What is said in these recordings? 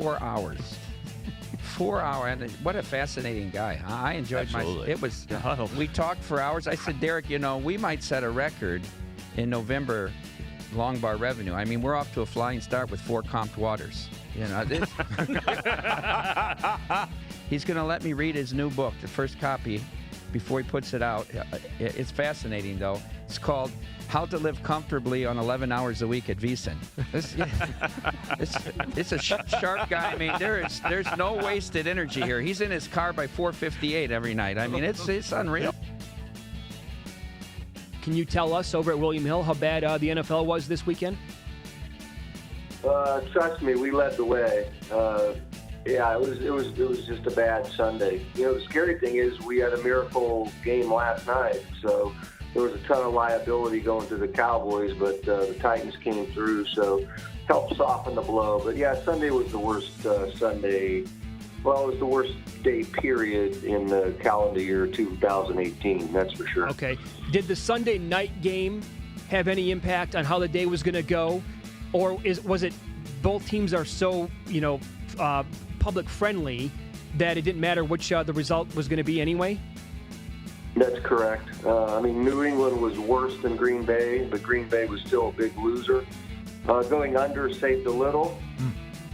4 hours. 4 hours, and what a fascinating guy. Huh? I enjoyed Absolutely. We talked for hours. I said, Derek, we might set a record in November, long bar revenue. I mean, we're off to a flying start with 4 comped waters. He's going to let me read his new book, the first copy, before he puts it out. It's fascinating, though. It's called How to Live Comfortably on 11 Hours a Week at VSiN. It's a sharp guy. I mean, there's no wasted energy here. He's in his car by 4:58 every night. I mean, it's unreal. Can you tell us over at William Hill how bad the NFL was this weekend? Trust me, we led the way. Yeah, it was just a bad Sunday. The scary thing is we had a miracle game last night, so there was a ton of liability going to the Cowboys, but the Titans came through, so helped soften the blow. But yeah, Sunday was the worst Sunday. Well, it was the worst day period in the calendar year 2018. That's for sure. Okay. Did the Sunday night game have any impact on how the day was going to go, or was it both teams are so public friendly that it didn't matter which the result was going to be anyway? That's correct. New England was worse than Green Bay, but Green Bay was still a big loser. Going under saved a little,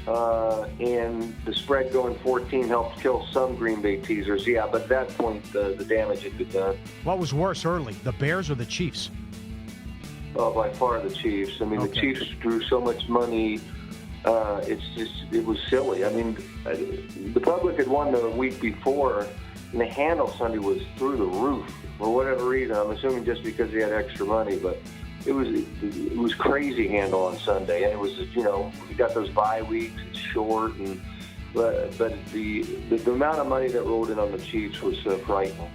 and the spread going 14 helped kill some Green Bay teasers. Yeah, but at that point, the damage had been done. What was worse early, the Bears or the Chiefs? Oh, by far the Chiefs. I mean, The Chiefs drew so much money. It was silly. I mean, the public had won the week before, and the handle Sunday was through the roof for whatever reason. I'm assuming just because they had extra money, but it was crazy handle on Sunday, and it was we got those bye weeks, it's short, but the amount of money that rolled in on the Chiefs was frightening.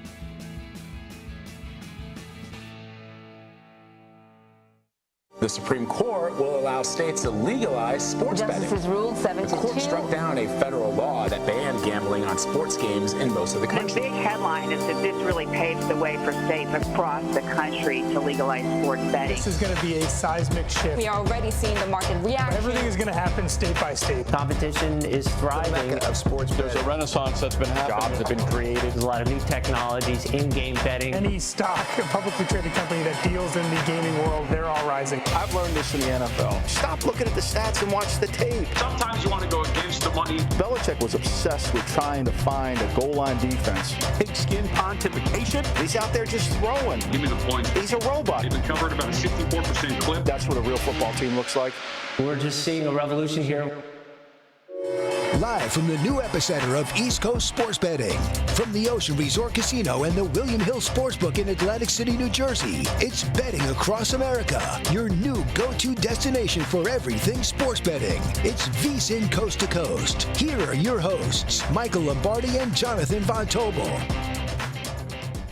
The Supreme Court will allow states to legalize sports betting. Justices ruled 7-2. The court struck down a federal law that banned gambling on sports games in most of the country. The big headline is that this really paves the way for states across the country to legalize sports betting. This is going to be a seismic shift. We are already seeing the market react. Everything is going to happen state by state. Competition is thriving. Of sports There's a renaissance that's been happening. Jobs have been created. There's a lot of new technologies, in-game betting. Any stock, publicly traded company that deals in the gaming world, they're all rising. I've learned this in the NFL. Stop looking at the stats and watch the tape. Sometimes you want to go against the money. Belichick was obsessed with trying to find a goal line defense. Pigskin pontification. He's out there just throwing. Give me the point. He's a robot. They've been covering about a 64% clip. That's what a real football team looks like. We're just seeing a revolution here. Live from the new epicenter of East Coast sports betting, from the Ocean Resort Casino and the William Hill Sportsbook in Atlantic City, New Jersey, it's Betting Across America, your new go-to destination for everything sports betting. It's VSiN Coast to Coast. Here are your hosts, Michael Lombardi and Jonathan Von Tobel.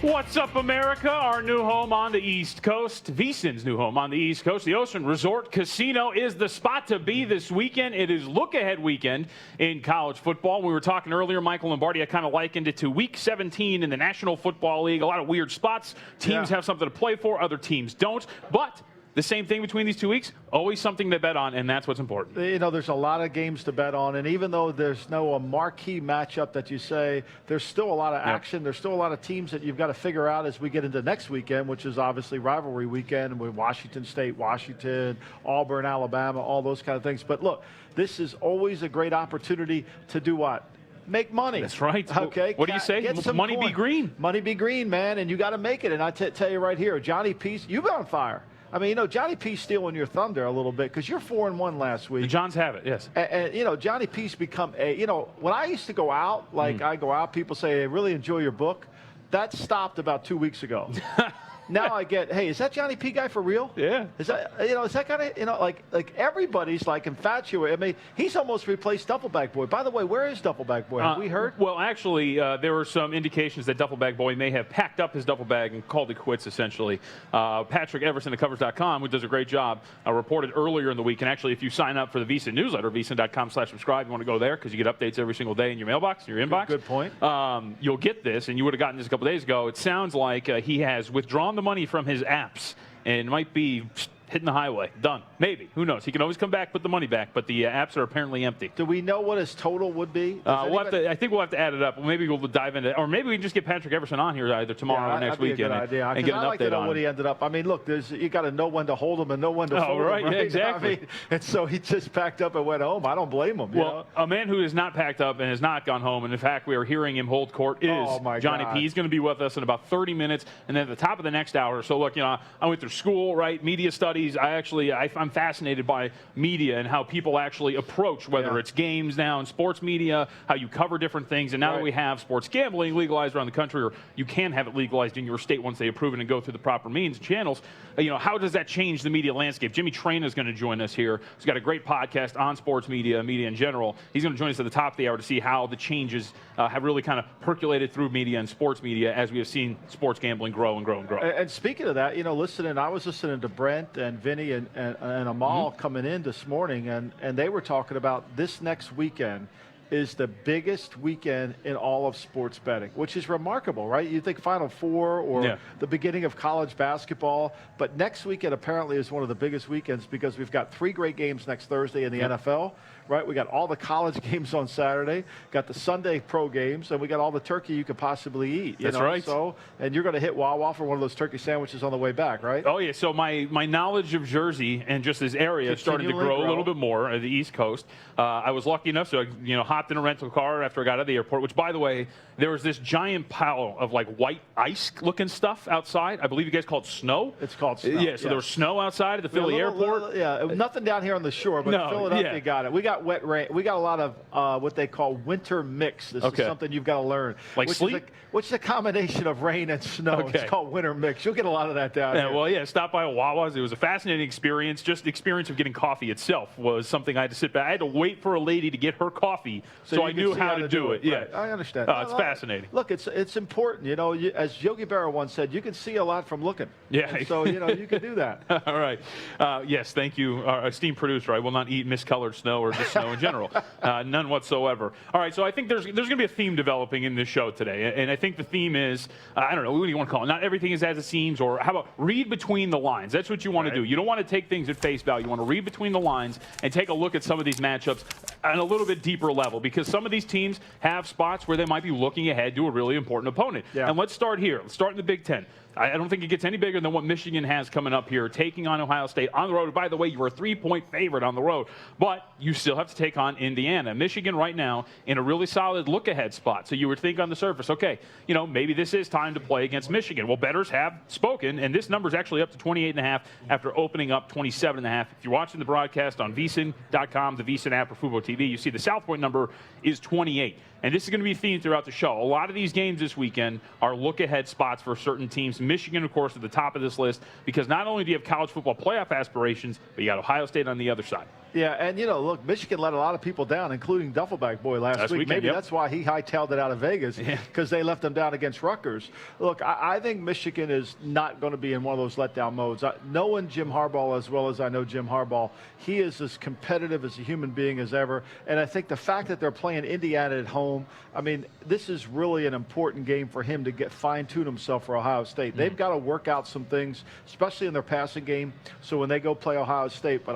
What's up, America? Our new home on the East Coast. VSiN's new home on the East Coast. The Ocean Resort Casino is the spot to be this weekend. It is look-ahead weekend in college football. We were talking earlier, Michael Lombardi, I kind of likened it to Week 17 in the National Football League. A lot of weird spots. Teams have something to play for. Other teams don't. But the same thing between these 2 weeks, always something to bet on, and that's what's important. There's a lot of games to bet on, and even though there's no marquee matchup that you say, there's still a lot of action. There's still a lot of teams that you've got to figure out as we get into next weekend, which is obviously rivalry weekend with Washington State, Washington, Auburn, Alabama, all those kind of things. But look, this is always a great opportunity to do what? Make money. That's right. Okay. What do you say? Money be green. Money be green, man, and you got to make it. And I tell you right here, Johnny Peace, you've been on fire. I mean, Johnny Peace stealing your thunder a little bit because you're 4-1 last week. The Johns have it, yes. And Johnny Peace become when I used to go out, I go out, people say, I really enjoy your book. That stopped about 2 weeks ago. Now I get, hey, is that Johnny P guy for real? Yeah. Is that is that kind of like everybody's like infatuated. I mean, he's almost replaced Duffelbag Boy. By the way, where is Duffelbag Boy? Have we heard? Well, actually, there were some indications that Duffelbag Boy may have packed up his duffel bag and called it quits. Essentially, Patrick Everson at Covers.com, who does a great job, reported earlier in the week. And actually, if you sign up for the VSiN newsletter, VSiN.com/subscribe, you want to go there because you get updates every single day in your mailbox, in your inbox. Good point. You'll get this, and you would have gotten this a couple days ago. It sounds like he has withdrawn the money from his apps and might be hitting the highway. Done. Maybe. Who knows? He can always come back, put the money back, but the apps are apparently empty. Do we know what his total would be? I think we'll have to add it up. Maybe we'll dive into it. Or maybe we can just get Patrick Everson on here either tomorrow or next weekend and get an like to update know on what he ended up. I mean, look, you got to know when to hold him and know when to fold him. Right? Yeah, exactly. I mean, and so he just packed up and went home. I don't blame him. Well, a man who has not packed up and has not gone home, and in fact, we are hearing him hold court, is Johnny P. He's going to be with us in about 30 minutes, and then at the top of the next hour. So, look, I went through school, right? Media studies. I'm fascinated by media and how people actually approach whether it's games now and sports media, how you cover different things. And now that we have sports gambling legalized around the country, or you can have it legalized in your state once they approve it and go through the proper means and channels, how does that change the media landscape? Jimmy Traina is going to join us here. He's got a great podcast on sports media in general. He's going to join us at the top of the hour to see how the changes have really kind of percolated through media and sports media as we have seen sports gambling grow and grow and grow. And speaking of that, I was listening to Brent and Vinny and Amal coming in this morning, and they were talking about this next weekend is the biggest weekend in all of sports betting, which is remarkable, right? You think Final Four or the beginning of college basketball, but next weekend apparently is one of the biggest weekends because we've got 3 great games next Thursday in the NFL, right? We got all the college games on Saturday, got the Sunday pro games, and we got all the turkey you could possibly eat. That's right. So, and you're going to hit Wawa for one of those turkey sandwiches on the way back, right? Oh, yeah. So my knowledge of Jersey and just this area is starting to grow a little bit more at the East Coast. I was lucky enough to, hopped in a rental car after I got out of the airport, which, by the way, there was this giant pile of, white ice-looking stuff outside. I believe you guys call it snow. It's called snow. Yeah, so there was snow outside at the Philly airport. Nothing down here on the shore, but Philadelphia got it. We got wet rain. We got a lot of what they call winter mix. This is something you've got to learn. Which is a combination of rain and snow. Okay. It's called winter mix. You'll get a lot of that down here. Well, stop by a Wawa's. It was a fascinating experience. Just the experience of getting coffee itself was something I had to sit back. I had to wait for a lady to get her coffee so I knew how to do it. Right. Yeah, I understand. It's fascinating. Look, it's important. As Yogi Berra once said, you can see a lot from looking. Yeah. And so you can do that. All right. Yes, thank you, our esteemed producer. I will not eat miscolored snow or just snow in general. None whatsoever. All right. So I think there's going to be a theme developing in this show today, and I think the theme is I don't know, what do you want to call it? Not everything is as it seems, or how about read between the lines? That's what you want to do. You don't want to take things at face value. You want to read between the lines and take a look at some of these matchups on a little bit deeper level, because some of these teams have spots where they might be looking ahead to a really important opponent. Yeah. And let's start here. Let's start in the Big Ten. I don't think it gets any bigger than what Michigan has coming up here, taking on Ohio State on the road. By the way, you are a 3-point favorite on the road, but you still have to take on Indiana. Michigan right now in a really solid look-ahead spot. So you would think on the surface, okay, maybe this is time to play against Michigan. Well, bettors have spoken, and this number is actually up to 28.5 after opening up 27.5. If you're watching the broadcast on VSiN.com, the VSiN app, or Fubo TV, you see the South Point number is 28. And this is going to be a theme throughout the show. A lot of these games this weekend are look-ahead spots for certain teams. Michigan, of course, at the top of this list, because not only do you have college football playoff aspirations, but you got Ohio State on the other side. Yeah, and, look, Michigan let a lot of people down, including Duffelbag Boy last week. Maybe that's why he hightailed it out of Vegas, because they left him down against Rutgers. Look, I think Michigan is not going to be in one of those letdown modes. Knowing Jim Harbaugh as well as I know Jim Harbaugh, he is as competitive as a human being as ever. And I think the fact that they're playing Indiana at home, I mean, this is really an important game for him to get fine-tune himself for Ohio State. They've got to work out some things, especially in their passing game, so when they go play Ohio State. But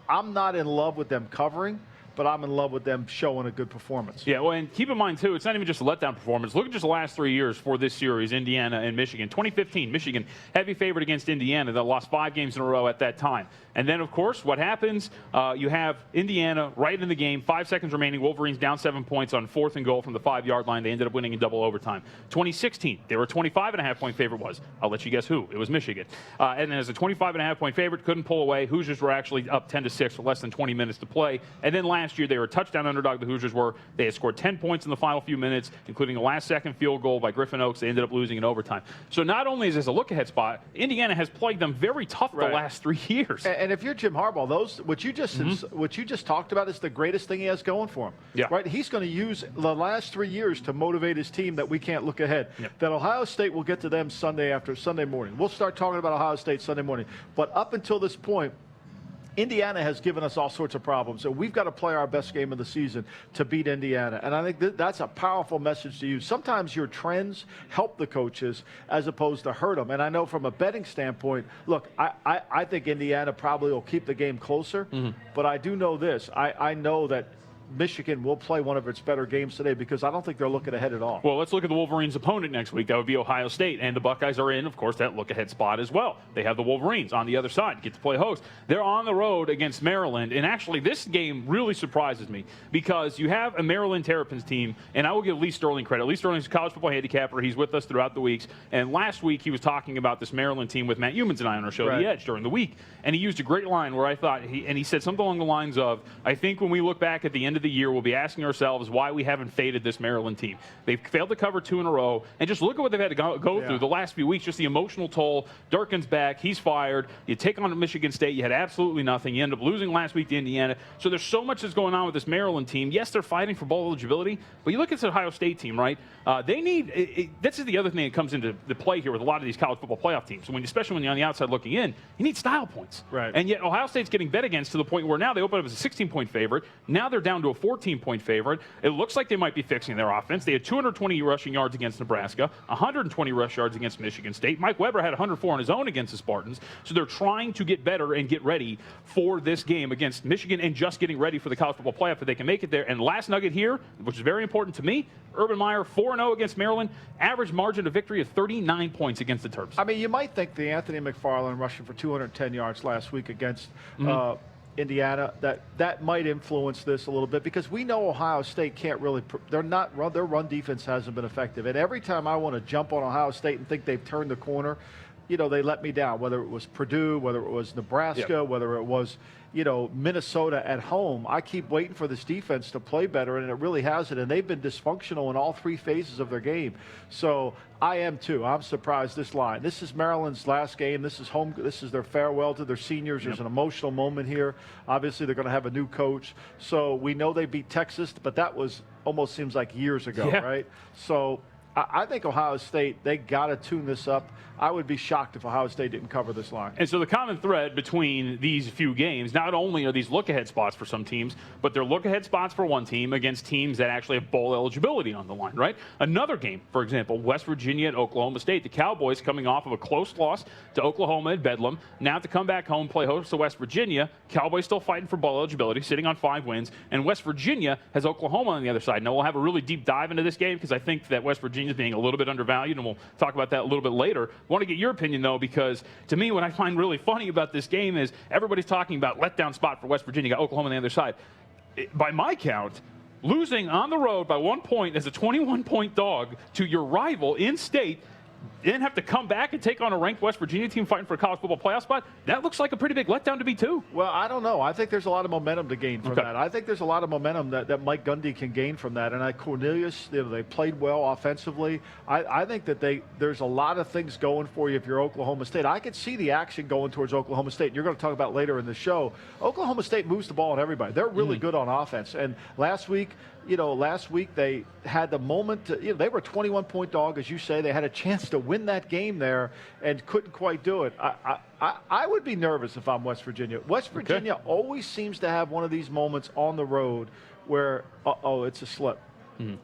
I'm not in love with them covering, but I'm in love with them showing a good performance. Yeah, well, and keep in mind, too, it's not even just a letdown performance. Look at just the last 3 years for this series, Indiana and Michigan. 2015, Michigan, heavy favorite against Indiana. They lost 5 games in a row at that time. And then, of course, what happens, you have Indiana right in the game, 5 seconds remaining. Wolverines down 7 points on 4th and goal from the 5-yard line. They ended up winning in double overtime. 2016, they were a 25.5-point favorite was. I'll let you guess who. It was Michigan. And as a 25.5-point favorite, couldn't pull away. Hoosiers were actually up 10-6 with less than 20 minutes to play. And then last year, they were a touchdown underdog, the Hoosiers were. They had scored 10 points in the final few minutes, including a last-second field goal by Griffin Oaks. They ended up losing in overtime. So not only is this a look-ahead spot, Indiana has plagued them very tough the last 3 years. And if you're Jim Harbaugh, what you just talked about is the greatest thing he has going for him. Yeah. Right? He's going to use the last 3 years to motivate his team that we can't look ahead. Yep. That Ohio State will get to them Sunday morning. We'll start talking about Ohio State Sunday morning. But up until this point, Indiana has given us all sorts of problems, so we've got to play our best game of the season to beat Indiana. And I think that's a powerful message to you. Sometimes your trends help the coaches as opposed to hurt them. And I know from a betting standpoint, look, I think Indiana probably will keep the game closer, but I do know this. I know that Michigan will play one of its better games today because I don't think they're looking ahead at all. Well, let's look at the Wolverines' opponent next week. That would be Ohio State. And the Buckeyes are in, of course, that look-ahead spot as well. They have the Wolverines on the other side, get to play host. They're on the road against Maryland. And actually, this game really surprises me because you have a Maryland Terrapins team, and I will give Lee Sterling credit. Lee Sterling's a college football handicapper. He's with us throughout the weeks. And last week, he was talking about this Maryland team with Matt Humans and I on our show, The Edge, during the week. And he used a great line where I thought, he said something along the lines of, I think when we look back at the end of the year, we'll be asking ourselves why we haven't faded this Maryland team. They've failed to cover 2 in a row, and just look at what they've had to go through the last few weeks, just the emotional toll. Durkin's back, he's fired. You take on Michigan State, you had absolutely nothing. You end up losing last week to Indiana. So there's so much that's going on with this Maryland team. Yes, they're fighting for bowl eligibility, but you look at this Ohio State team, right? They need, this is the other thing that comes into the play here with a lot of these college football playoff teams. Especially when you're on the outside looking in, you need style points. Right. And yet Ohio State's getting bet against to the point where now they open up as a 16-point favorite. Now they're down to a 14-point favorite. It looks like they might be fixing their offense. They had 220 rushing yards against Nebraska, 120 rush yards against Michigan State. Mike Weber had 104 on his own against the Spartans. So they're trying to get better and get ready for this game against Michigan and just getting ready for the college football playoff if they can make it there. And last nugget here, which is very important to me, Urban Meyer 4-0 against Maryland, average margin of victory of 39 points against the Terps. I mean, you might think the Anthony McFarland rushing for 210 yards last week against Indiana, that might influence this a little bit because we know Ohio State can't really, their run defense hasn't been effective. And every time I want to jump on Ohio State and think they've turned the corner, they let me down, whether it was Purdue, whether it was Nebraska, whether it was, Minnesota at home. I keep waiting for this defense to play better, and it really hasn't. And they've been dysfunctional in all 3 phases of their game. So I am too. I'm surprised this line. This is Maryland's last game. This is home. This is their farewell to their seniors. There's an emotional moment here. Obviously, they're going to have a new coach. So we know they beat Texas, but that was almost seems like years ago, right? So I think Ohio State, they got to tune this up. I would be shocked if Ohio State didn't cover this line. And so the common thread between these few games, not only are these look-ahead spots for some teams, but they're look-ahead spots for one team against teams that actually have bowl eligibility on the line, right? Another game, for example, West Virginia and Oklahoma State. The Cowboys coming off of a close loss to Oklahoma at Bedlam. Now to come back home, play host to West Virginia. Cowboys still fighting for bowl eligibility, sitting on 5 wins. And West Virginia has Oklahoma on the other side. Now we'll have a really deep dive into this game because I think that West Virginia is being a little bit undervalued, and we'll talk about that a little bit later. I want to get your opinion, though, because to me, what I find really funny about this game is everybody's talking about letdown spot for West Virginia, got Oklahoma on the other side. By my count, losing on the road by 1 point as a 21-point dog to your rival in state, then have to come back and take on a ranked West Virginia team fighting for a college football playoff spot, that looks like a pretty big letdown to be, too. Well, I don't know. I think there's a lot of momentum to gain from that. I think there's a lot of momentum that Mike Gundy can gain from that. And Cornelius, they played well offensively. I think that there's a lot of things going for you if you're Oklahoma State. I could see the action going towards Oklahoma State. You're going to talk about later in the show. Oklahoma State moves the ball on everybody. They're really good on offense. And last week they had the moment they were a 21-point dog, as you say. They had a chance to win that game there and couldn't quite do it. I would be nervous if I'm West Virginia. West Virginia always seems to have one of these moments on the road where, it's a slip.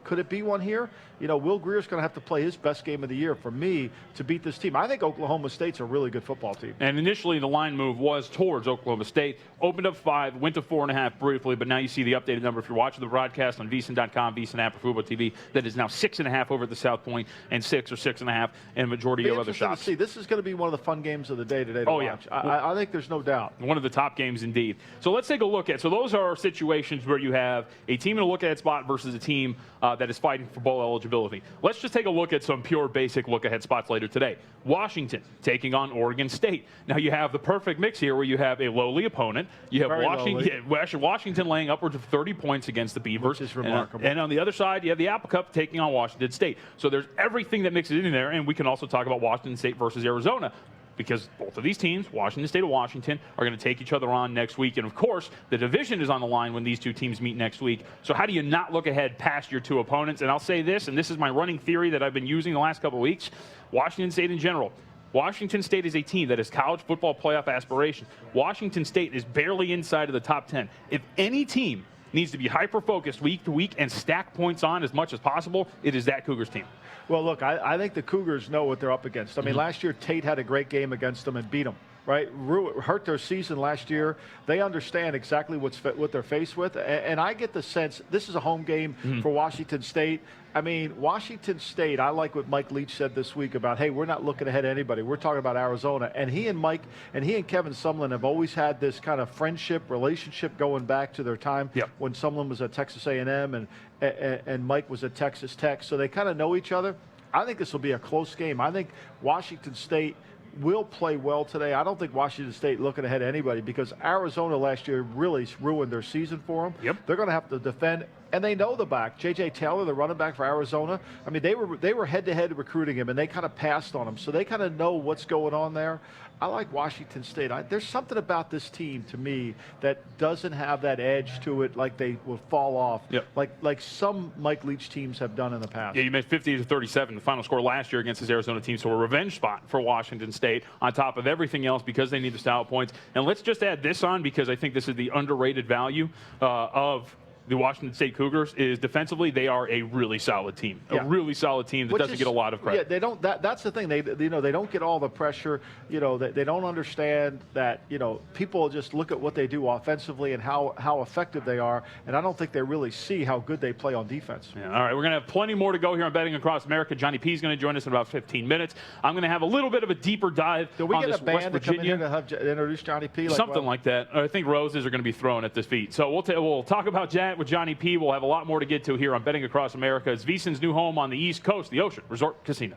Could it be one here? Will Greer's going to have to play his best game of the year for me to beat this team. I think Oklahoma State's a really good football team. And initially the line move was towards Oklahoma State. Opened up 5, went to 4.5 briefly, but now you see the updated number. If you're watching the broadcast on VSiN.com, VSiN app, or Fubo TV, that is now 6.5 over at the South Point and 6 or 6.5 and a majority of other shots. This is going to be one of the fun games of the day today to watch. I think there's no doubt. One of the top games indeed. So let's take a look at, so those are situations where you have a team in a look-ahead spot versus a team that is fighting for bowl eligibility. Let's just take a look at some pure basic look-ahead spots later today. Washington taking on Oregon State. Now you have the perfect mix here where you have a lowly opponent. You have Washington laying upwards of 30 points against the Beavers. Which is remarkable. And on the other side, you have the Apple Cup taking on Washington State. So there's everything that mixes in there, and we can also talk about Washington State versus Arizona, because both of these teams, Washington State and Washington, are going to take each other on next week. And, of course, the division is on the line when these two teams meet next week. So how do you not look ahead past your two opponents? And I'll say this, and this is my running theory that I've been using the last couple of weeks, Washington State in general. Washington State is a team that has college football playoff aspirations. Washington State is barely inside of the top 10. If any team needs to be hyper-focused week to week and stack points on as much as possible, it is that Cougars team. Well, look, I think the Cougars know what they're up against. I mean, last year Tate had a great game against them and beat them. Right, hurt their season last year. They understand exactly what they're faced with, and I get the sense this is a home game for Washington State. I mean, Washington State, I like what Mike Leach said this week about, hey, we're not looking ahead of anybody. We're talking about Arizona. And he and Kevin Sumlin have always had this kind of friendship, relationship going back to their time when Sumlin was at Texas A&M and Mike was at Texas Tech. So they kind of know each other. I think this will be a close game. I think Washington State will play well today. I don't think Washington State looking ahead of anybody because Arizona last year really ruined their season for them. They're going to have to defend, and they know the back. J.J. Taylor, the running back for Arizona, I mean, they were head-to-head recruiting him, and they kind of passed on him. So they kind of know what's going on there. I like Washington State. There's something about this team, to me, that doesn't have that edge to it like they will fall off, like some Mike Leach teams have done in the past. Yeah, you mentioned 50-37, the final score last year against this Arizona team, so a revenge spot for Washington State on top of everything else because they need the style points. And let's just add this on because I think this is the underrated value of the Washington State Cougars is defensively they are a really solid team, a really solid team that doesn't get a lot of credit. Yeah, they don't. That's the thing. They don't get all the pressure. They don't understand that. People just look at what they do offensively and how effective they are, and I don't think they really see how good they play on defense. Yeah, all right, we're going to have plenty more to go here on Betting Across America. Johnny P is going to join us in about 15 minutes. I'm going to have a little bit of a deeper dive Do we on get this a band West to come in Virginia. here to introduce Johnny P? Something like that. I think roses are going to be thrown at this feet. So we'll talk about that with Johnny P. We'll have a lot more to get to here on Betting Across America. It's VSiN's new home on the East Coast, the Ocean Resort Casino.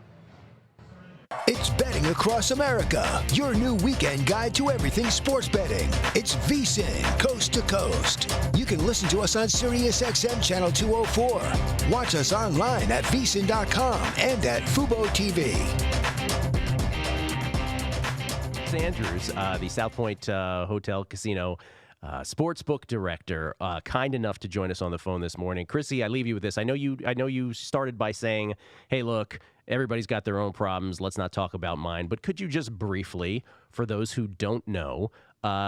It's Betting Across America, your new weekend guide to everything sports betting. It's VSiN, coast to coast. You can listen to us on SiriusXM Channel 204. Watch us online at vsin.com and at Fubo TV. Andrews, the South Point Hotel Casino sportsbook director, kind enough to join us on the phone this morning. Chrissy, I leave you with this. I know you started by saying, hey, look, everybody's got their own problems. Let's not talk about mine. But could you just briefly, for those who don't know,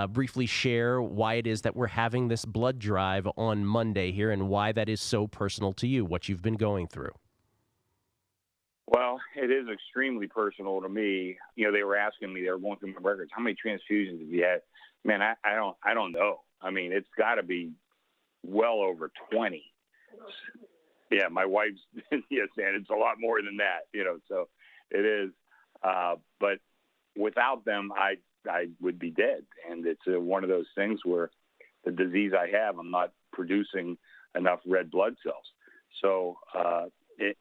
briefly share why it is that we're having this blood drive on Monday here and why that is so personal to you, what you've been going through? Well, it is extremely personal to me. They were asking me, they were going through my records, how many transfusions have you had? Man, I don't know. I mean, it's got to be well over 20. Yeah, my wife's saying it's a lot more than that, so it is. But without them, I would be dead. And it's one of those things where the disease I have, I'm not producing enough red blood cells. So, so it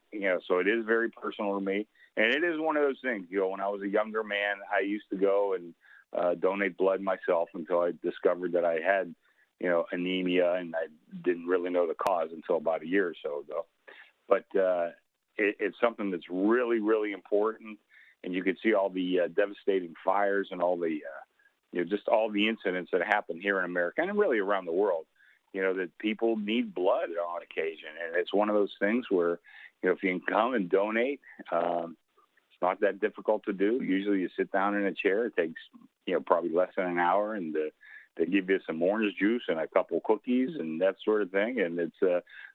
is very personal to me. And it is one of those things, when I was a younger man, I used to go and donate blood myself until I discovered that I had, anemia, and I didn't really know the cause until about a year or so ago. But it's something that's really, really important, and you can see all the devastating fires and all the, just all the incidents that happen here in America and really around the world, that people need blood on occasion. And it's one of those things where, if you can come and donate, it's not that difficult to do. Usually you sit down in a chair. It takes, probably less than an hour, and they give you some orange juice and a couple cookies and that sort of thing. And it's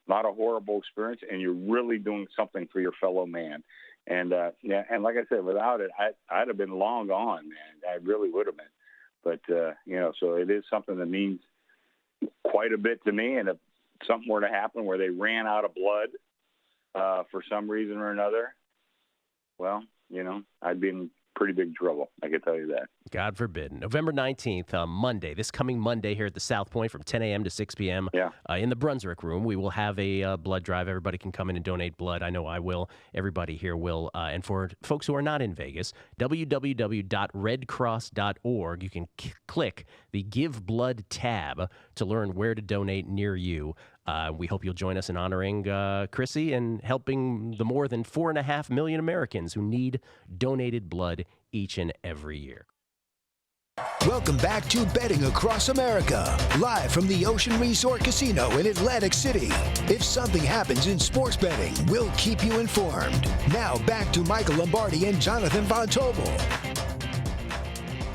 not a horrible experience, and you're really doing something for your fellow man. And, and like I said, without it, I'd have been long gone, man. I really would have been. But, so it is something that means quite a bit to me. And if something were to happen where they ran out of blood for some reason or another, well, I'd be in pretty big trouble. I can tell you that. God forbid. November 19th, Monday, this coming Monday here at the South Point from 10 a.m. to 6 p.m. In the Brunswick Room. We will have a blood drive. Everybody can come in and donate blood. I know I will. Everybody here will. And for folks who are not in Vegas, www.redcross.org. You can click the Give Blood tab to learn where to donate near you. We hope you'll join us in honoring Chrissy and helping the more than 4.5 million Americans who need donated blood each and every year. Welcome back to Betting Across America, live from the Ocean Resort Casino in Atlantic City. If something happens in sports betting, we'll keep you informed. Now back to Michael Lombardi and Jonathan Von Tobel.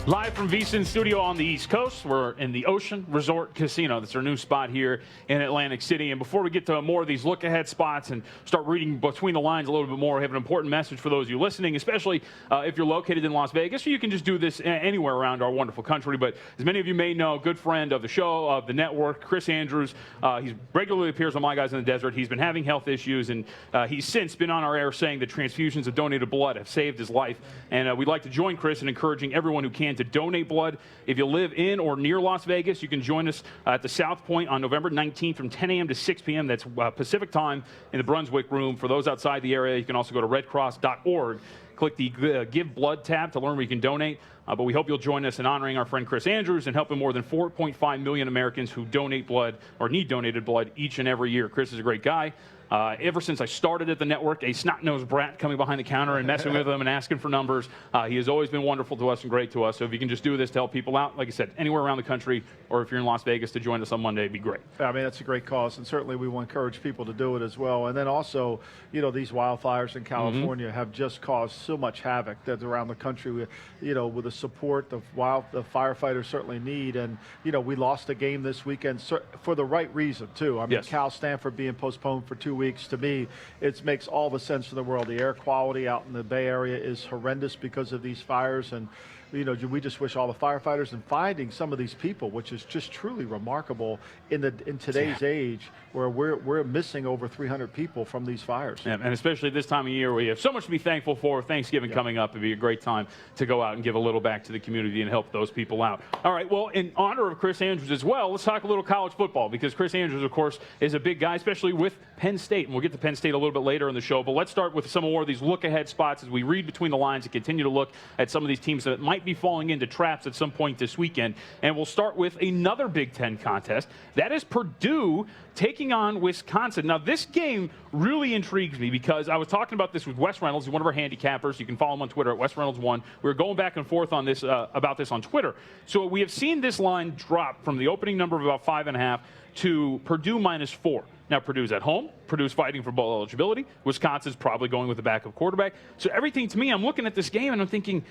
Live from VSiN Studio on the East Coast. We're in the Ocean Resort Casino. That's our new spot here in Atlantic City. And before we get to more of these look-ahead spots and start reading between the lines a little bit more, we have an important message for those of you listening, especially if you're located in Las Vegas. You can just do this anywhere around our wonderful country. But as many of you may know, good friend of the show, of the network, Chris Andrews, he regularly appears on My Guys in the Desert. He's been having health issues, and he's since been on our air saying that transfusions of donated blood have saved his life. And we'd like to join Chris in encouraging everyone who can to donate blood. If you live in or near Las Vegas, you can join us at the South Point on November 19th from 10 a.m. to 6 p.m. That's Pacific time in the Brunswick Room. For those outside the area, you can also go to redcross.org. Click the Give Blood tab to learn where you can donate. But we hope you'll join us in honoring our friend Chris Andrews and helping more than 4.5 million Americans who donate blood or need donated blood each and every year. Chris is a great guy. Ever since I started at the network, a snot-nosed brat coming behind the counter and messing with them and asking for numbers. He has always been wonderful to us and great to us. So if you can just do this to help people out, like I said, anywhere around the country, or if you're in Las Vegas to join us on Monday, it'd be great. I mean, that's a great cause, and certainly we want to encourage people to do it as well. And then also, you know, these wildfires in California have just caused so much havoc that around the country, with the support the firefighters certainly need. And, you know, we lost a game this weekend for the right reason, too. I mean, yes. Cal Stanford being postponed for 2 weeks, to me, it makes all the sense in the world. The air quality out in the Bay Area is horrendous because of these fires, and you know, we just wish all the firefighters, and finding some of these people, which is just truly remarkable in today's age, where we're missing over 300 people from these fires. Yeah, and especially this time of year, we have so much to be thankful for. Thanksgiving coming up, it'd be a great time to go out and give a little back to the community and help those people out. All right, well, in honor of Chris Andrews as well, let's talk a little college football, because Chris Andrews, of course, is a big guy, especially with Penn State, and we'll get to Penn State a little bit later in the show. But let's start with some more of these look-ahead spots as we read between the lines and continue to look at some of these teams that might be falling into traps at some point this weekend. And we'll start with another Big Ten contest. That is Purdue taking on Wisconsin. Now, this game really intrigues me because I was talking about this with Wes Reynolds, one of our handicappers. You can follow him on Twitter at WesReynolds1. We were going back and forth on this about this on Twitter. So we have seen this line drop from the opening number of about 5.5 to Purdue -4. Now, Purdue's at home. Purdue's fighting for bowl eligibility. Wisconsin's probably going with a backup quarterback. So everything to me, I'm looking at this game and I'm thinking,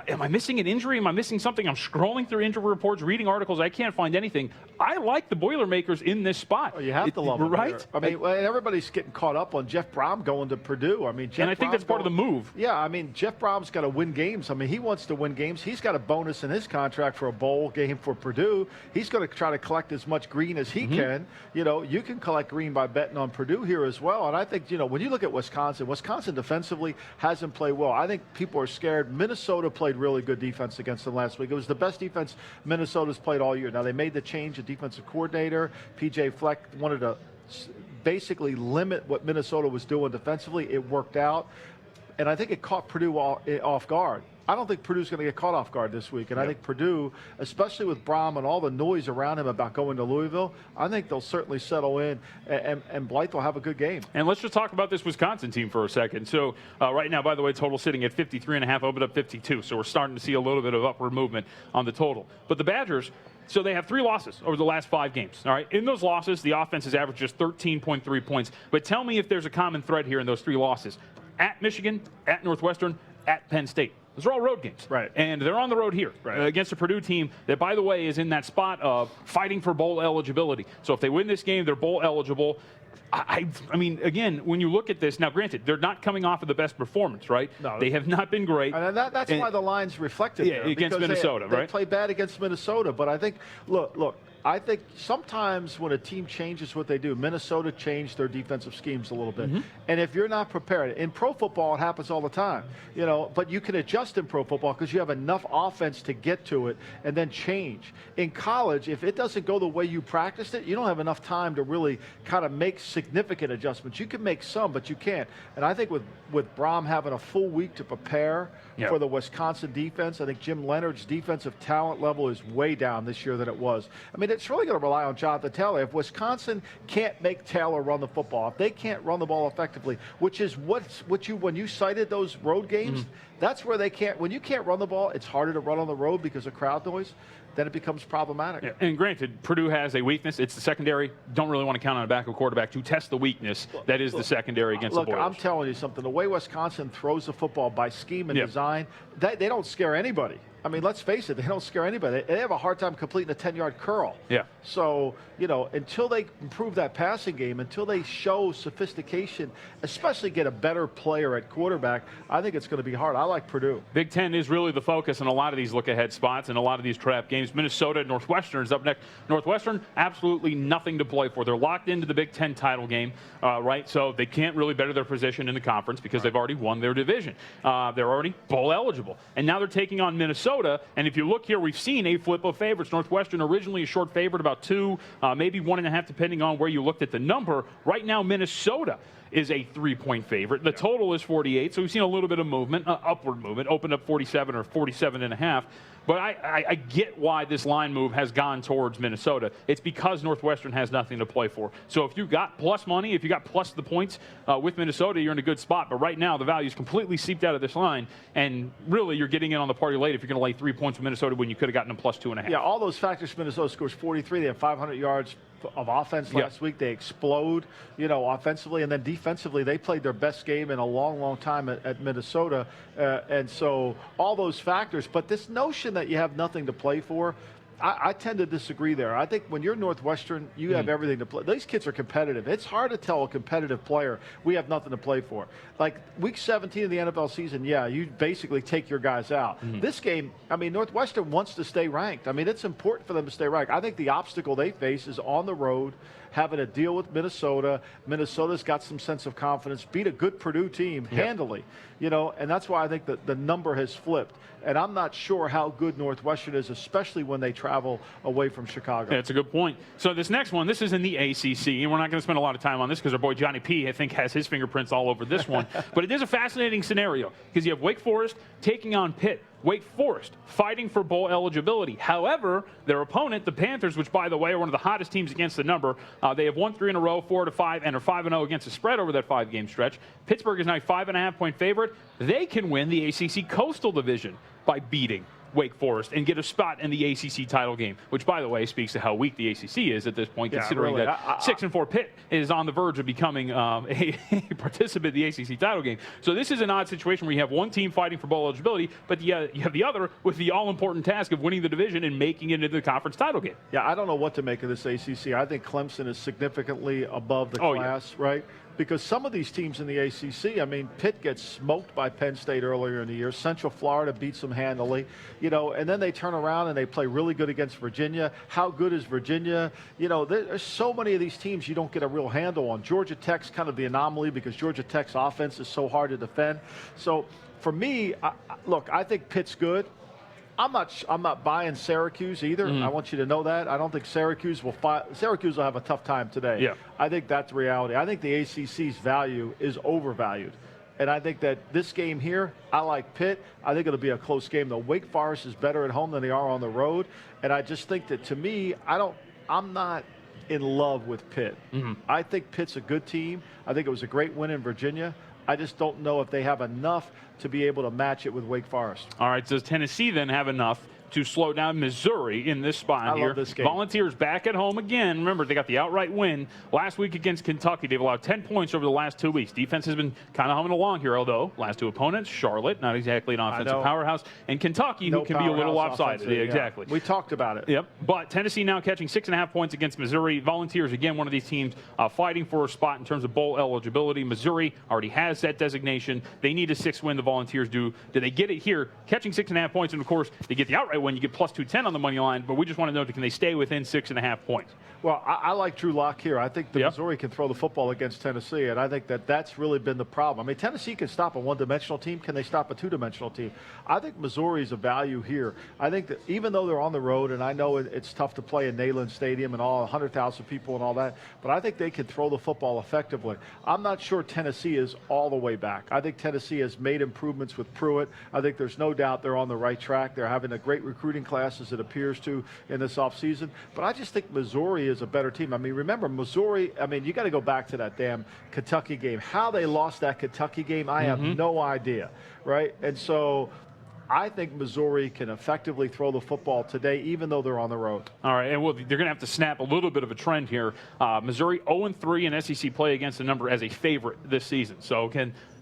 am I missing an injury? Am I missing something? I'm scrolling through injury reports, reading articles. I can't find anything. I like the Boilermakers in this spot. Oh, you have to love them, right? Here. I mean, everybody's getting caught up on Jeff Brom going to Purdue. I mean, and I think that's part of the move. Yeah, I mean, Jeff Brom's got to win games. I mean, he wants to win games. He's got a bonus in his contract for a bowl game for Purdue. He's going to try to collect as much green as he can. You know, you can collect green by betting on Purdue here as well. And I think, you know, when you look at Wisconsin defensively hasn't played well. I think people are scared. Minnesota played really good defense against them last week. It was the best defense Minnesota's played all year. Now, they made the change of defensive coordinator. P.J. Fleck wanted to basically limit what Minnesota was doing defensively. It worked out. And I think it caught Purdue off guard. I don't think Purdue's going to get caught off guard this week. And I think Purdue, especially with Brom and all the noise around him about going to Louisville, I think they'll certainly settle in, and Blythe will have a good game. And let's just talk about this Wisconsin team for a second. So right now, by the way, total sitting at 53.5, opened up 52. So we're starting to see a little bit of upward movement on the total. But the Badgers, so they have 3 losses over the last 5 games. All right. In those losses, the offense has averaged just 13.3 points. But tell me if there's a common thread here in those 3 losses. At Michigan, at Northwestern, at Penn State. Those are all road games. Right. And they're on the road here against a Purdue team that, by the way, is in that spot of fighting for bowl eligibility. So if they win this game, they're bowl eligible. I mean, again, when you look at this, now granted, they're not coming off of the best performance, right? No. They have not been great. And that's why the line's reflected there. Against Minnesota, they right? They play bad against Minnesota. But I think, look, I think sometimes when a team changes what they do, Minnesota changed their defensive schemes a little bit. And if you're not prepared, in pro football it happens all the time, you know, but you can adjust in pro football because you have enough offense to get to it and then change. In college, if it doesn't go the way you practiced it, you don't have enough time to really kind of make significant adjustments. You can make some, but you can't. And I think with Brom having a full week to prepare for the Wisconsin defense, I think Jim Leonard's defensive talent level is way down this year than it was. I mean, it's really going to rely on Jonathan Taylor. If Wisconsin can't make Taylor run the football, if they can't run the ball effectively, which is when you cited those road games, that's where they can't. When you can't run the ball, it's harder to run on the road because of crowd noise. Then it becomes problematic. Yeah, and granted, Purdue has a weakness. It's the secondary. Don't really want to count on a backup quarterback to test the weakness that is the secondary against the Boilers. I'm telling you something. The way Wisconsin throws the football by scheme and design, they don't scare anybody. I mean, let's face it, they don't scare anybody. They have a hard time completing a 10-yard curl. Yeah. So, until they improve that passing game, until they show sophistication, especially get a better player at quarterback, I think it's going to be hard. I like Purdue. Big Ten is really the focus in a lot of these look-ahead spots and a lot of these trap games. Minnesota and Northwestern is up next. Northwestern, absolutely nothing to play for. They're locked into the Big Ten title game, right? So they can't really better their position in the conference because they've already won their division. They're already bowl eligible. And now they're taking on Minnesota. And if you look here, we've seen a flip of favorites. Northwestern originally a short favorite, about 2, maybe 1.5, depending on where you looked at the number. Right now, Minnesota is a 3-point favorite. The total is 48, so we've seen a little bit of movement, upward movement, opened up 47 or 47.5. But I get why this line move has gone towards Minnesota. It's because Northwestern has nothing to play for. So if you got plus money, if you got plus the points with Minnesota, you're in a good spot. But right now, the value is completely seeped out of this line. And really, you're getting in on the party late if you're going to lay 3 points with Minnesota when you could have gotten them plus 2.5. Yeah, all those factors. Minnesota scores 43. They have 500 yards of offense last week. They explode, offensively, and then defensively, they played their best game in a long, long time at Minnesota. And so all those factors, but this notion that you have nothing to play for, I tend to disagree there. I think when you're Northwestern, you have everything to play. These kids are competitive. It's hard to tell a competitive player we have nothing to play for. Like week 17 of the NFL season, you basically take your guys out. This game, Northwestern wants to stay ranked. It's important for them to stay ranked. I think the obstacle they face is on the road, having to deal with Minnesota. Minnesota's got some sense of confidence, beat a good Purdue team handily, and that's why I think that the number has flipped. And I'm not sure how good Northwestern is, especially when they travel away from Chicago. That's a good point. So this next one, this is in the ACC, and we're not going to spend a lot of time on this because our boy Johnny P, I think, has his fingerprints all over this one. But it is a fascinating scenario because you have Wake Forest taking on Pitt. Wake Forest fighting for bowl eligibility. However, their opponent, the Panthers, which, by the way, are one of the hottest teams against the number, they have won 3 in a row, 4-5, and are 5-0 against the spread over that 5-game stretch. Pittsburgh is now a 5.5-point favorite. They can win the ACC Coastal Division by beating Wake Forest and get a spot in the ACC title game, which, by the way, speaks to how weak the ACC is at this point, considering that 6-4 Pitt is on the verge of becoming a participant in the ACC title game. So this is an odd situation where you have one team fighting for bowl eligibility, but you have the other with the all-important task of winning the division and making it into the conference title game. Yeah, I don't know what to make of this ACC. I think Clemson is significantly above the class, right? Because some of these teams in the ACC, Pitt gets smoked by Penn State earlier in the year. Central Florida beats them handily, and then they turn around and they play really good against Virginia. How good is Virginia? There's so many of these teams you don't get a real handle on. Georgia Tech's kind of the anomaly because Georgia Tech's offense is so hard to defend. So for me, look, I think Pitt's good. I'm not buying Syracuse either. I want you to know that. I don't think Syracuse will have a tough time today. Yeah. I think that's reality. I think the ACC's value is overvalued. And I think that this game here, I like Pitt. I think it'll be a close game, though. Wake Forest is better at home than they are on the road. And I just think that, to me, I'm not in love with Pitt. I think Pitt's a good team. I think it was a great win in Virginia. I just don't know if they have enough to be able to match it with Wake Forest. All right, does Tennessee then have enough to slow down Missouri in this spot here? Love this game. Volunteers back at home again. Remember, they got the outright win last week against Kentucky. They've allowed 10 points over the last 2 weeks. Defense has been kind of humming along here, although last 2 opponents, Charlotte, not exactly an offensive powerhouse, and Kentucky, who can be a little lopsided. Yeah, exactly. We talked about it. Yep. But Tennessee now catching 6.5 points against Missouri. Volunteers, again, one of these teams fighting for a spot in terms of bowl eligibility. Missouri already has that designation. They need a 6 win. The Volunteers do. Do they get it here? Catching 6.5 points, and of course, they get the outright win. You get plus 210 on the money line, but we just want to know, can they stay within 6.5 points? Well, I like Drew Lock here. I think Missouri can throw the football against Tennessee, and I think that's really been the problem. Tennessee can stop a one-dimensional team. Can they stop a two-dimensional team? I think Missouri's a value here. I think that even though they're on the road, and I know it's tough to play in Neyland Stadium and all 100,000 people and all that, but I think they can throw the football effectively. I'm not sure Tennessee is all the way back. I think Tennessee has made improvements with Pruitt. I think there's no doubt they're on the right track. They're having a great recruiting class as it appears to in this offseason. But I just think Missouri is a better team. I mean, remember, Missouri, you got to go back to that damn Kentucky game. How they lost that Kentucky game, I have no idea, right? And so I think Missouri can effectively throw the football today, even though they're on the road. All right, and they're going to have to snap a little bit of a trend here. Missouri 0-3 in SEC play against the number as a favorite this season. So,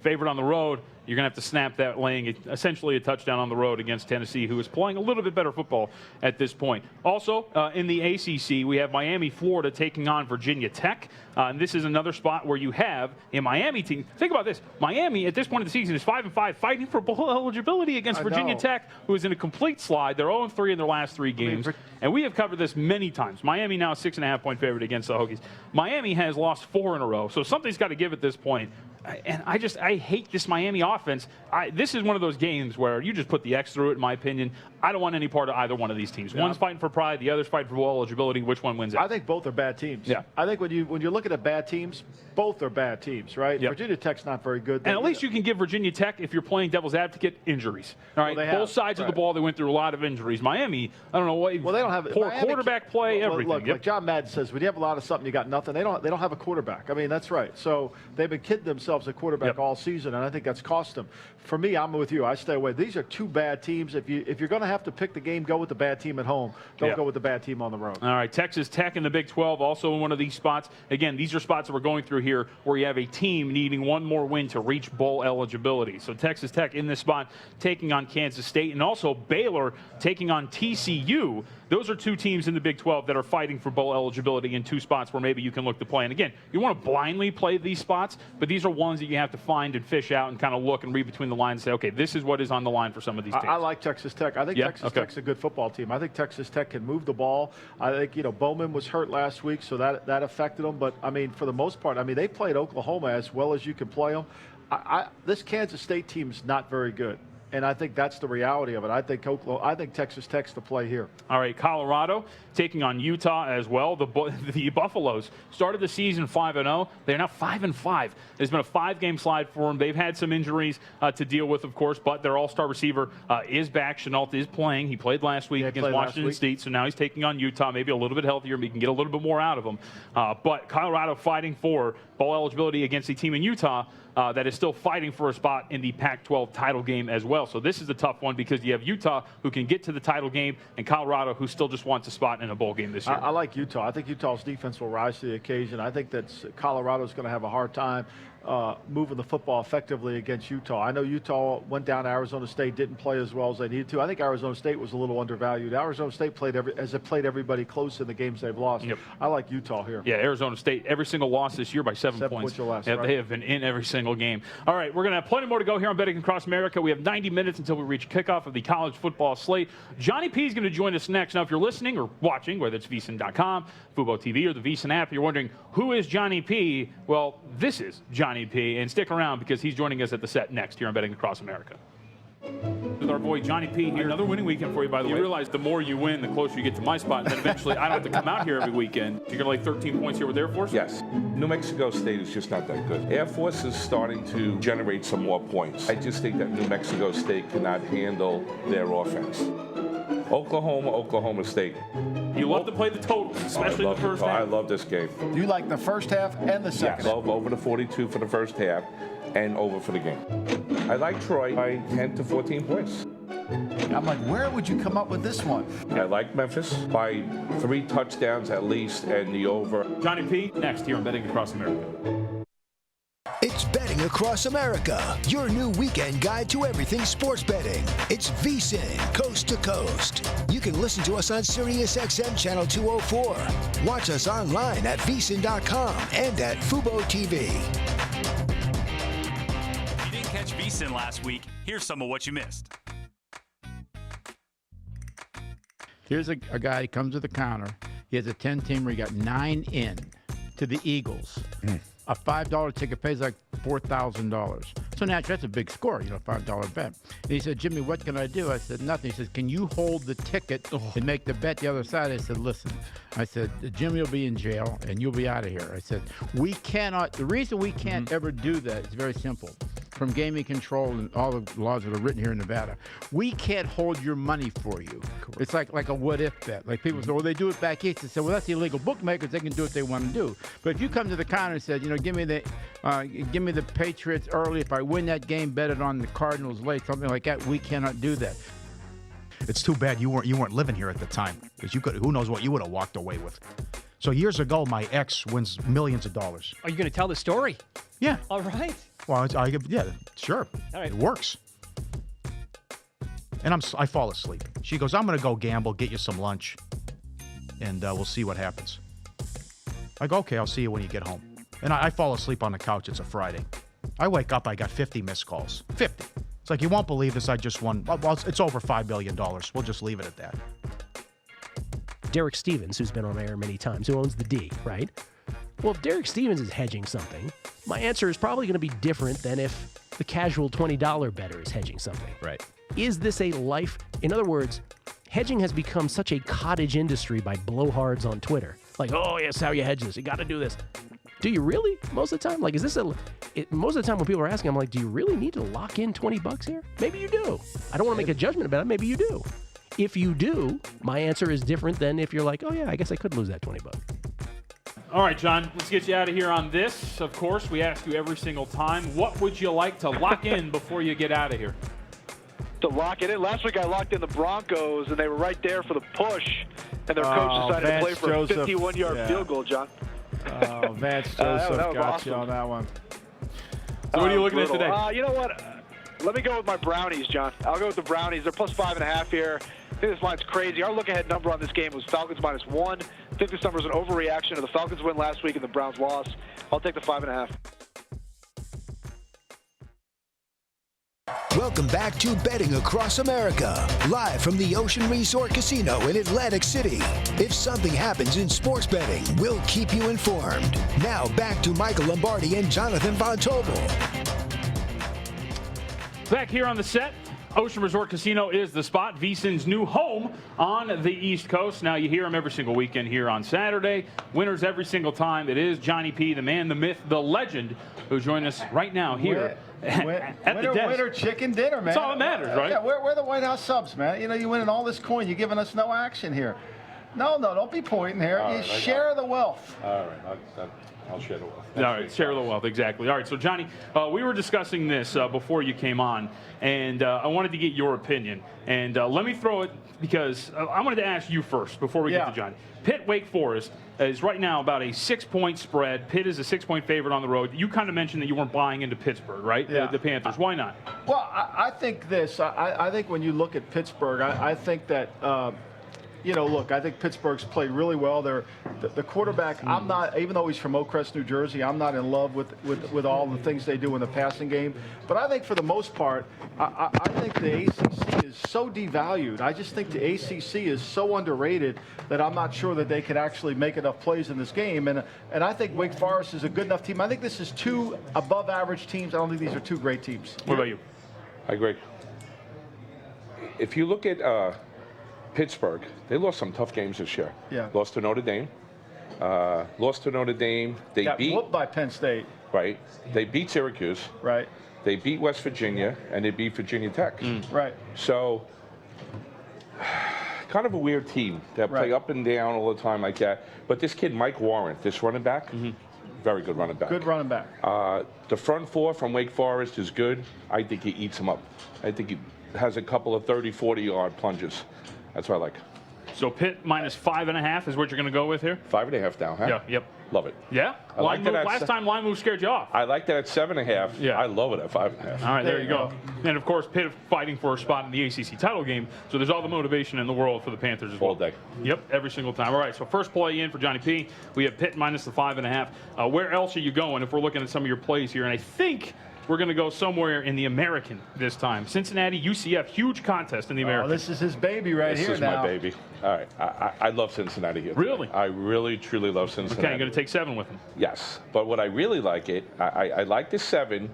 favorite on the road, you're going to have to snap that, laying essentially a touchdown on the road against Tennessee, who is playing a little bit better football at this point. Also, in the ACC, we have Miami, Florida taking on Virginia Tech. And this is another spot where you have a Miami team. Think about this. Miami, at this point of the season, is 5-5, fighting for bowl eligibility against Virginia Tech, who is in a complete slide. They're 0-3 in their last 3 games. And we have covered this many times. Miami now a 6.5-point favorite against the Hokies. Miami has lost 4 in a row, so something's got to give at this point. And I hate this Miami offense. This is one of those games where you just put the X through it, in my opinion. I don't want any part of either one of these teams. One's fighting for pride, the other's fighting for bowl eligibility. Which one wins out? I think both are bad teams. Yeah. I think when you're looking at bad teams, both are bad teams, right? Yep. Virginia Tech's not very good. And at least you can give Virginia Tech, if you're playing devil's advocate, injuries. All right, both sides of the ball, they went through a lot of injuries. Miami, I don't know what. Well, they don't have poor quarterback play, everything. Look, like John Madden says, when you have a lot of something, you got nothing. They don't have a quarterback. I mean, that's right. So they've been kidding themselves at quarterback all season, and I think that's cost them. For me, I'm with you. I stay away. These are 2 bad teams. If you're going to have to pick the game, go with the bad team at home. Don't go with the bad team on the road. All right, Texas Tech in the Big 12, also in one of these spots. Again, these are spots that we're going through here where you have a team needing one more win to reach bowl eligibility. So Texas Tech in this spot taking on Kansas State, and also Baylor taking on TCU. Those are 2 teams in the Big 12 that are fighting for bowl eligibility in 2 spots where maybe you can look to play. And again, you want to blindly play these spots, but these are ones that you have to find and fish out and kind of look and read between the lines and say, okay, this is what is on the line for some of these teams. I like Texas Tech. I think Texas Tech's a good football team. I think Texas Tech can move the ball. I think, Bowman was hurt last week, so that affected them. But, for the most part, they played Oklahoma as well as you can play them. This Kansas State team's not very good. And I think that's the reality of it. I think Texas Tech's the play here. All right, Colorado taking on Utah as well. The Buffaloes started the season 5-0. They're now 5-5. There's been a 5-game slide for them. They've had some injuries to deal with, of course, but their all-star receiver is back. Chenault is playing. He played last week against Washington State, so now he's taking on Utah, maybe a little bit healthier. We can get a little bit more out of him. But Colorado fighting for bowl eligibility against a team in Utah that is still fighting for a spot in the Pac-12 title game as well. So this is a tough one because you have Utah, who can get to the title game, and Colorado, who still just wants a spot in a bowl game this year. I like Utah. I think Utah's defense will rise to the occasion. I think that Colorado's going to have a hard time moving the football effectively against Utah. I know Utah went down to Arizona State, didn't play as well as they needed to. I think Arizona State was a little undervalued. Arizona State played everybody close in the games they've lost. Yep. I like Utah here. Yeah, Arizona State, every single loss this year by 7 points. Less, right? They have been in every single game. All right, we're going to have plenty more to go here on Betting Across America. We have 90 minutes until we reach kickoff of the college football slate. Johnny P is going to join us next. Now, if you're listening or watching, whether it's VSiN.com, Fubo TV, or the VSiN app, you're wondering, who is Johnny P? Well, this is Johnny P, and stick around because he's joining us at the set next here on Betting Across America. With our boy Johnny P here. Another winning weekend for you, by the way. You realize the more you win, the closer you get to my spot, and then eventually I don't have to come out here every weekend. You're going to lay 13 points here with Air Force? Yes. New Mexico State is just not that good. Air Force is starting to generate some more points. I just think that New Mexico State cannot handle their offense. Oklahoma State. You love to play the totals, especially the first half. I love this game. You like the first half and the second? Yes. Love over the 42 for the first half and over for the game. I like Troy by 10 to 14 points. I'm like, where would you come up with this one? I like Memphis by 3 touchdowns at least and the over. Johnny P, next here on Betting Across America. It's Betting Across America, your new weekend guide to everything sports betting. It's VSiN, coast to coast. You can listen to us on SiriusXM Channel 204. Watch us online at VSiN.com and at Fubo TV. If you didn't catch VSiN last week, here's some of what you missed. Here's a guy, he comes to the counter. He has a 10-teamer. He got 9 in to the Eagles. A $5 ticket pays like $4,000. So naturally, that's a big score, a $5 bet. And he said, Jimmy, what can I do? I said, nothing. He says, can you hold the ticket and make the bet the other side? I said, listen. I said, Jimmy will be in jail and you'll be out of here. I said, the reason we can't ever do that is very simple. from gaming control and all the laws that are written here in Nevada, we can't hold your money for you. Cool. It's like a what-if bet. Like people say, well, they do it back east. They say, well, that's illegal. Bookmakers, they can do what they want to do. But if you come to the counter and said, give me the Patriots early. If I win that game, bet it on the Cardinals late, something like that, we cannot do that. It's too bad you weren't living here at the time, because who knows what you would have walked away with. So years ago, my ex wins millions of dollars. Are you going to tell the story? Yeah. All right. Well, yeah, sure. All right. It works. And I fall asleep. She goes, I'm going to go gamble, get you some lunch, and we'll see what happens. I go, okay, I'll see you when you get home. And I fall asleep on the couch. It's a Friday. I wake up, I got 50 missed calls. 50. It's like, you won't believe this, I just won. Well, it's over $5 billion. We'll just leave it at that. Derek Stevens, who's been on air many times, who owns the D, right? Well, if Derek Stevens is hedging something, my answer is probably going to be different than if the casual $20 bettor is hedging something. Right. Is this a life? In other words, hedging has become such a cottage industry by blowhards on Twitter. Like, oh, yes, how you hedge this? You got to do this. Do you really? Most of the time? Like, is this most of the time when people are asking, I'm like, do you really need to lock in $20 here? Maybe you do. I don't want to make a judgment about it. Maybe you do. If you do, my answer is different than if you're like, oh, yeah, I guess I could lose that $20. All right, John, let's get you out of here on this. Of course, we ask you every single time, what would you like to lock in before you get out of here? To lock it in. Last week I locked in the Broncos, and they were right there for the push, and their coach decided to play for a 51-yard field goal, John. Oh, Vance Joseph got awesome. you on that one. So what are you looking at today? You know what? Let me go with my Brownies, John. I'll go with the Brownies. They're plus 5.5 here. I think this line's crazy. Our look-ahead number on this game was Falcons -1. I think this number is an overreaction to the Falcons win last week and the Browns loss. I'll take the 5.5. Welcome back to Betting Across America, live from the Ocean Resort Casino in Atlantic City. If something happens in sports betting, we'll keep you informed. Now back to Michael Lombardi and Jonathan Von Tobel. Back here on the set, Ocean Resort Casino is the spot, VSiN's new home on the East Coast. Now, you hear him every single weekend here on Saturday. Winners every single time. It is Johnny P, the man, the myth, the legend, who joined us right now here at the desk. Winner chicken dinner, man. That's all that matters, right? Yeah, we're the White House subs, man. You winning all this coin. You're giving us no action here. No, don't be pointing here. You share the wealth. All right, I'll share the wealth. All right, share the wealth, exactly. All right, so Johnny, we were discussing this before you came on, and I wanted to get your opinion. And let me throw it, because I wanted to ask you first before we get to Johnny. Pitt Wake Forest is right now about a 6-point spread. Pitt is a 6-point favorite on the road. You kind of mentioned that you weren't buying into Pittsburgh, right? Yeah. The Panthers. Why not? Well, I think this. I think when you look at Pittsburgh, I think that look, I think Pittsburgh's played really well. The quarterback, I'm not, even though he's from Oak Crest, New Jersey, I'm not in love with all the things they do in the passing game. But I think for the most part, I think the ACC is so devalued. I just think the ACC is so underrated that I'm not sure that they could actually make enough plays in this game. And I think Wake Forest is a good enough team. I think this is two above-average teams. I don't think these are two great teams. What about you? I agree. If you look at Pittsburgh, they lost some tough games this year. Yeah. Lost to Notre Dame. They got beat whooped by Penn State. Right. They beat Syracuse. Right. They beat West Virginia, and they beat Virginia Tech. Right. So, kind of a weird team that play up and down all the time like that. But this kid, Mike Warren, this running back, very good running back. Good running back. The front four from Wake Forest is good. I think he eats them up. I think he has a couple of 30, 40-yard plunges. That's what I like. So Pitt -5.5 is what you're going to go with here? 5.5 now, huh? Yeah, yep. Love it. Yeah? Last time line move scared you off. I like that at 7.5. Yeah. I love it at 5.5. All right, there you go. And, of course, Pitt fighting for a spot in the ACC title game, so there's all the motivation in the world for the Panthers as well. All day. Yep, every single time. All right, so first play in for Johnny P. We have Pitt -5.5. Where else are you going if we're looking at some of your plays here? And I think we're going to go somewhere in the American this time. Cincinnati, UCF, huge contest in the American. This is his baby right here now. This is my baby. All right. I love Cincinnati here. Really? I really, truly love Cincinnati. Okay, you're going to take 7 with him. Yes. But what I really like I like the 7,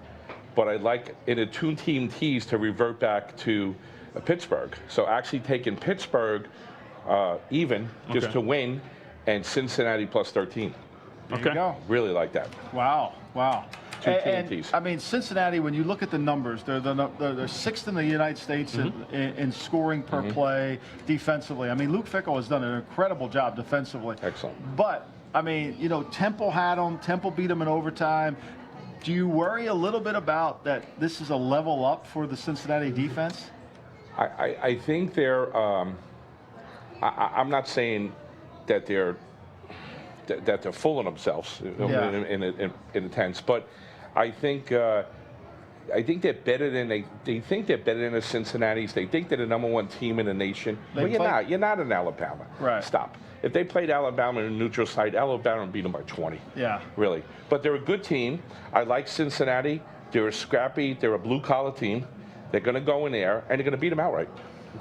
but I like in a 2-team tease to revert back to Pittsburgh. So actually taking Pittsburgh even just to win, and Cincinnati +13. There you go. Really like that. Wow. Two and TNTs. I mean, Cincinnati, when you look at the numbers, they're sixth in the United States in scoring per play defensively. I mean, Luke Fickell has done an incredible job defensively. Excellent. But, I mean, you know, Temple had them. Temple beat them in overtime. Do you worry a little bit about that this is a level up for the Cincinnati defense? I think they're I'm not saying that they're full of themselves in a sense, but I think they're better than they think they're better than the Cincinnati's. They think they're the #1 team in the nation. Well, you're not. You're not in Alabama. Right. Stop. If they played Alabama in a neutral site, Alabama would beat them by 20. Yeah. Really. But they're a good team. I like Cincinnati. They're a scrappy. They're a blue-collar team. They're going to go in there, and they're going to beat them outright.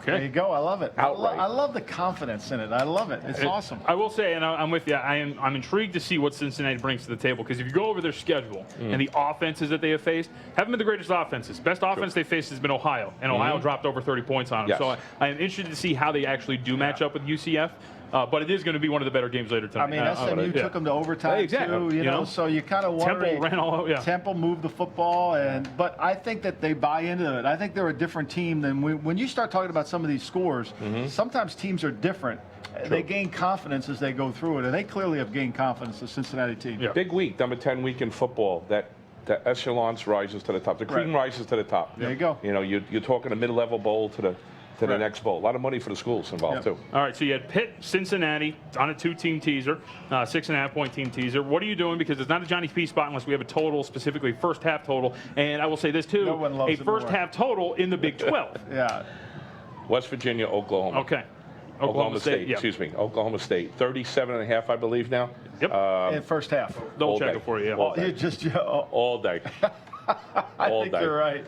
Okay. There you go. I love it. Outright. I love the confidence in it. I love it. It's awesome. I will say, and I'm with you, I'm intrigued to see what Cincinnati brings to the table, because if you go over their schedule and the offenses that they have faced, haven't been the greatest offenses. Best offense they faced has been Ohio, and Ohio dropped over 30 points on them. Yes. So I am interested to see how they actually do match up with UCF. But it is going to be one of the better games later tonight. I mean, SMU took them to overtime too, you know, so you kind of wonder. Temple ran all out, Temple moved the football, but I think that they buy into it. I think they're a different team than when you start talking about some of these scores. Sometimes teams are different. True. They gain confidence as they go through it, and they clearly have gained confidence, the Cincinnati team. Yeah. Big week, number 10 week in football. That echelons rises to the top. The cream rises to the top. There you go. You know, you're talking a mid-level bowl to the next bowl. A lot of money for the schools involved, too. All right, so you had Pitt, Cincinnati on a 2-team teaser, 6.5-point team teaser. What are you doing? Because it's not a Johnny P spot unless we have a total, specifically first half total. And I will say this, too, no one loves a first half total in the Big 12. Yeah. West Virginia, Oklahoma. Okay. Oklahoma State, excuse me. Oklahoma State. 37.5, I believe now. Yep. In first half. Double check it for you. All day. All day. I think you're right.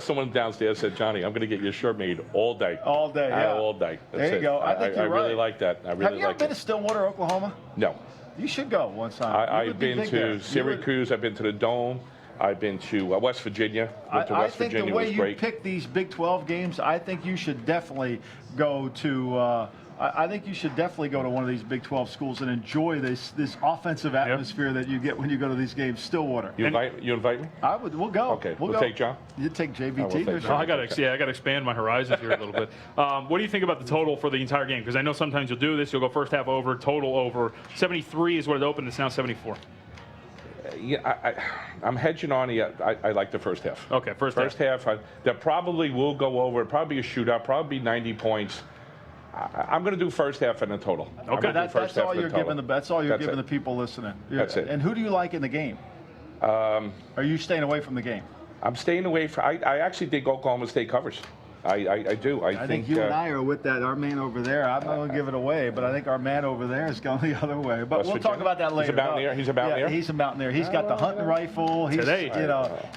Someone downstairs said, Johnny, I'm going to get your shirt made all day. All day, yeah. All day. That's there you it. go. I think you're right. I really like that. Have you ever been to Stillwater, Oklahoma? No. You should go one time. I've been to Syracuse. I've been to the Dome. I've been to West Virginia. I think the way you pick these Big 12 games, I think you should definitely go to I think you should definitely go to one of these Big 12 schools and enjoy this offensive atmosphere that you get when you go to these games. Stillwater. You invite me? We'll go. Okay. We'll take John? You take JVT. I got to expand my horizons here a little bit. What do you think about the total for the entire game? Because I know sometimes you'll do this. You'll go first half over, total over. 73 is what it opened. It's now 74. Yeah, I'm hedging on it. I like the first half. Okay, first half. That probably will go over. It'll probably be a shootout. Probably 90 points. I'm going to do first half and a total. Okay, that's all you're giving the people listening. That's it. And who do you like in the game? Are you staying away from the game? I'm staying away from. I actually think Oklahoma State covers. I do. I think you and I are with that. Our man over there, I'm not going to give it away, but I think our man over there is going the other way. But we'll talk about that later. He's a mountaineer? Yeah, he's a mountaineer. He's got the hunting rifle. He's, Today.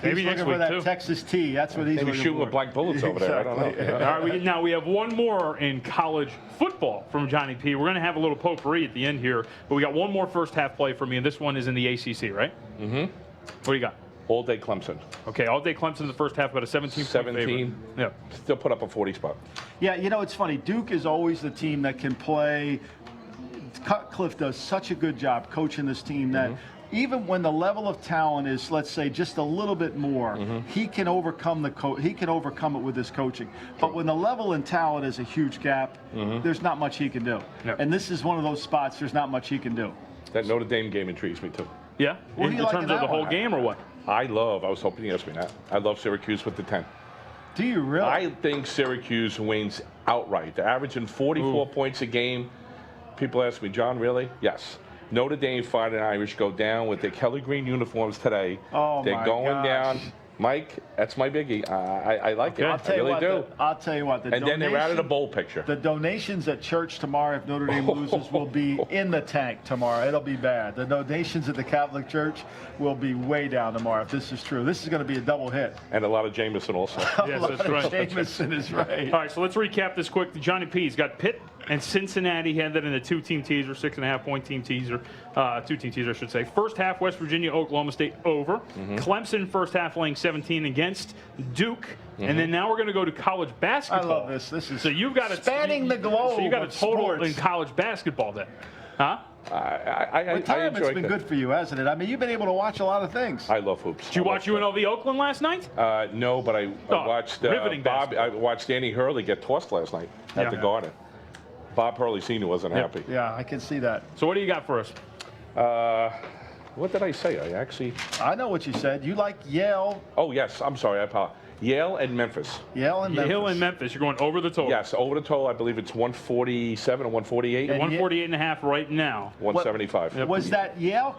He's looking for that Texas T. That's what he's looking for. Maybe shooting with blank bullets over there. Exactly. I don't know. All right, now we have one more in college football from Johnny P. We're going to have a little potpourri at the end here, but we got one more first half play from you, and this one is in the ACC, right? Mm-hmm. What do you got? All day Clemson. Okay, all day Clemson in the first half, about a 17-point favorite. Yeah. Still put up a 40 spot. Yeah, you know, it's funny. Duke is always the team that can play. Cutcliffe does such a good job coaching this team that even when the level of talent is, let's say, just a little bit more, he can overcome it with his coaching. But when the level in talent is a huge gap, there's not much he can do. Yep. And this is one of those spots. There's not much he can do. That Notre Dame game intrigues me too. Yeah, in terms of the whole game or what? I was hoping you asked me that. I love Syracuse with the 10. Do you really? I think Syracuse wins outright. They're averaging 44 points a game. People ask me, John, really? Yes. Notre Dame Fighting Irish go down with their Kelly Green uniforms today. Oh, they're going down. Mike, that's my biggie. I like it. I really do. I'll tell you what. And then they're out of the bowl picture. The donations at church tomorrow, if Notre Dame loses, will be in the tank tomorrow. It'll be bad. The donations at the Catholic Church will be way down tomorrow if this is true. This is going to be a double hit. And a lot of Jameson also. Yes, that's right. Jameson is right. All right, so let's recap this quick. Johnny P's got Pitt and Cincinnati. He had that in a 2-team teaser, 6.5-point team teaser. 2-team teaser, I should say. First half, West Virginia, Oklahoma State over. Clemson, first half, laying 17 against Duke. And then now we're going to go to college basketball. I love this. This is so you've got spanning the globe. So you got a total sports in college basketball then. Huh? Retirement's been good for you, hasn't it? I mean, you've been able to watch a lot of things. I love hoops. Did you watch UNLV Oakland last night? No, but I watched Bob. I watched Danny Hurley get tossed last night at the Garden. Bob Hurley Sr. wasn't happy. Yeah, I can see that. So what do you got for us? What did I say? I know what you said. You like Yale. Oh, yes. I'm sorry. I apologize. Yale and Memphis. Yale and Memphis. You're going over the total. Yes, over the total. I believe it's 147 or 148. 148.5 right now. 175. Was that Yale?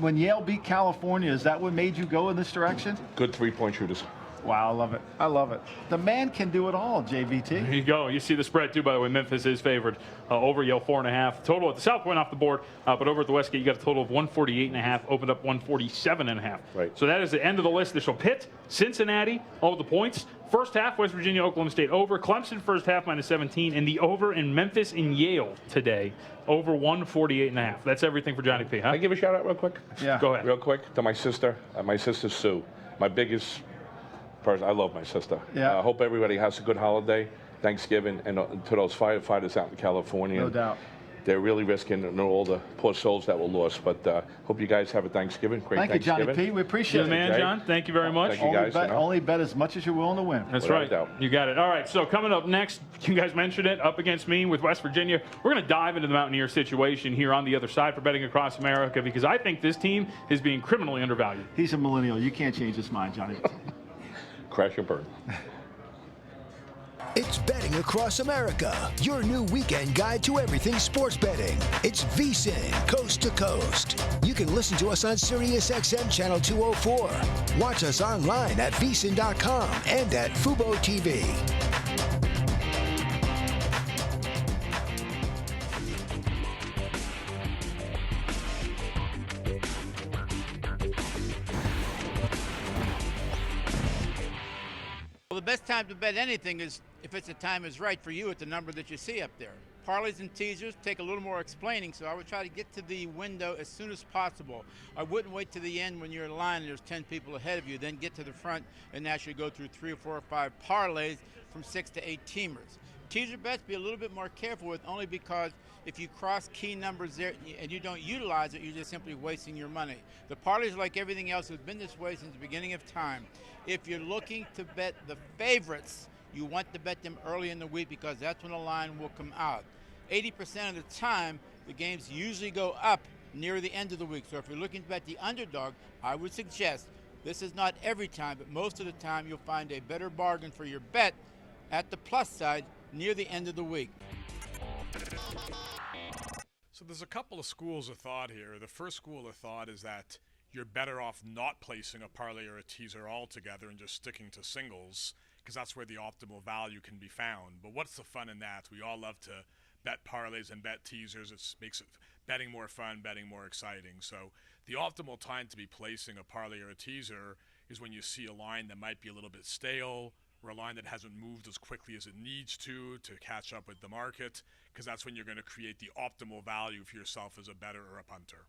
When Yale beat California, is that what made you go in this direction? Good three-point shooters. Wow, I love it. I love it. The man can do it all, JVT. There you go. You see the spread, too, by the way. Memphis is favored over Yale 4.5. Total at the South Point off the board, but over at the Westgate, you got a total of 148.5, opened up 147.5. Right. So that is the end of the list. This will Pitt, Cincinnati, all the points. First half, West Virginia, Oklahoma State over. Clemson, first half, -17. And the over in Memphis and Yale today, over 148.5. That's everything for Johnny P, huh? Can I give a shout-out real quick? Yeah. Go ahead. Real quick to my sister. My sister, Sue. My biggest person. I love my sister. Yeah. I hope everybody has a good holiday, Thanksgiving, and to those firefighters out in California. No doubt. They're really risking all the poor souls that were lost. But hope you guys have a Thanksgiving. Great Thank Thanksgiving. you, Johnny P. We appreciate it. Good man, John. Thank you very much. Thank you guys. Only bet as much as you're willing to win. That's right. You got it. All right, so coming up next, you guys mentioned it, up against me with West Virginia. We're going to dive into the Mountaineer situation here on the other side for Betting Across America because I think this team is being criminally undervalued. He's a millennial. You can't change his mind, Johnny. Crash and burn. It's Betting Across America, your new weekend guide to everything sports betting. It's VSiN, coast to coast. You can listen to us on SiriusXM Channel 204. Watch us online at vsin.com and at Fubo TV. Well, the best time to bet anything is if the time is right for you at the number that you see up there. Parlays and teasers take a little more explaining, so I would try to get to the window as soon as possible. I wouldn't wait to the end when you're in line and there's 10 people ahead of you, then get to the front and actually go through 3 or 4 or 5 parlays from 6 to 8 teamers. Teaser bets, be a little bit more careful with, only because if you cross key numbers there and you don't utilize it, you're just simply wasting your money. The parlays, like everything else, has been this way since the beginning of time. If you're looking to bet the favorites, you want to bet them early in the week because that's when the line will come out. 80% of the time, the games usually go up near the end of the week. So if you're looking to bet the underdog, I would suggest, this is not every time, but most of the time you'll find a better bargain for your bet at the plus side near the end of the week. So there's a couple of schools of thought here. The first school of thought is that you're better off not placing a parlay or a teaser altogether and just sticking to singles, because that's where the optimal value can be found. But what's the fun in that? We all love to bet parlays and bet teasers. It makes it betting more fun, betting more exciting. So the optimal time to be placing a parlay or a teaser is when you see a line that might be a little bit stale, or a line that hasn't moved as quickly as it needs to catch up with the market, because that's when you're going to create the optimal value for yourself as a bettor or a punter.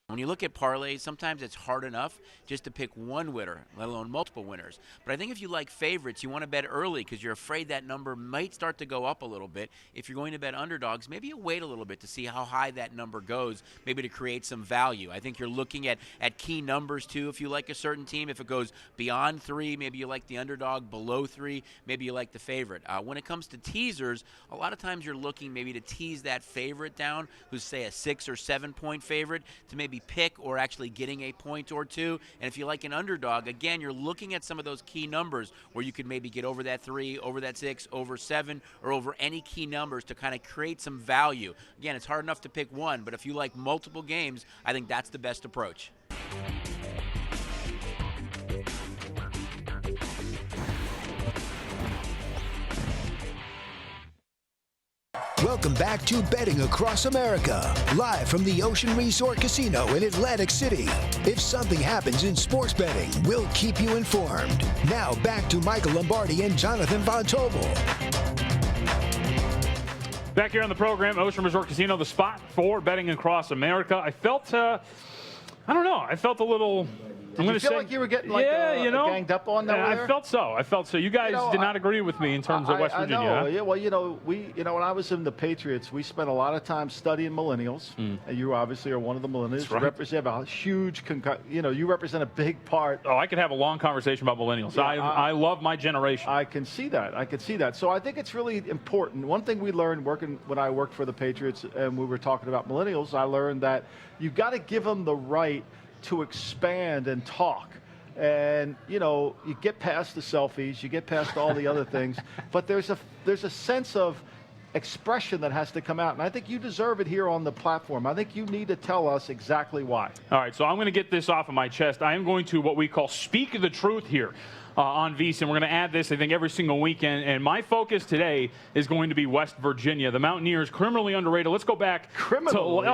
When you look at parlays, sometimes it's hard enough just to pick one winner, let alone multiple winners. But I think if you like favorites, you want to bet early because you're afraid that number might start to go up a little bit. If you're going to bet underdogs, maybe you wait a little bit to see how high that number goes, maybe to create some value. I think you're looking at key numbers, too. If you like a certain team, if it goes beyond 3, maybe you like the underdog. Below 3, maybe you like the favorite. When it comes to teasers, a lot of times you're looking maybe to tease that favorite down, who's, say, a 6 or 7 point favorite, to maybe pick or actually getting a point or two. And if you like an underdog, again, you're looking at some of those key numbers where you could maybe get over that 3, over that 6, over 7, or over any key numbers to kind of create some value. Again, it's hard enough to pick one, but if you like multiple games, I think that's the best approach. Welcome back to Betting Across America, live from the Ocean Resort Casino in Atlantic City. If something happens in sports betting, we'll keep you informed. Now back to Michael Lombardi and Jonathan Von Tobel. Back here on the program, Ocean Resort Casino, the spot for Betting Across America. I felt, I don't know, I felt a little Did you feel like you were getting ganged up on over there? I felt so. You guys did not agree with me in terms of West Virginia. I know. Yeah, well, when I was in the Patriots, we spent a lot of time studying millennials. And you obviously are one of the millennials. Right. You represent a huge, you represent a big part. Oh, I could have a long conversation about millennials. Yeah, I love my generation. I can see that. So I think it's really important. One thing we learned when I worked for the Patriots and we were talking about millennials, I learned that you've got to give them the right to expand and talk. And, you get past the selfies, you get past all the other things, but there's a sense of expression that has to come out. And I think you deserve it here on the platform. I think you need to tell us exactly why. All right, so I'm going to get this off of my chest. I am going to what we call speak the truth here. On VSiN. We're going to add this, I think, every single weekend. And my focus today is going to be West Virginia. The Mountaineers, criminally underrated. Let's go back. Criminally?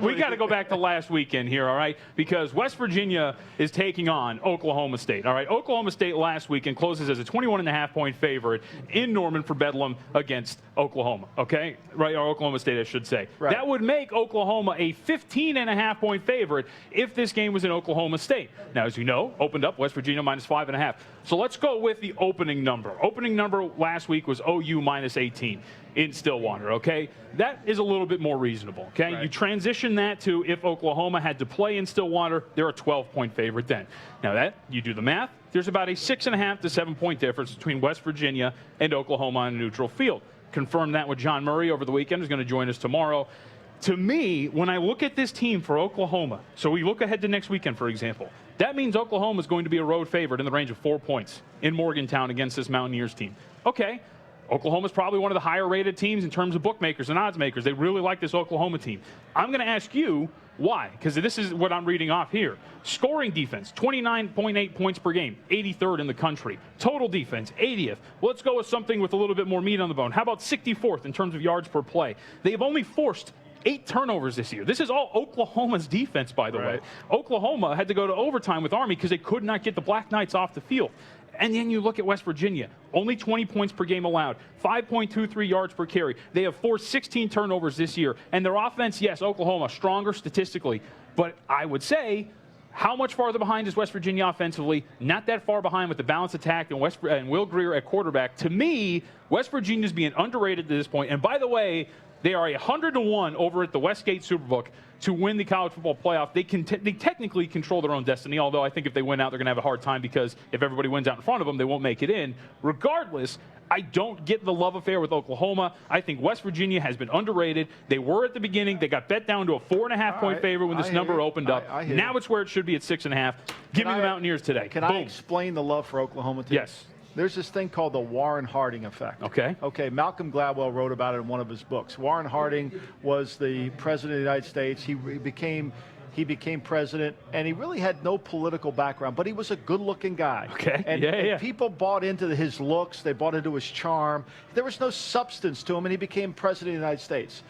We got to go back to last weekend here, all right? Because West Virginia is taking on Oklahoma State, all right? Oklahoma State last weekend closes as a 21.5-point favorite in Norman for Bedlam against Oklahoma, okay? Right, or Oklahoma State, I should say. Right. That would make Oklahoma a 15.5-point favorite if this game was in Oklahoma State. Now, as you know, opened up West Virginia -5.5. So let's go with the opening number. Opening number last week was OU -18 in Stillwater, okay? That is a little bit more reasonable, okay? Right. You transition that to if Oklahoma had to play in Stillwater, they're a 12-point favorite then. Now that, you do the math, there's about a 6.5 to 7-point difference between West Virginia and Oklahoma on a neutral field. Confirmed that with John Murray over the weekend, who's going to join us tomorrow. To me, when I look at this team for Oklahoma, so we look ahead to next weekend, for example, that means Oklahoma is going to be a road favorite in the range of 4 points in Morgantown against this Mountaineers team. Okay, Oklahoma's probably one of the higher-rated teams in terms of bookmakers and odds makers. They really like this Oklahoma team. I'm going to ask you why, because this is what I'm reading off here. Scoring defense, 29.8 points per game, 83rd in the country. Total defense, 80th. Well, let's go with something with a little bit more meat on the bone. How about 64th in terms of yards per play? They have only forced 8 turnovers this year. This is all Oklahoma's defense, by the way. Oklahoma had to go to overtime with Army because they could not get the Black Knights off the field. And then you look at West Virginia, only 20 points per game allowed, 5.23 yards per carry. They have forced 16 turnovers this year. And their offense, yes, Oklahoma, stronger statistically. But I would say, how much farther behind is West Virginia offensively? Not that far behind with the balanced attack and Will Grier at quarterback. To me, West Virginia is being underrated at this point. And by the way, they are 100-1 over at the Westgate Superbook to win the college football playoff. They technically control their own destiny, although I think if they win out, they're going to have a hard time because if everybody wins out in front of them, they won't make it in. Regardless, I don't get the love affair with Oklahoma. I think West Virginia has been underrated. They were at the beginning. They got bet down to a 4.5-point favorite when this number opened up. Now it's where it should be at 6.5. Give me the Mountaineers today. Can I explain the love for Oklahoma too? Yes. There's this thing called the Warren Harding effect. Okay, Malcolm Gladwell wrote about it in one of his books. Warren Harding was the president of the United States. He became president, and he really had no political background, but he was a good-looking guy. And people bought into his looks. They bought into his charm. There was no substance to him, and he became president of the United States.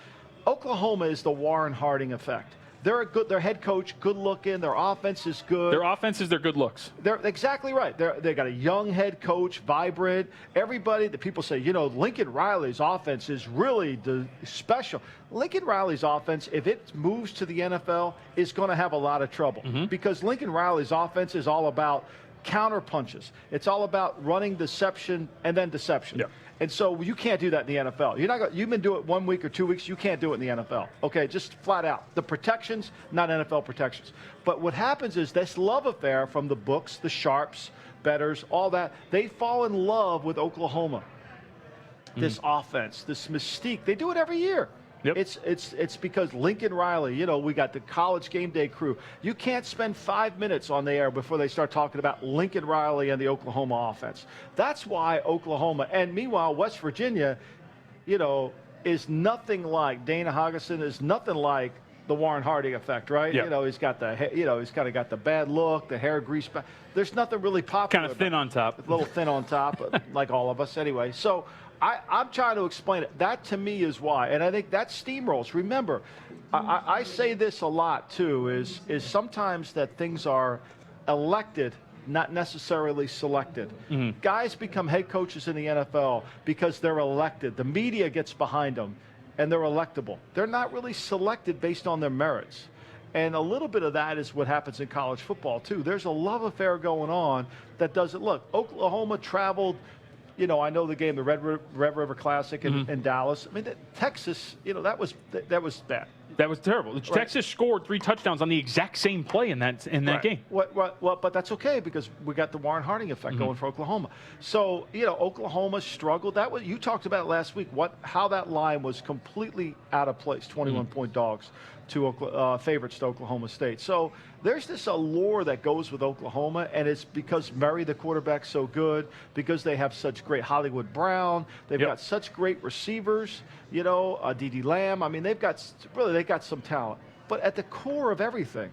Oklahoma is the Warren Harding effect. They're their head coach, good looking. Their offense is good. Their offense is their good looks. They're exactly right. They got a young head coach, vibrant. Everybody, the people say, Lincoln Riley's offense is really special. Lincoln Riley's offense, if it moves to the NFL, is going to have a lot of trouble because Lincoln Riley's offense is all about counter punches. It's all about running deception and then deception. And so you can't do that in the NFL. You've been doing it 1 week or 2 weeks. You can't do it in the NFL. Okay, just flat out. The protections, not NFL protections. But what happens is this love affair from the books, the sharps, bettors, all that, they fall in love with Oklahoma. This offense, this mystique. They do it every year. It's because Lincoln Riley, we got the College Game Day crew. You can't spend 5 minutes on the air before they start talking about Lincoln Riley and the Oklahoma offense. That's why Oklahoma, and meanwhile, West Virginia, is nothing like Dana Hogginson, is nothing like the Warren Harding effect, right? He's got he's kind of got the bad look, the hair greased back. There's nothing really popular. Kind of thin on top. A little thin on top, like all of us anyway. So I'm trying to explain it. That to me is why. And I think that steamrolls. Remember, I say this a lot too, is sometimes that things are elected, not necessarily selected. Guys become head coaches in the NFL because they're elected. The media gets behind them and they're electable. They're not really selected based on their merits. And a little bit of that is what happens in college football, too. There's a love affair going on that doesn't look. Oklahoma traveled, I know the game, the Red River Classic in Dallas. I mean, Texas, that was bad. That was terrible. Right. Texas scored 3 touchdowns on the exact same play in that game. Well, but that's okay because we got the Warren Harding effect going for Oklahoma. So, Oklahoma struggled. You talked about it last week, how that line was completely out of place, 21-point dogs to favorites to Oklahoma State. So there's this allure that goes with Oklahoma, and it's because Murray, the quarterback's so good, because they have such great Hollywood Brown. They've got such great receivers, D.D. Lamb. I mean, they've got some talent. But at the core of everything,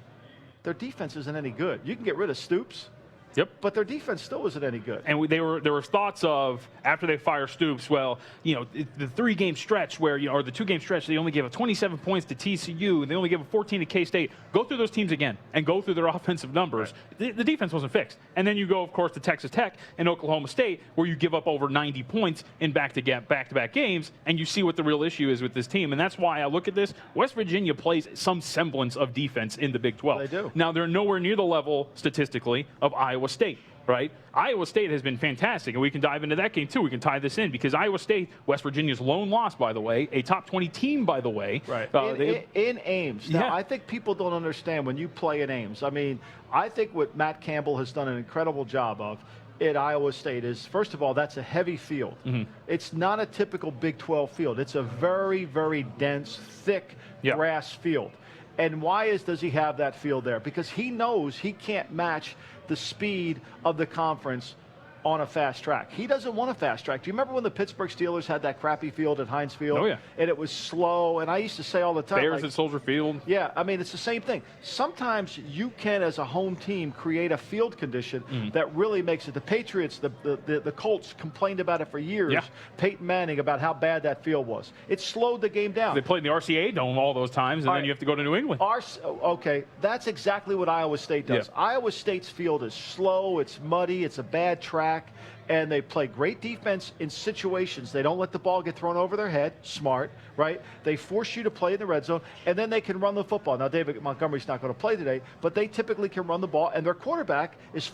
their defense isn't any good. You can get rid of Stoops. Yep. But their defense still isn't any good. And there were thoughts of, after they fire Stoops, the 3-game stretch or the 2-game stretch, they only gave up 27 points to TCU. They only gave up 14 to K-State. Go through those teams again and go through their offensive numbers. Right. The defense wasn't fixed. And then you go, of course, to Texas Tech and Oklahoma State, where you give up over 90 points in back-to-back games, and you see what the real issue is with this team. And that's why I look at this. West Virginia plays some semblance of defense in the Big 12. They do. Now, they're nowhere near the level, statistically, of Iowa State. Right? Iowa State has been fantastic, and we can dive into that game, too. We can tie this in because Iowa State, West Virginia's lone loss, by the way, a top 20 team, by the way. Right. In Ames. Now, I think people don't understand when you play in Ames. I mean, I think what Matt Campbell has done an incredible job of at Iowa State is, first of all, that's a heavy field. It's not a typical Big 12 field. It's a very, very dense, thick grass field. And why does he have that field there? Because he knows he can't match the speed of the conference on a fast track. He doesn't want a fast track. Do you remember when the Pittsburgh Steelers had that crappy field at Heinz Field? Oh, yeah. And it was slow, and I used to say all the time. Bears at Soldier Field. Yeah, I mean, it's the same thing. Sometimes you can, as a home team, create a field condition that really makes it. The Patriots, the Colts complained about it for years. Yeah. Peyton Manning about how bad that field was. It slowed the game down. They played in the RCA Dome all those times, and then you have to go to New England. Okay, that's exactly what Iowa State does. Yeah. Iowa State's field is slow, it's muddy, it's a bad track, and they play great defense in situations. They don't let the ball get thrown over their head. Smart, right? They force you to play in the red zone, and then they can run the football. Now, David Montgomery's not going to play today, but they typically can run the ball, and their quarterback is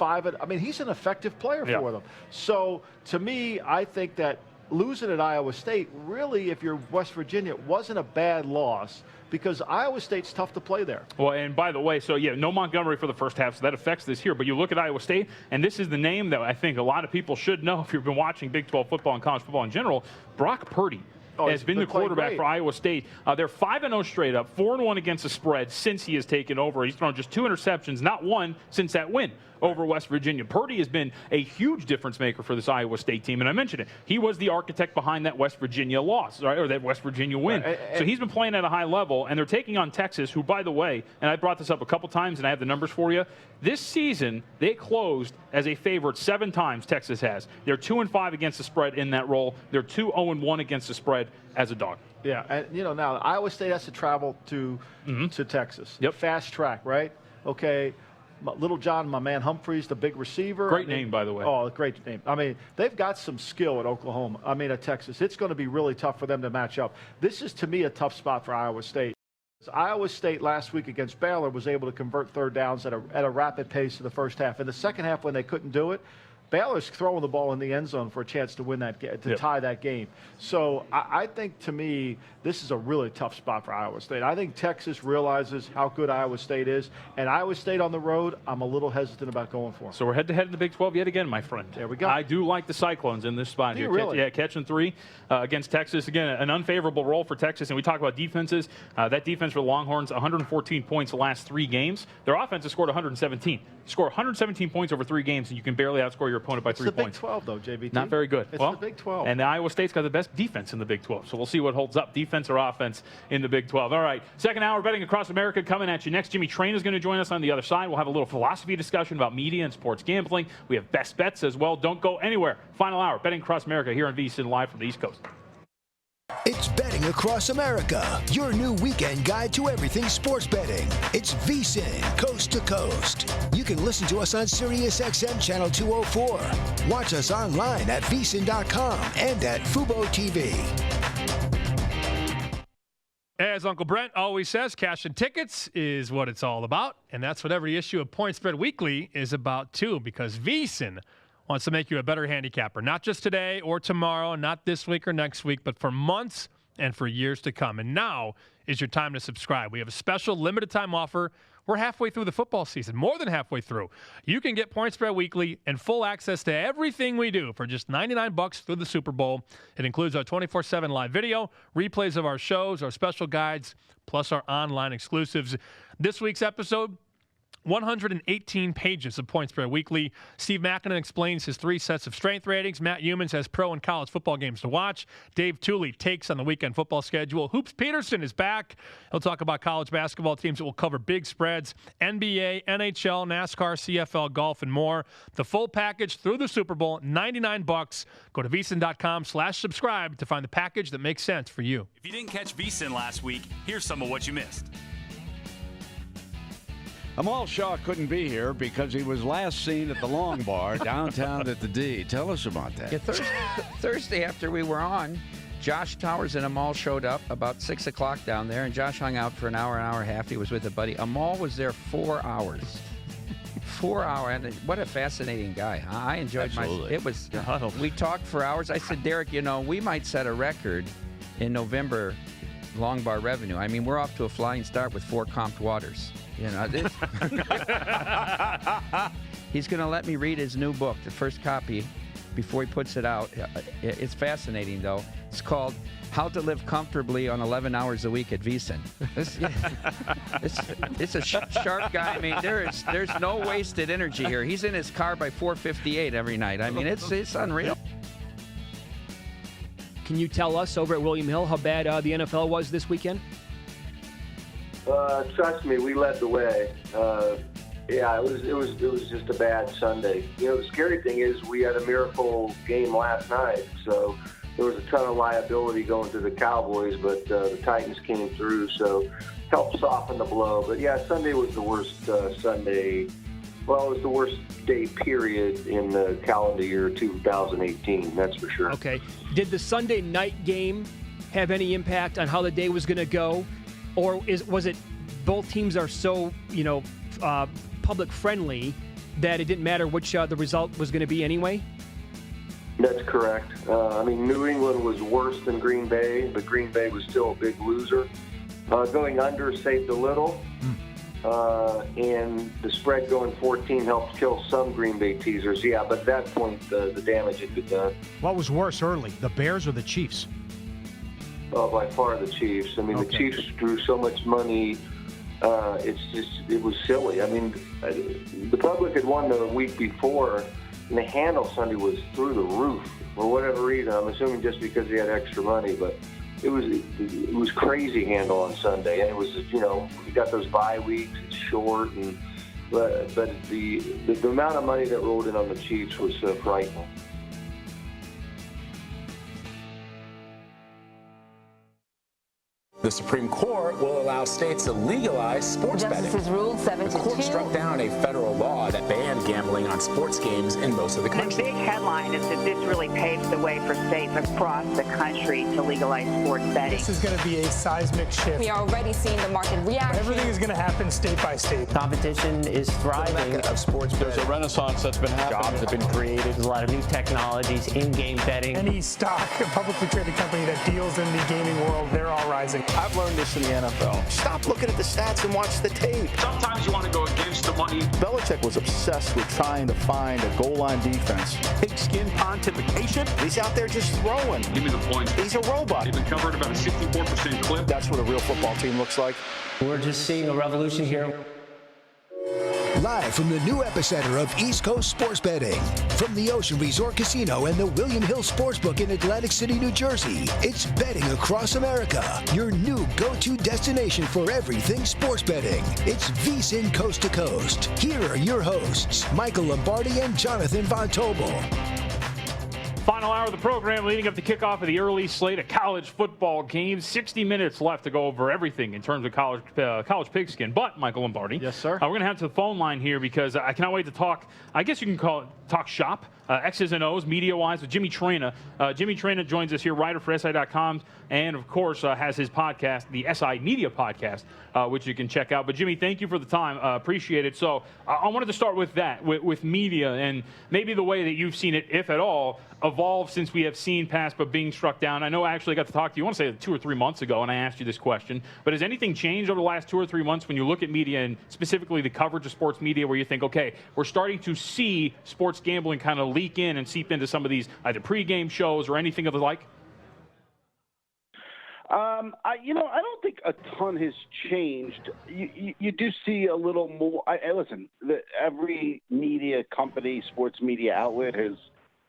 he's an effective player for them. So, to me, I think that losing at Iowa State, really, if you're West Virginia, wasn't a bad loss because Iowa State's tough to play there. Well, and by the way, no Montgomery for the first half, so that affects this here. But you look at Iowa State, and this is the name that I think a lot of people should know if you've been watching Big 12 football and college football in general. Brock Purdy has been the quarterback for Iowa State. They're 5-0 straight up, 4-1 against the spread since he has taken over. He's thrown just 2 interceptions, not one since that win over West Virginia. Purdy has been a huge difference maker for this Iowa State team, and I mentioned it. He was the architect behind that West Virginia loss, right, or that West Virginia win. So he's been playing at a high level, and they're taking on Texas, who, by the way, and I brought this up a couple times, and I have the numbers for you. This season, they closed as a favorite 7 times, Texas has. They're 2-5 against the spread in that role. They're 2-0-1 against the spread as a dog. Yeah, and now Iowa State has to travel to Texas. Yep. Fast track, right? Okay. Little John, my man Humphreys, the big receiver. Great name, by the way. Oh, great name. I mean, they've got some skill at Texas. It's going to be really tough for them to match up. This is, to me, a tough spot for Iowa State. Iowa State last week against Baylor was able to convert third downs at a rapid pace in the first half. In the second half, when they couldn't do it, Baylor's throwing the ball in the end zone for a chance to win that tie that game. So I think, to me, this is a really tough spot for Iowa State. I think Texas realizes how good Iowa State is, and Iowa State on the road, I'm a little hesitant about going for. So we're head-to-head in the Big 12 yet again, my friend. There we go. I do like the Cyclones in this spot here. Really? Yeah, catching 3 against Texas. Again, an unfavorable role for Texas, and we talk about defenses. That defense for the Longhorns, 114 points the last 3 games. Their offense has scored 117. You score 117 points over 3 games, and you can barely outscore your opponent by 3 points. It's the Big 12, though, JVT. Not very good. It's the Big 12. And the Iowa State's got the best defense in the Big 12, so we'll see what holds up, defense or offense, in the Big 12. All right, second hour betting across America coming at you next. Jimmy Train is going to join us on the other side. We'll have a little philosophy discussion about media and sports gambling. We have best bets as well. Don't go anywhere. Final hour, betting across America here on VSiN live from the East Coast. It's Betting Across America, your new weekend guide to everything sports betting. It's VSiN, coast to coast. You can listen to us on SiriusXM Channel 204. Watch us online at VSiN.com and at Fubo TV. As Uncle Brent always says, cash and tickets is what it's all about. And that's what every issue of Point Spread Weekly is about, too, because VSiN wants to make you a better handicapper. Not just today or tomorrow, not this week or next week, but for months and for years to come. And now is your time to subscribe. We have a special limited time offer. We're halfway through the football season, more than halfway through. You can get Point Spread Weekly and full access to everything we do for just $99 through the Super Bowl. It includes our 24/7 live video, replays of our shows, our special guides, plus our online exclusives. This week's episode, 118 pages of Point Spread Weekly. Steve Makinen explains his 3 sets of strength ratings. Matt Humans has pro and college football games to watch. Dave Tooley takes on the weekend football schedule. Hoops Peterson is back. He'll talk about college basketball teams that will cover big spreads, NBA, NHL, NASCAR, CFL, golf, and more. The full package through the Super Bowl, $99. Go to VSiN.com/subscribe to find the package that makes sense for you. If you didn't catch VSiN last week, here's some of what you missed. Amal Shaw couldn't be here because he was last seen at the Long Bar downtown at the D. Tell us about that. Yeah, Thursday after we were on, Josh Towers and Amal showed up about 6 o'clock down there, and Josh hung out for an hour and a half. He was with a buddy. Amal was there 4 hours. 4 hours. And what a fascinating guy. Huh? I enjoyed we talked for hours. I said, Derek, we might set a record in November Long Bar revenue. I mean, we're off to a flying start with 4 comped waters. He's going to let me read his new book, the first copy, before he puts it out. It's fascinating, though. It's called How to Live Comfortably on 11 Hours a Week at VSiN. It's a sharp guy. I mean, there's no wasted energy here. He's in his car by 4:58 every night. I mean, it's unreal. Can you tell us over at William Hill how bad the NFL was this weekend? Trust me, we led the way. It was just a bad Sunday. The scary thing is we had a miracle game last night, so there was a ton of liability going to the Cowboys, but the Titans came through, so helped soften the blow. But yeah, Sunday was the worst Sunday. Well, it was the worst day period in the calendar year 2018. That's for sure. Okay. Did the Sunday night game have any impact on how the day was going to go? Or was it both teams are so, public friendly that it didn't matter which the result was going to be anyway? That's correct. New England was worse than Green Bay, but Green Bay was still a big loser. Going under saved a little, and the spread going 14 helped kill some Green Bay teasers. Yeah, but at that point, the damage had been done. What was worse early, the Bears or the Chiefs? By far the Chiefs. The Chiefs drew so much money. It was silly. The public had won the week before, and the handle Sunday was through the roof for whatever reason. I'm assuming just because they had extra money, but it was crazy handle on Sunday, and it was we got those bye weeks. It's short, but the amount of money that rolled in on the Chiefs was frightening. The Supreme Court will allow states to legalize sports betting. Justices ruled 7-2. The court struck down a federal law that banned gambling on sports games in most of the country. The big headline is that this really paves the way for states across the country to legalize sports betting. This is going to be a seismic shift. We are already seeing the market react. Everything is going to happen state by state. Competition is thriving. Of sports betting. There's a renaissance that's been happening. Jobs have been created. There's a lot of new technologies, in-game betting. Any stock, a publicly traded company that deals in the gaming world, they're all rising. I've learned this in the NFL. Stop looking at the stats and watch the tape. Sometimes you want to go against the money. Belichick was obsessed with trying to find a goal line defense. Pigskin pontification. He's out there just throwing. Give me the point. He's a robot. They've been covered about a 64% clip. That's what a real football team looks like. We're just seeing a revolution here. Live from the new epicenter of East Coast sports betting, from the Ocean Resort Casino and the William Hill Sportsbook in Atlantic City, New Jersey, it's Betting Across America, your new go-to destination for everything sports betting. It's VSiN Coast to Coast. Here are your hosts, Michael Lombardi and Jonathan Von Tobel. Final hour of the program leading up to kickoff of the early slate of college football games. 60 minutes left to go over everything in terms of college pigskin. But, Michael Lombardi. Yes, sir. We're going to head to the phone line here because I cannot wait to talk. I guess you can call it talk shop, X's and O's, media-wise, with Jimmy Traina. Jimmy Traina joins us here, writer for SI.com, and, of course, has his podcast, the SI Media Podcast, which you can check out. But, Jimmy, thank you for the time. Appreciate it. So I wanted to start with that, with media, and maybe the way that you've seen it, if at all, evolve since we have seen PASPA being struck down. I know I actually got to talk to you, I want to say 2 or 3 months ago, and I asked you this question. But has anything changed over the last 2 or 3 months when you look at media and specifically the coverage of sports media where you think, okay, we're starting to see sports gambling kind of leak in and seep into some of these either pregame shows or anything of the like? I don't think a ton has changed. You do see a little more. Listen, every media company, sports media outlet has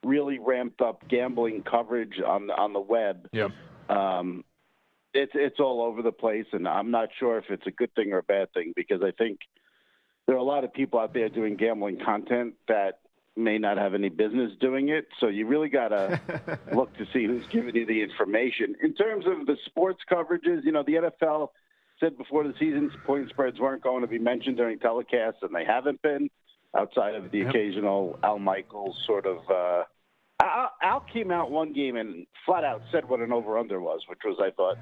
really ramped up gambling coverage on the web. Yep. It's all over the place, and I'm not sure if it's a good thing or a bad thing because I think there are a lot of people out there doing gambling content that may not have any business doing it. So you really got to look to see who's giving you the information. In terms of the sports coverages, the NFL said before the season point spreads weren't going to be mentioned during telecasts, and they haven't been, outside of the occasional Al Michaels sort of Al came out one game and flat out said what an over-under was, which was, I thought,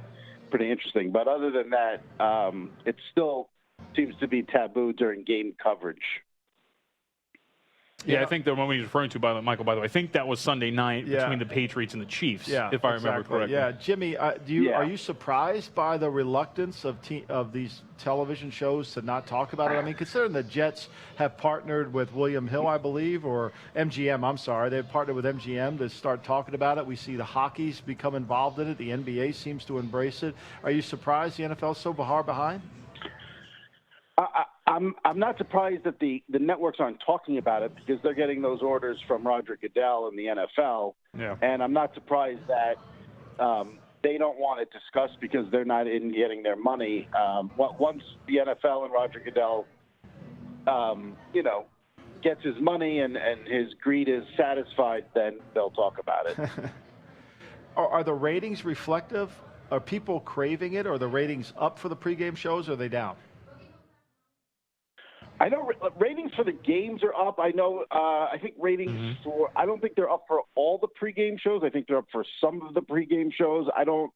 pretty interesting. But other than that, it still seems to be taboo during game coverage. Yeah, I think the one he's referring to, Michael, by the way, I think that was Sunday night between the Patriots and the Chiefs, if I remember correctly. Yeah, Jimmy, are you surprised by the reluctance of these television shows to not talk about it? I mean, considering the Jets have partnered with William Hill, I believe, or MGM, I'm sorry. They've partnered with MGM to start talking about it. We see the hockey's become involved in it. The NBA seems to embrace it. Are you surprised the NFL's so far behind? I'm not surprised that the networks aren't talking about it because they're getting those orders from Roger Goodell and the NFL. Yeah. And I'm not surprised that they don't want it discussed because they're not in getting their money. Once the NFL and Roger Goodell, gets his money and his greed is satisfied, then they'll talk about it. Are the ratings reflective? Are people craving it? Are the ratings up for the pregame shows or are they down? I know ratings for the games are up. I know. I think ratings for. I don't think they're up for all the pregame shows. I think they're up for some of the pregame shows. I don't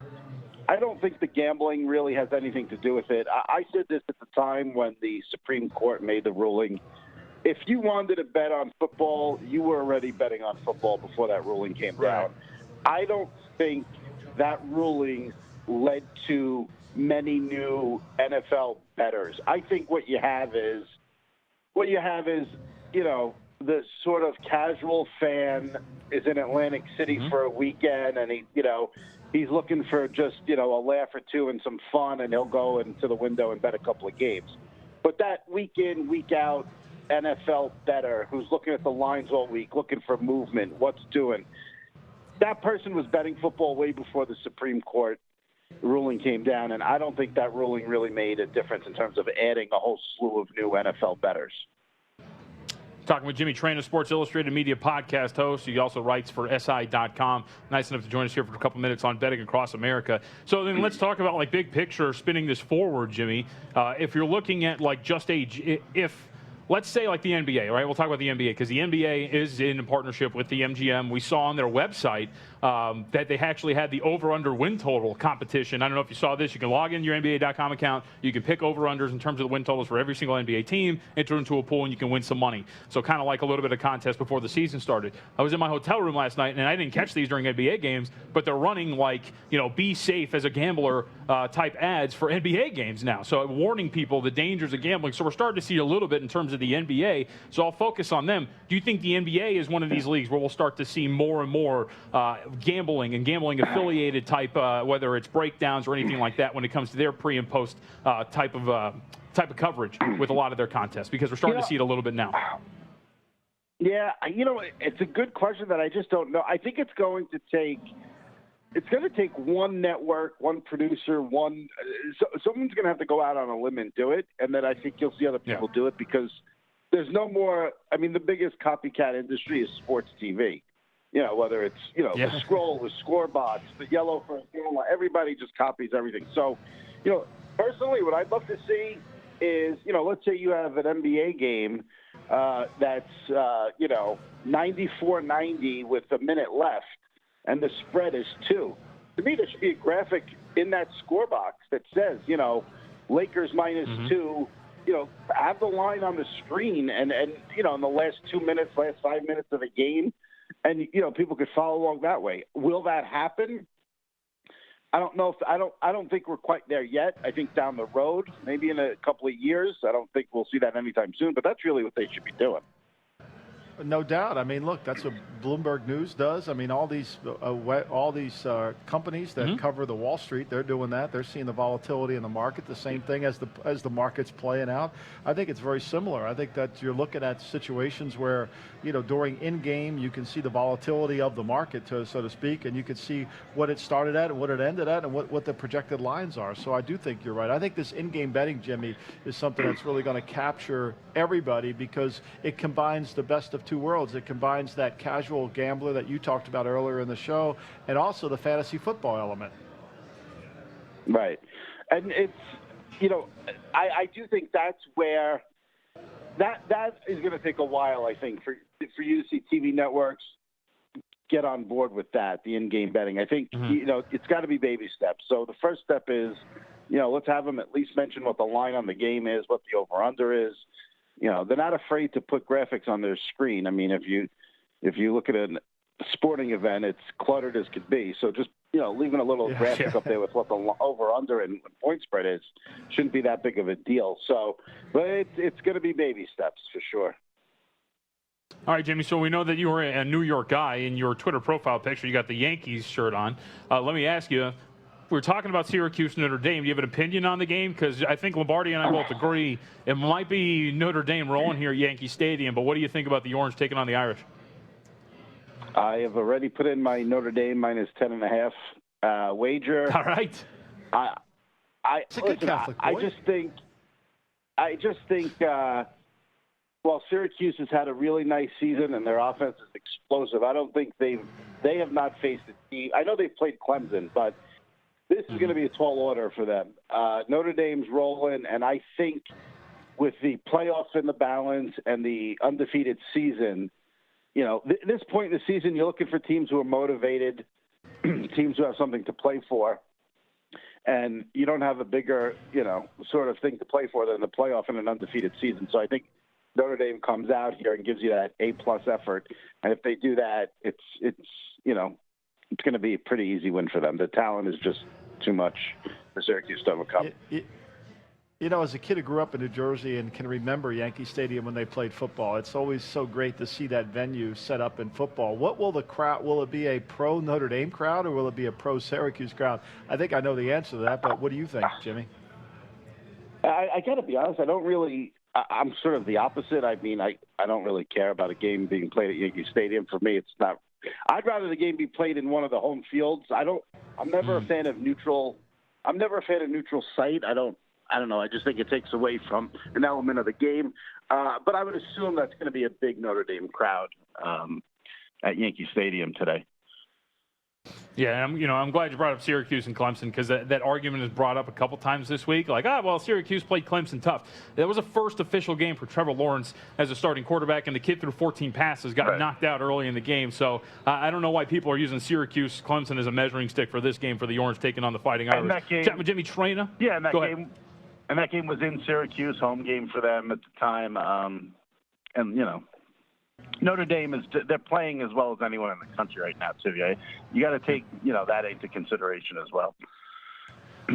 think the gambling really has anything to do with it. I said this at the time when the Supreme Court made the ruling. If you wanted to bet on football, you were already betting on football before that ruling came down. I don't think that ruling led to many new NFL bettors. I think what you have is, the sort of casual fan is in Atlantic City for a weekend, and he's looking for just, a laugh or two and some fun, and he'll go into the window and bet a couple of games. But that week in, week out NFL bettor who's looking at the lines all week, looking for movement, what's doing, that person was betting football way before the Supreme Court ruling came down, and I don't think that ruling really made a difference in terms of adding a whole slew of new NFL bettors. Talking with Jimmy Traina, Sports Illustrated Media podcast host. He also writes for SI.com. Nice enough to join us here for a couple minutes on betting across America. So then let's talk about, big picture, spinning this forward, Jimmy. If you're looking at, let's say the NBA, right? We'll talk about the NBA because the NBA is in partnership with the MGM. We saw on their website that they actually had the over-under win total competition. I don't know if you saw this. You can log in your NBA.com account. You can pick over-unders in terms of the win totals for every single NBA team, enter into a pool, and you can win some money. So kind of like a little bit of contest before the season started. I was in my hotel room last night, and I didn't catch these during NBA games, but they're running be safe as a gambler type ads for NBA games now. So warning people the dangers of gambling. So we're starting to see a little bit in terms of the NBA. So I'll focus on them. Do you think the NBA is one of these leagues where we'll start to see more and more gambling and gambling affiliated type, whether it's breakdowns or anything like that when it comes to their pre and post type of coverage with a lot of their contests? Because we're starting to see it a little bit now. Yeah, it's a good question that I just don't know. I think it's going to take one network, one producer, someone's going to have to go out on a limb and do it, and then I think you'll see other people do it because there's no more. I mean, the biggest copycat industry is sports TV. You know, whether it's, the scroll, the score box, the yellow first down line, everybody just copies everything. So, personally, what I'd love to see is, let's say you have an NBA game that's, 94-90 with a minute left, and the spread is 2. To me, there should be a graphic in that score box that says, Lakers minus 2. Have the line on the screen, and in the last 2 minutes, last 5 minutes of the game, and people could follow along that way. Will that happen? I don't know. I don't think we're quite there yet. I think down the road, maybe in a couple of years. I don't think we'll see that anytime soon. But that's really what they should be doing. No doubt. I mean, look, that's what Bloomberg News does. I mean, all these companies that cover the Wall Street, they're doing that. They're seeing the volatility in the market, the same thing as the market's playing out. I think it's very similar. I think that you're looking at situations where, during in-game, you can see the volatility of the market, so to speak, and you can see what it started at and what it ended at and what the projected lines are. So I do think you're right. I think this in-game betting, Jimmy, is something that's really going to capture everybody because it combines the best of two worlds. It combines that casual gambler that you talked about earlier in the show and also the fantasy football element. Right. And it's, I do think that's where that is going to take a while, I think, for you to see TV networks get on board with that, the in-game betting. I think, it's got to be baby steps. So the first step is, let's have them at least mention what the line on the game is, what the over-under is. They're not afraid to put graphics on their screen. I mean, if you look at a sporting event, it's cluttered as could be. So just, leaving a little graphic up there with what the over-under and point spread is shouldn't be that big of a deal. So, but it's going to be baby steps for sure. All right, Jimmy, so we know that you were a New York guy. In your Twitter profile picture, you got the Yankees shirt on. Let me ask you, we're talking about Syracuse Notre Dame. Do you have an opinion on the game? Because I think Lombardi and I both agree it might be Notre Dame rolling here at Yankee Stadium. But what do you think about the Orange taking on the Irish? I have already put in my Notre Dame minus 10.5 wager. All right. I just think. Well, Syracuse has had a really nice season and their offense is explosive. I don't think they have not faced a team. I know they've played Clemson, but this is going to be a tall order for them. Notre Dame's rolling, and I think with the playoffs in the balance and the undefeated season, this point in the season, you're looking for teams who are motivated, teams who have something to play for, and you don't have a bigger, sort of thing to play for than the playoff in an undefeated season. So I think Notre Dame comes out here and gives you that A-plus effort, and if they do that, it's going to be a pretty easy win for them. The talent is just too much for Syracuse to overcome. As a kid who grew up in New Jersey and can remember Yankee Stadium when they played football, it's always so great to see that venue set up in football. What will the crowd? Will it be a pro Notre Dame crowd or will it be a pro Syracuse crowd? I think I know the answer to that, but what do you think, Jimmy? I got to be honest. I'm sort of the opposite. I mean, I don't really care about a game being played at Yankee Stadium. For me, it's not. I'd rather the game be played in one of the home fields. I'm never a fan of neutral. I'm never a fan of neutral site. I don't know. I just think it takes away from an element of the game. But I would assume that's going to be a big Notre Dame crowd at Yankee Stadium today. Yeah, and I'm glad you brought up Syracuse and Clemson because that argument is brought up a couple times this week. Like, Syracuse played Clemson tough. That was a first official game for Trevor Lawrence as a starting quarterback, and the kid threw 14 passes, got knocked out early in the game. So I don't know why people are using Syracuse, Clemson as a measuring stick for this game for the Orange taking on the Fighting Irish. That game, chat with Jimmy Traina. Yeah, and that game was in Syracuse, home game for them at the time. Notre Dame they're playing as well as anyone in the country right now, too. You got to take, that into consideration as well.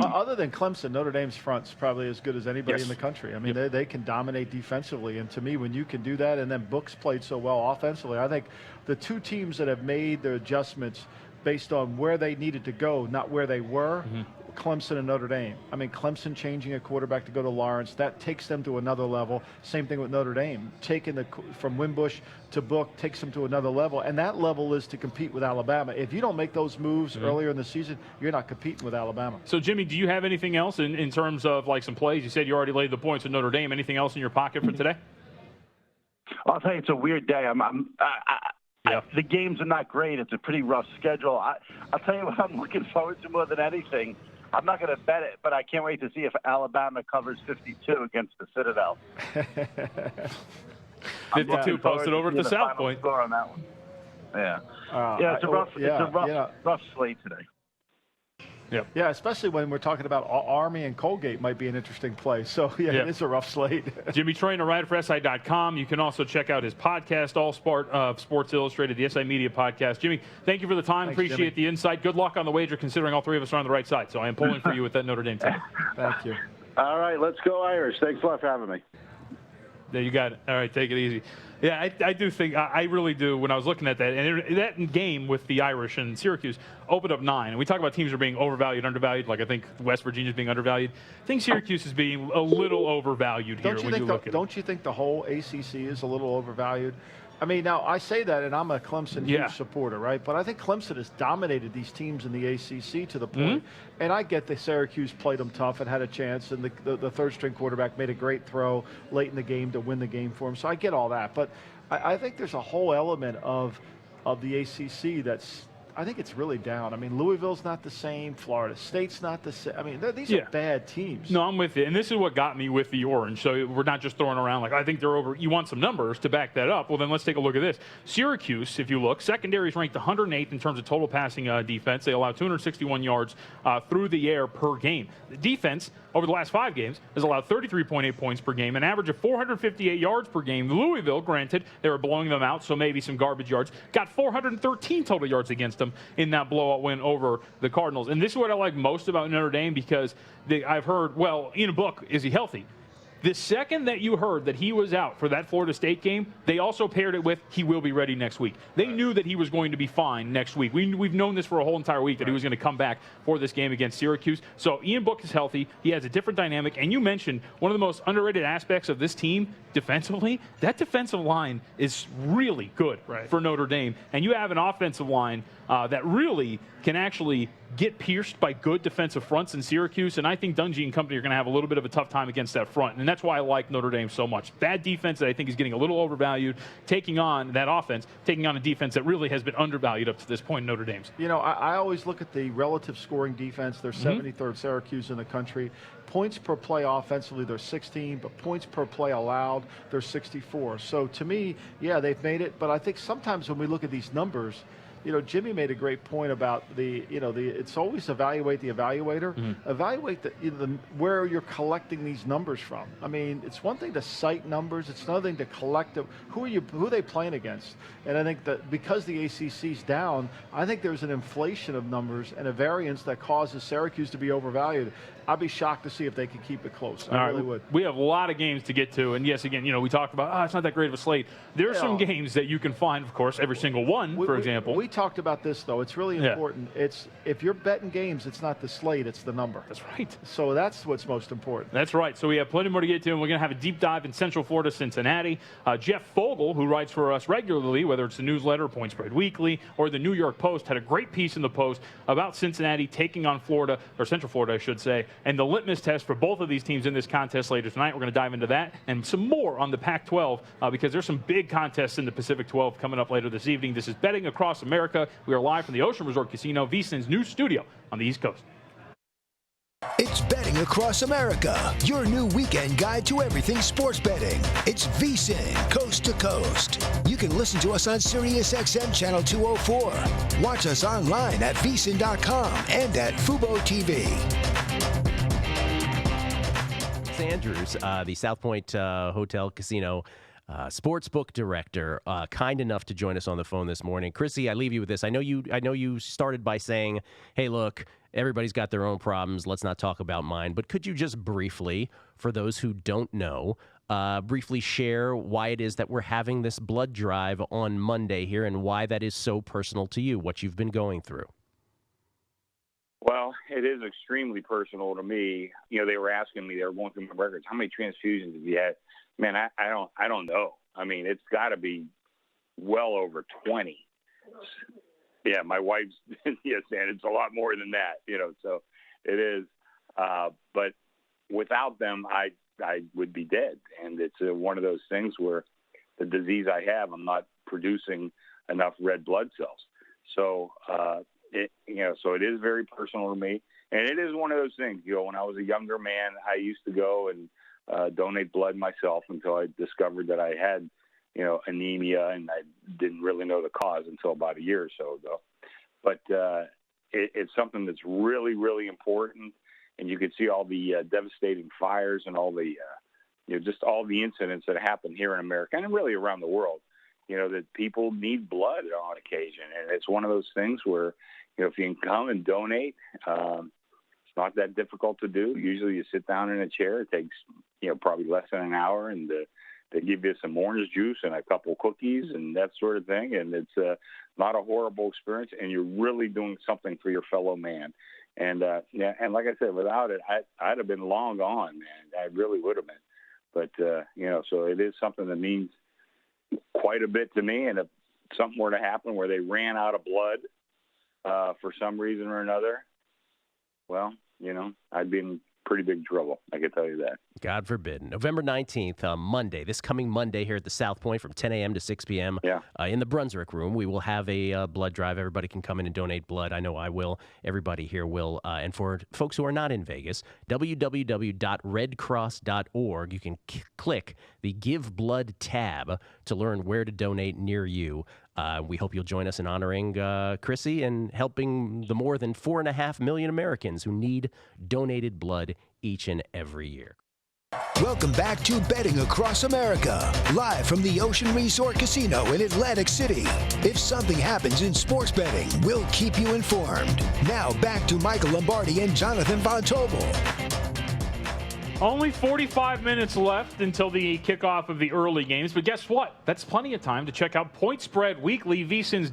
Other than Clemson, Notre Dame's front's probably as good as anybody in the country. I mean, they can dominate defensively. And to me, when you can do that, and then Book's played so well offensively, I think the two teams that have made their adjustments based on where they needed to go, not where they were, Clemson and Notre Dame. I mean, Clemson changing a quarterback to go to Lawrence, that takes them to another level. Same thing with Notre Dame. Taking from Wimbush to Book takes them to another level, and that level is to compete with Alabama. If you don't make those moves earlier in the season, you're not competing with Alabama. So, Jimmy, do you have anything else in terms of like some plays? You said you already laid the points with Notre Dame. Anything else in your pocket for today? I'll tell you, it's a weird day. The games are not great. It's a pretty rough schedule. I'll tell you what I'm looking forward to more than anything. I'm not going to bet it, but I can't wait to see if Alabama covers 52 against the Citadel. 52 posted over at the South Point. Score on that one. Yeah. It's a rough slate today. Yep. Yeah, especially when we're talking about Army and Colgate might be an interesting play. So, it is a rough slate. Jimmy Train, a writer for SI.com. You can also check out his podcast, All Sports Illustrated, the SI Media podcast. Jimmy, thank you for the time. Thanks, Appreciate Jimmy. the insight. Good luck on the wager, considering all three of us are on the right side. So I am pulling for you with that Notre Dame team. Thank you. All right, let's go Irish. Thanks a lot for having me. There, you got it. All right, take it easy. Yeah, I do think, I really do, when I was looking at that, and that game with the Irish and Syracuse opened up 9. And we talk about teams are being overvalued, undervalued, like I think West Virginia's being undervalued. I think Syracuse is being a little overvalued here when you look at it. Don't you think the whole ACC is a little overvalued? I mean, now, I say that, and I'm a Clemson huge supporter, right? But I think Clemson has dominated these teams in the ACC to the point, and I get that Syracuse played them tough and had a chance, and the third-string quarterback made a great throw late in the game to win the game for him. So I get all that. But I think there's a whole element of the ACC that's – I think it's really down. I mean, Louisville's not the same. Florida State's not the same. I mean, these are bad teams. No, I'm with you. And this is what got me with the Orange. So we're not just throwing around like, I think they're over. You want some numbers to back that up. Well, then let's take a look at this. Syracuse, if you look, secondary is ranked 108th in terms of total passing defense. They allow 261 yards through the air per game. The defense, over the last 5 games, has allowed 33.8 points per game, an average of 458 yards per game. Louisville, granted, they were blowing them out, so maybe some garbage yards, got 413 total yards against them in that blowout win over the Cardinals. And this is what I like most about Notre Dame, because I've heard, well, Ian Book, is he healthy? The second that you heard that he was out for that Florida State game, they also paired it with he will be ready next week. They knew that he was going to be fine next week. We've known this for a whole entire week that he was going to come back for this game against Syracuse. So Ian Book is healthy. He has a different dynamic. And you mentioned one of the most underrated aspects of this team defensively. That defensive line is really good for Notre Dame. And you have an offensive line that really can actually get pierced by good defensive fronts in Syracuse, and I think Dungy and company are going to have a little bit of a tough time against that front, and that's why I like Notre Dame so much. Bad defense that I think is getting a little overvalued, taking on that offense, taking on a defense that really has been undervalued up to this point in Notre Dame's. You know, I always look at the relative scoring defense. They're 73rd Syracuse in the country. Points per play offensively, they're 16, but points per play allowed, they're 64. So to me, yeah, they've made it, but I think sometimes when we look at these numbers, you know, Jimmy made a great point about it's always evaluate the evaluator. Evaluate where you're collecting these numbers from. I mean, it's one thing to cite numbers. It's another thing to collect them. Who are they playing against? And I think that because the ACC's down, I think there's an inflation of numbers and a variance that causes Syracuse to be overvalued. I'd be shocked to see if they can keep it close. I really would. We have a lot of games to get to, and yes, again, you know, we talked about, it's not that great of a slate. There are some games that you can find, of course, every single one, for example. We talked about this, though. It's really important. It's if you're betting games, it's not the slate, it's the number. That's right. So that's what's most important. That's right. So we have plenty more to get to, and we're going to have a deep dive in Central Florida, Cincinnati. Jeff Fogel, who writes for us regularly, whether it's the newsletter, Point Spread Weekly, or the New York Post, had a great piece in the Post about Cincinnati taking on Florida, or Central Florida, I should say, and the litmus test for both of these teams in this contest later tonight. We're going to dive into that and some more on the Pac-12 because there's some big contests in the Pacific 12 coming up later this evening. This is Betting Across America. We are live from the Ocean Resort Casino, VSiN's new studio on the East Coast. It's Betting Across America, your new weekend guide to everything sports betting. It's VSiN, coast to coast. You can listen to us on SiriusXM Channel 204. Watch us online at VSiN.com and at Fubo TV. Andrews, the South Point Hotel Casino sportsbook director, kind enough to join us on the phone this morning. Chrissy, I leave you with this. I know you started by saying, "Hey, look, everybody's got their own problems. Let's not talk about mine." But could you just briefly, for those who don't know, briefly share why it is that we're having this blood drive on Monday here, and why that is so personal to you, what you've been going through? Well, it is extremely personal to me. You know, they were asking me, they were going through my records, how many transfusions have you had? Man, I don't know. I mean, it's got to be well over 20. Yeah, my wife's saying it's a lot more than that, you know, so it is. But without them, I would be dead. And it's one of those things where the disease I have, I'm not producing enough red blood cells. So, so it is very personal to me. And it is one of those things, when I was a younger man, I used to go and donate blood myself until I discovered that I had, anemia, and I didn't really know the cause until about a year or so ago. But it's something that's really, really important. And you can see all the devastating fires and all the, just all the incidents that happen here in America and really around the world, that people need blood on occasion. And it's one of those things where, if you can come and donate, it's not that difficult to do. Usually you sit down in a chair. It takes, probably less than an hour, and they give you some orange juice and a couple cookies and that sort of thing. And it's not a horrible experience, and you're really doing something for your fellow man. And, and like I said, without it, I'd have been long gone, man. I really would have been. But, so it is something that means quite a bit to me. And if something were to happen where they ran out of blood for some reason or another, well, I'd be in pretty big trouble. I can tell you that. God forbid. November 19th, Monday, this coming Monday here at the South Point from 10 a.m. to 6 p.m. In the Brunswick Room. We will have a blood drive. Everybody can come in and donate blood. I know I will. Everybody here will. And for folks who are not in Vegas, www.redcross.org. You can click the Give Blood tab to learn where to donate near you. We hope you'll join us in honoring Chrissy and helping the more than 4.5 million Americans who need donated blood each and every year. Welcome back to Betting Across America, live from the Ocean Resort Casino in Atlantic City. If something happens in sports betting, we'll keep you informed. Now back to Michael Lombardi and Jonathan Von Tobel. Only 45 minutes left until the kickoff of the early games, but guess what? That's plenty of time to check out Point Spread Weekly, VSiN's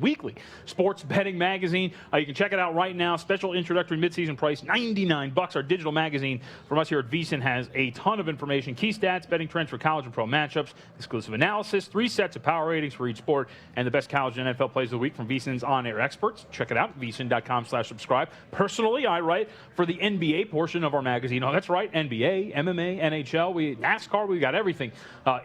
weekly sports betting magazine. You can check it out right now. Special introductory midseason price, $99. Our digital magazine from us here at VSiN has a ton of information, key stats, betting trends for college and pro matchups, exclusive analysis, 3 sets of power ratings for each sport, and the best college and NFL plays of the week from VSiN's on-air experts. Check it out, vsin.com/subscribe. Personally, I write for the NBA portion of our magazine. Oh, that's right, NBA, MMA, NHL, NASCAR, we got everything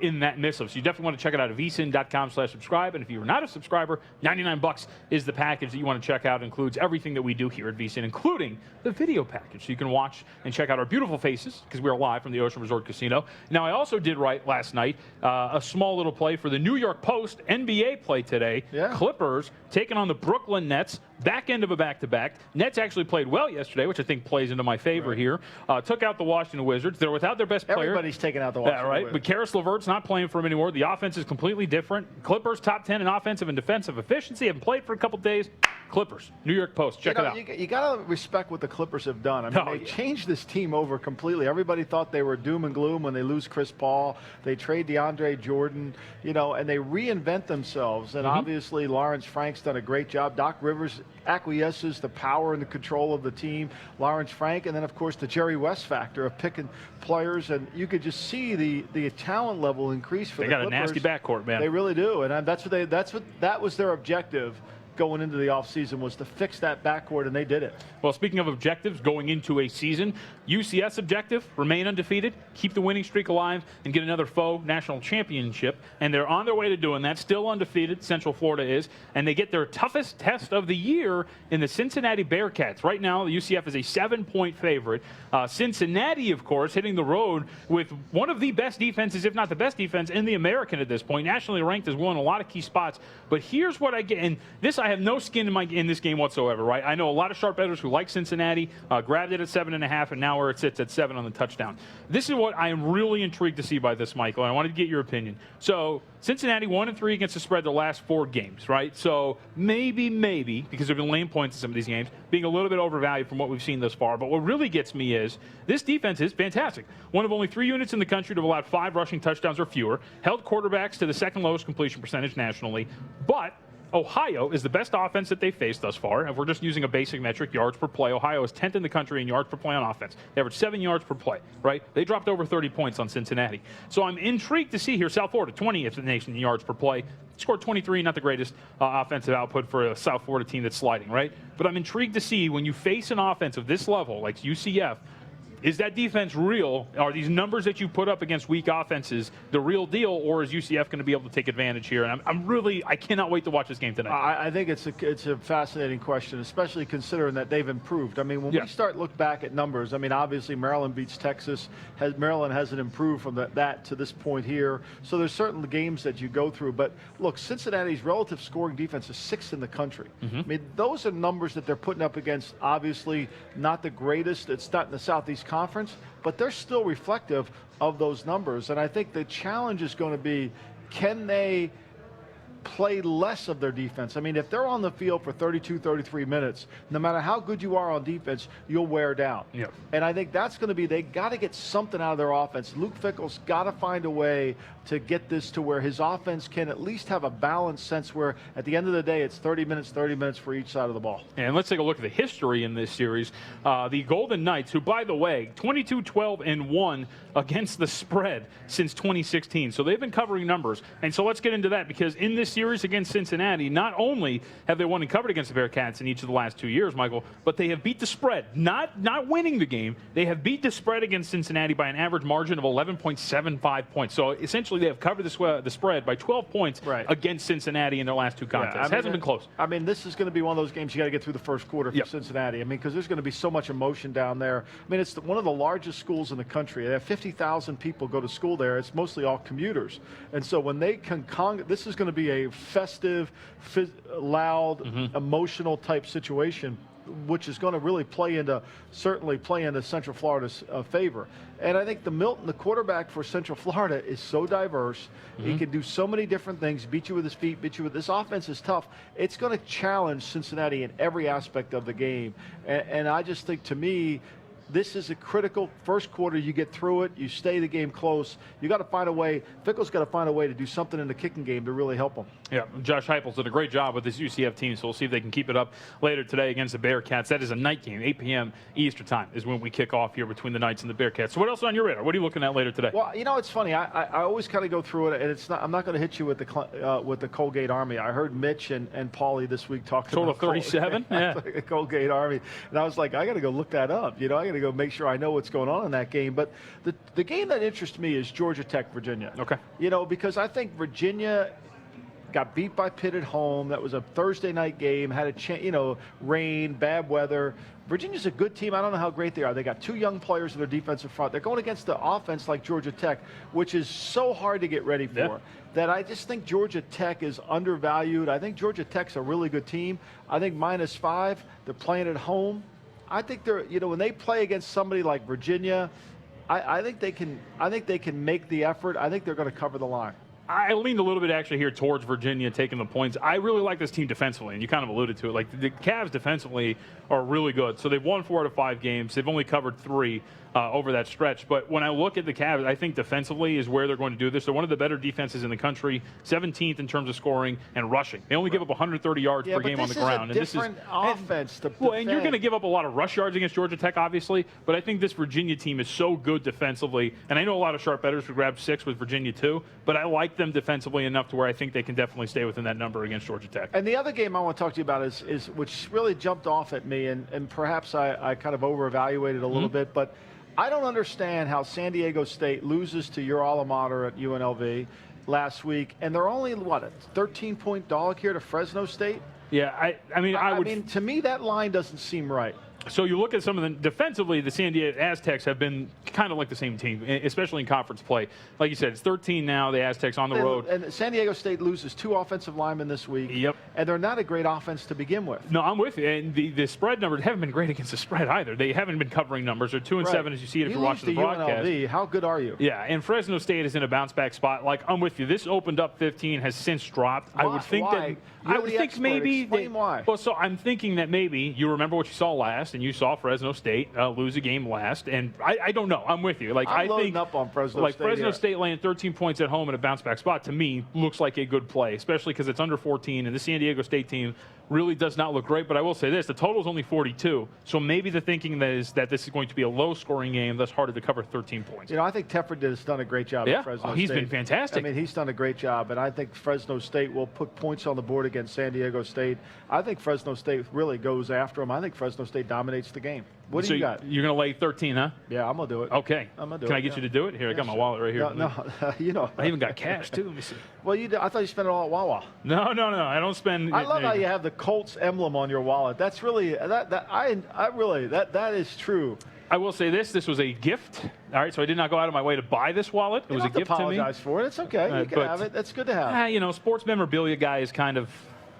in that missive. So you definitely want to check it out at vsin.com/subscribe. And if you're not a subscriber, $99 is the package that you want to check out. It includes everything that we do here at VSiN, including the video package. So you can watch and check out our beautiful faces because we are live from the Ocean Resort Casino. Now, I also did write last night a small little play for the New York Post NBA play today. Yeah. Clippers taking on the Brooklyn Nets. Back end of a back-to-back. Nets actually played well yesterday, which I think plays into my favor here. Took out the Washington Wizards. They're without their best player. Everybody's taking out the Washington Wizards. But Karis LeVert's not playing for them anymore. The offense is completely different. Clippers top 10 in offensive and defensive efficiency. Haven't played for a couple days. Clippers, New York Post. Check it out. You got to respect what the Clippers have done. I mean, they changed this team over completely. Everybody thought they were doom and gloom when they lose Chris Paul. They trade DeAndre Jordan, and they reinvent themselves. And obviously, Lawrence Frank's done a great job. Doc Rivers acquiesces the power and the control of the team. Lawrence Frank, and then, of course, the Jerry West factor of picking players. And you could just see the talent level increase for the Clippers. They got a nasty backcourt, man. They really do. And that was their objective going into the offseason, was to fix that backcourt, and they did it. Well, speaking of objectives going into a season, UCF's objective, remain undefeated, keep the winning streak alive, and get another faux national championship. And they're on their way to doing that, still undefeated, Central Florida is, and they get their toughest test of the year in the Cincinnati Bearcats. Right now, the UCF is a 7-point favorite. Cincinnati, of course, hitting the road with one of the best defenses, if not the best defense, in the American at this point. Nationally ranked as well in a lot of key spots. But here's what I get, and this I have no skin in this game whatsoever, right? I know a lot of sharp bettors who like Cincinnati, grabbed it at 7.5, and now where it sits at 7 on the touchdown. This is what I am really intrigued to see by this, Michael. I wanted to get your opinion. So Cincinnati 1-3 against the spread their last 4 games, right? So maybe, because there have been lane points in some of these games, being a little bit overvalued from what we've seen thus far. But what really gets me is this defense is fantastic. One of only 3 units in the country to have allowed 5 rushing touchdowns or fewer, held quarterbacks to the second lowest completion percentage nationally, but Ohio is the best offense that they've faced thus far. And we're just using a basic metric, yards per play. Ohio is 10th in the country in yards per play on offense. They average 7 yards per play, right? They dropped over 30 points on Cincinnati. So I'm intrigued to see here, South Florida, 20th in the nation in yards per play. Scored 23, not the greatest offensive output for a South Florida team that's sliding, right? But I'm intrigued to see when you face an offense of this level, like UCF, Is that defense real? Are these numbers that you put up against weak offenses the real deal, or is UCF going to be able to take advantage here? And I cannot wait to watch this game tonight. I think it's a fascinating question, especially considering that they've improved. I mean, when we start look back at numbers, I mean, obviously Maryland beats Texas. Maryland hasn't improved from that to this point here. So there's certain games that you go through. But look, Cincinnati's relative scoring defense is 6th in the country. I mean, those are numbers that they're putting up against, obviously not the greatest. It's not in the Southeast Conference, but they're still reflective of those numbers. And I think the challenge is going to be, can they play less of their defense? I mean, if they're on the field for 32, 33 minutes, no matter how good you are on defense, you'll wear down. Yep. And I think that's going to be, they got to get something out of their offense. Luke Fickell's got to find a way to get this to where his offense can at least have a balanced sense where at the end of the day, it's 30 minutes for each side of the ball. And let's take a look at the history in this series. The Golden Knights, who, by the way, 22-12-1 against the spread since 2016. So they've been covering numbers. And so let's get into that, because in this series against Cincinnati, not only have they won and covered against the Bearcats in each of the last 2 years, Michael, but they have beat the spread. Not winning the game. They have beat the spread against Cincinnati by an average margin of 11.75 points. So essentially they have covered the spread by 12 points against Cincinnati in their last 2 contests. It hasn't been close. I mean, this is going to be one of those games you got to get through the first quarter for Cincinnati. I mean, because there's going to be so much emotion down there. I mean, it's one of the largest schools in the country. They have 50,000 people go to school there. It's mostly all commuters. And so when they can this is going to be a festive, loud, emotional type situation, which is going to really certainly play into Central Florida's favor. And I think the quarterback for Central Florida, is so diverse. He can do so many different things, beat you with his feet, beat you with this offense is tough. It's going to challenge Cincinnati in every aspect of the game. And I just think, to me, this is a critical first quarter. You get through it. You stay the game close. You got to find a way. Fickell's got to find a way to do something in the kicking game to really help them. Yeah, Josh Heupel's did a great job with this UCF team, so we'll see if they can keep it up later today against the Bearcats. That is a night game, 8 p.m. Eastern time is when we kick off here between the Knights and the Bearcats. So what else on your radar? What are you looking at later today? Well, you know, it's funny. I always kind of go through it, and it's not. I'm not going to hit you with the Colgate Army. I heard Mitch and Paulie this week talking total about 37. Yeah, Colgate Army, and I was like, I got to go look that up. You know, I got to go make sure I know what's going on in that game. But the game that interests me is Georgia Tech, Virginia. Okay. You know, because I think Virginia got beat by Pitt at home. That was a Thursday night game. Had rain, bad weather. Virginia's a good team. I don't know how great they are. They got 2 young players in their defensive front. They're going against the offense like Georgia Tech, which is so hard to get ready for. That I just think Georgia Tech is undervalued. I think Georgia Tech's a really good team. I think -5. They're playing at home. I think they're, when they play against somebody like Virginia, I think they can make the effort. I think they're going to cover the line. I leaned a little bit actually here towards Virginia taking the points. I really like this team defensively, and you kind of alluded to it. Like, the Cavs defensively are really good. So they've won 4 out of 5 games. They've only covered 3 over that stretch. But when I look at the Cavs, I think defensively is where they're going to do this. They're one of the better defenses in the country, 17th in terms of scoring and rushing. They only give up 130 yards per game on the ground. And this is a different offense to defend. And you're going to give up a lot of rush yards against Georgia Tech, obviously. But I think this Virginia team is so good defensively. And I know a lot of sharp bettors would grab 6 with Virginia too. But I like them defensively enough to where I think they can definitely stay within that number against Georgia Tech. And the other game I want to talk to you about is which really jumped off at me, and perhaps I kind of over-evaluated a little bit, but I don't understand how San Diego State loses to your alma mater at UNLV last week, and they're only, a 13-point dog here to Fresno State? Yeah, I mean, to me, that line doesn't seem right. So you look at some of them defensively, the San Diego Aztecs have been kind of like the same team, especially in conference play. Like you said, it's 13 now, the Aztecs on the road. And San Diego State loses 2 offensive linemen this week. Yep. And they're not a great offense to begin with. No, I'm with you. And the spread numbers haven't been great against the spread either. They haven't been covering numbers. They're 2-7 as you see it if you're watching the broadcast. UNLV, how good are you? Yeah, and Fresno State is in a bounce back spot. Like, I'm with you. This opened up 15, has since dropped. Why? I would think Why? I would think maybe. Explain why. Well, so I'm thinking that maybe you remember what you saw last, and you saw Fresno State lose a game last, and I don't know. I'm with you. Like, I'm I think up on Fresno like State Fresno here. State laying 13 points at home in a bounce back spot to me looks like a good play, especially because it's under 14, and the San Diego State team really does not look great. But I will say this: the total is only 42, so maybe the thinking that this is going to be a low-scoring game, thus harder to cover 13 points. I think Tefford has done a great job at Fresno State. He's been fantastic. I mean, he's done a great job, and I think Fresno State will put points on the board against San Diego State. I think Fresno State really goes after them. I think Fresno State dominates the game. What do you got? You're going to lay 13, huh? Yeah, I'm going to do it. Okay. I'm going to do Can it. I get you to do it? Here, I got my wallet right here. No, you know. I even got cash, too. Let me see. Well, I thought you spent it all at Wawa. No. I don't spend. I love how you have the Colts emblem on your wallet. That's really that is true. I will say this was a gift. All right, so I did not go out of my way to buy this wallet. It was a gift to me. Apologize for it. It's okay. You can have it. That's good to have. Sports memorabilia guy is kind of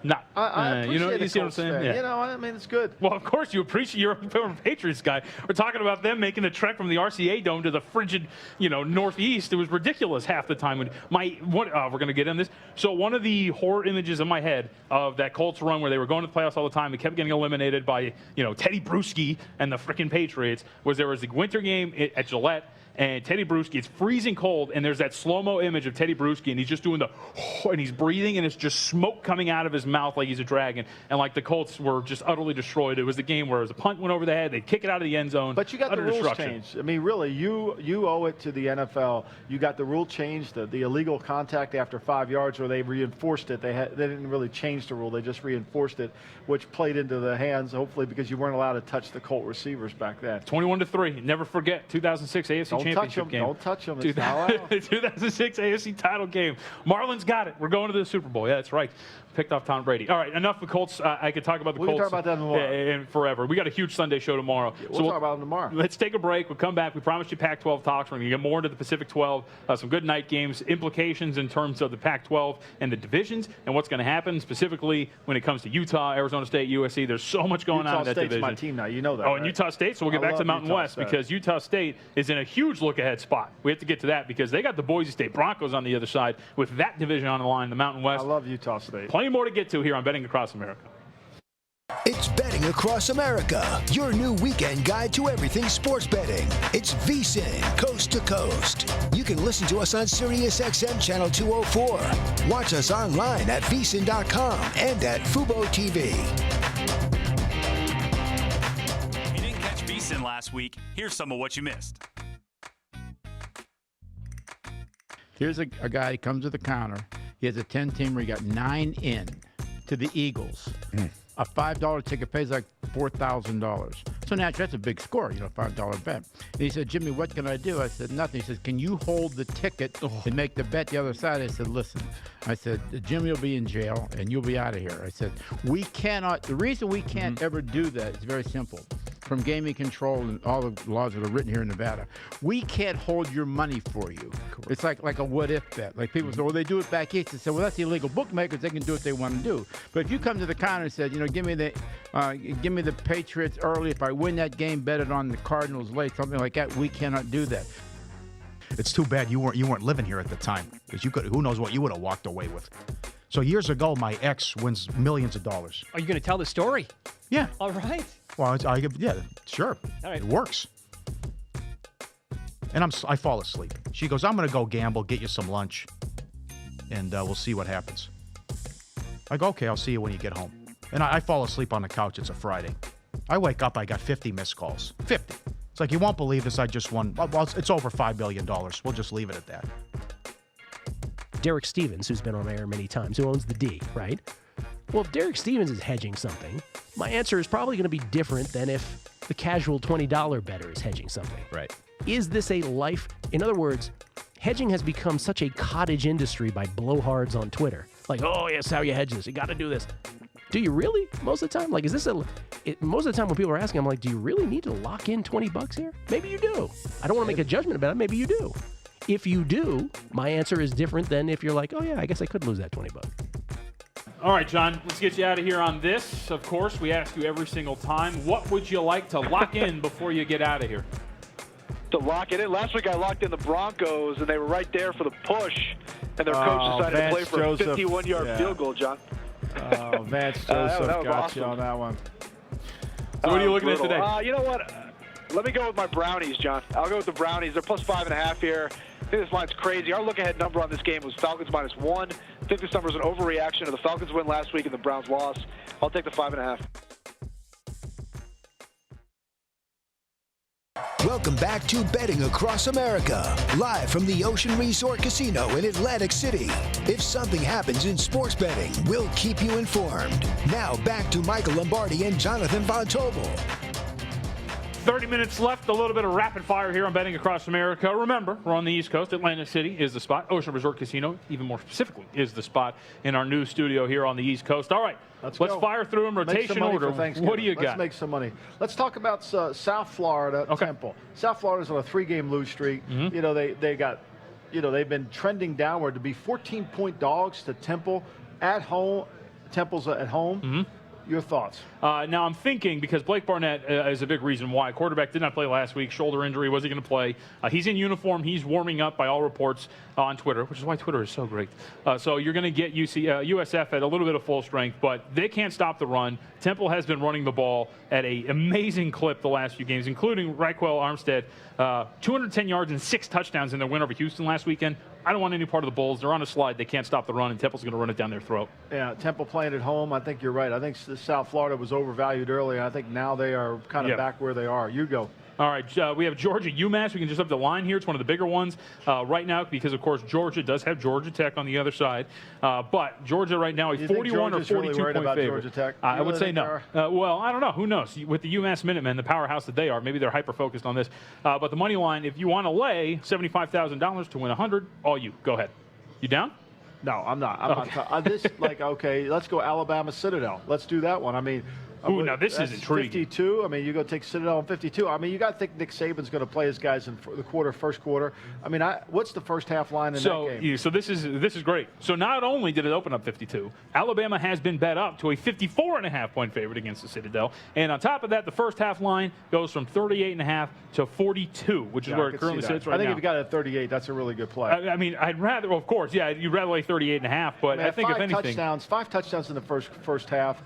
not. I appreciate you see what I'm saying? Yeah. I mean, it's good. Well, of course you appreciate. You're a former Patriots guy. We're talking about them making the trek from the RCA Dome to the frigid, Northeast. It was ridiculous half the time. We're going to get in this. So one of the horror images in my head of that Colts run where they were going to the playoffs all the time, they kept getting eliminated by Teddy Bruschi and the freaking Patriots. There was a winter game at Gillette. And Teddy Bruschi, it's freezing cold, and there's that slow-mo image of Teddy Bruschi, and he's just doing and he's breathing, and it's just smoke coming out of his mouth like he's a dragon. And like the Colts were just utterly destroyed. It was the game where it was a punt went over the head, they'd kick it out of the end zone. But you got the rules changed. I mean, really, you owe it to the NFL. You got the rule changed, the illegal contact after 5 yards, where they reinforced it. They didn't really change the rule. They just reinforced it, which played into the hands, hopefully, because you weren't allowed to touch the Colt receivers back then. 21-3. Never forget 2006 AFC Championship game. Don't touch them. It's not allowed. 2006 AFC title game. Marlins got it. We're going to the Super Bowl. Yeah, that's right. Picked off Tom Brady. All right, enough of Colts. I could talk about the Colts. We can talk about that tomorrow. And forever. We got a huge Sunday show tomorrow. We'll talk about them tomorrow. Let's take a break. We'll come back. We promised you Pac-12 talks. We're going to get more into the Pacific 12. Some good night games, implications in terms of the Pac-12 and the divisions, and what's going to happen specifically when it comes to Utah, Arizona State, USC. There's so much going on in that division. Utah State's my team now. You know that. Oh, and Utah State. So we'll get back to the Mountain West because Utah State is in a huge look-ahead spot. We have to get to that because they got the Boise State Broncos on the other side with that division on the line, the Mountain West. I love Utah State. Plenty more to get to here on Betting Across America. It's Betting Across America, your new weekend guide to everything sports betting. It's VSiN, coast to coast. You can listen to us on SiriusXM Channel 204. Watch us online at vsin.com and at Fubo TV. If you didn't catch VSiN last week, here's some of what you missed. Here's a guy, he comes to the counter. He has a 10-teamer. He got 9 in to the Eagles. A $5 ticket pays like $4,000. So naturally, that's a big score, $5 bet. And he said, Jimmy, what can I do? I said, nothing. He says, can you hold the ticket and make the bet the other side? I said, listen. I said, Jimmy will be in jail and you'll be out of here. I said, the reason we can't ever do that is very simple. From gaming control and all the laws that are written here in Nevada, we can't hold your money for you. It's like a what-if bet. Like people say, well, they do it back east. They say, well, that's illegal. Bookmakers, they can do what they want to do. But if you come to the counter and said, give me the Patriots early. If I win that game, bet it on the Cardinals late, something like that. We cannot do that. It's too bad you weren't living here at the time, because who knows what you would have walked away with. So years ago, my ex wins millions of dollars. Are you going to tell the story? Yeah. All right. Well, yeah, sure. All right. It works. And I fall asleep. She goes, I'm going to go gamble, get you some lunch, and we'll see what happens. I go, okay, I'll see you when you get home. And I fall asleep on the couch. It's a Friday. I wake up, I got 50 missed calls. 50. It's like, you won't believe this, I just won. Well, it's over $5 billion. We'll just leave it at that. Derek Stevens, who's been on air many times, who owns the D, right? Well, if Derek Stevens is hedging something, my answer is probably going to be different than if the casual $20 bettor is hedging something. Right. Is this a life? In other words, hedging has become such a cottage industry by blowhards on Twitter. Like, oh, yes, how you hedge this? You got to do this. Do you really? Most of the time? Like, is this most of the time when people are asking, I'm like, do you really need to lock in $20 here? Maybe you do. I don't want to make a judgment about it. Maybe you do. If you do, my answer is different than if you're like, oh, yeah, I guess I could lose that $20. All right, John, let's get you out of here on this. Of course, we ask you every single time, what would you like to lock in before you get out of here? To lock it in. Last week I locked in the Broncos, and they were right there for the push, and their coach decided to play for a 51-yard field goal, John. Oh, Vance Joseph got awesome. you on that one. So what are you looking at today? You know what? Let me go with my Brownies, John. I'll go with the Brownies. They're plus 5.5 here. I think this line's crazy. Our look-ahead number on this game was Falcons -1. I think this number is an overreaction to the Falcons win last week and the Browns loss. I'll take the 5.5. Welcome back to Betting Across America, live from the Ocean Resort Casino in Atlantic City. If something happens in sports betting, we'll keep you informed. Now back to Michael Lombardi and Jonathan Von Tobel. 30 minutes left, a little bit of rapid fire here on Betting Across America. Remember, we're on the East Coast. Atlantic City is the spot. Ocean Resort Casino, even more specifically, is the spot in our new studio here on the East Coast. All right, let's fire through them, rotation order. What do you got? Let's make some money. Let's talk about South Florida Temple. South Florida's on a 3-game lose streak. Mm-hmm. You know, they got, you know, they've been trending downward to be 14-point dogs to Temple at home. Temple's at home. Mm-hmm. Your thoughts? Now I'm thinking, because Blake Barnett is a big reason why. Quarterback did not play last week. Shoulder injury. Was he going to play? He's in uniform. He's warming up by all reports on Twitter, which is why Twitter is so great. So you're going to get USF at a little bit of full strength, but they can't stop the run. Temple has been running the ball at an amazing clip the last few games, including Raquel Armstead, 210 yards and 6 touchdowns in their win over Houston last weekend. I don't want any part of the Bulls. They're on a slide. They can't stop the run, and Temple's going to run it down their throat. Yeah, Temple playing at home. I think you're right. I think South Florida was overvalued earlier. I think now they are kind of back where they are. You go. All right, we have Georgia UMass. We can just up the line here. It's one of the bigger ones right now because, of course, Georgia does have Georgia Tech on the other side. But Georgia right now, a 41 or 42-point favorite. I would say no. Well, I don't know. Who knows? With the UMass Minutemen, the powerhouse that they are, maybe they're hyper-focused on this. But the money line, if you want to lay $75,000 to win $100, all you. Go ahead. You down? No, I'm not. Okay, let's go Alabama Citadel. Let's do that one. I mean, ooh, now this is intriguing. 52. I mean, you go take Citadel on 52. I mean, you got to think Nick Saban's going to play his guys in the first quarter. I mean, what's the first half line in that game? So this is great. So not only did it open up 52, Alabama has been bet up to a 54.5-point favorite against the Citadel, and on top of that, the first half line goes from 38.5 to 42, which is where it currently sits right now. I think if you got it at 38, that's a really good play. I mean, I'd rather, well, of course, yeah, you'd rather lay 38.5, but I think if anything, 5 touchdowns in the first half.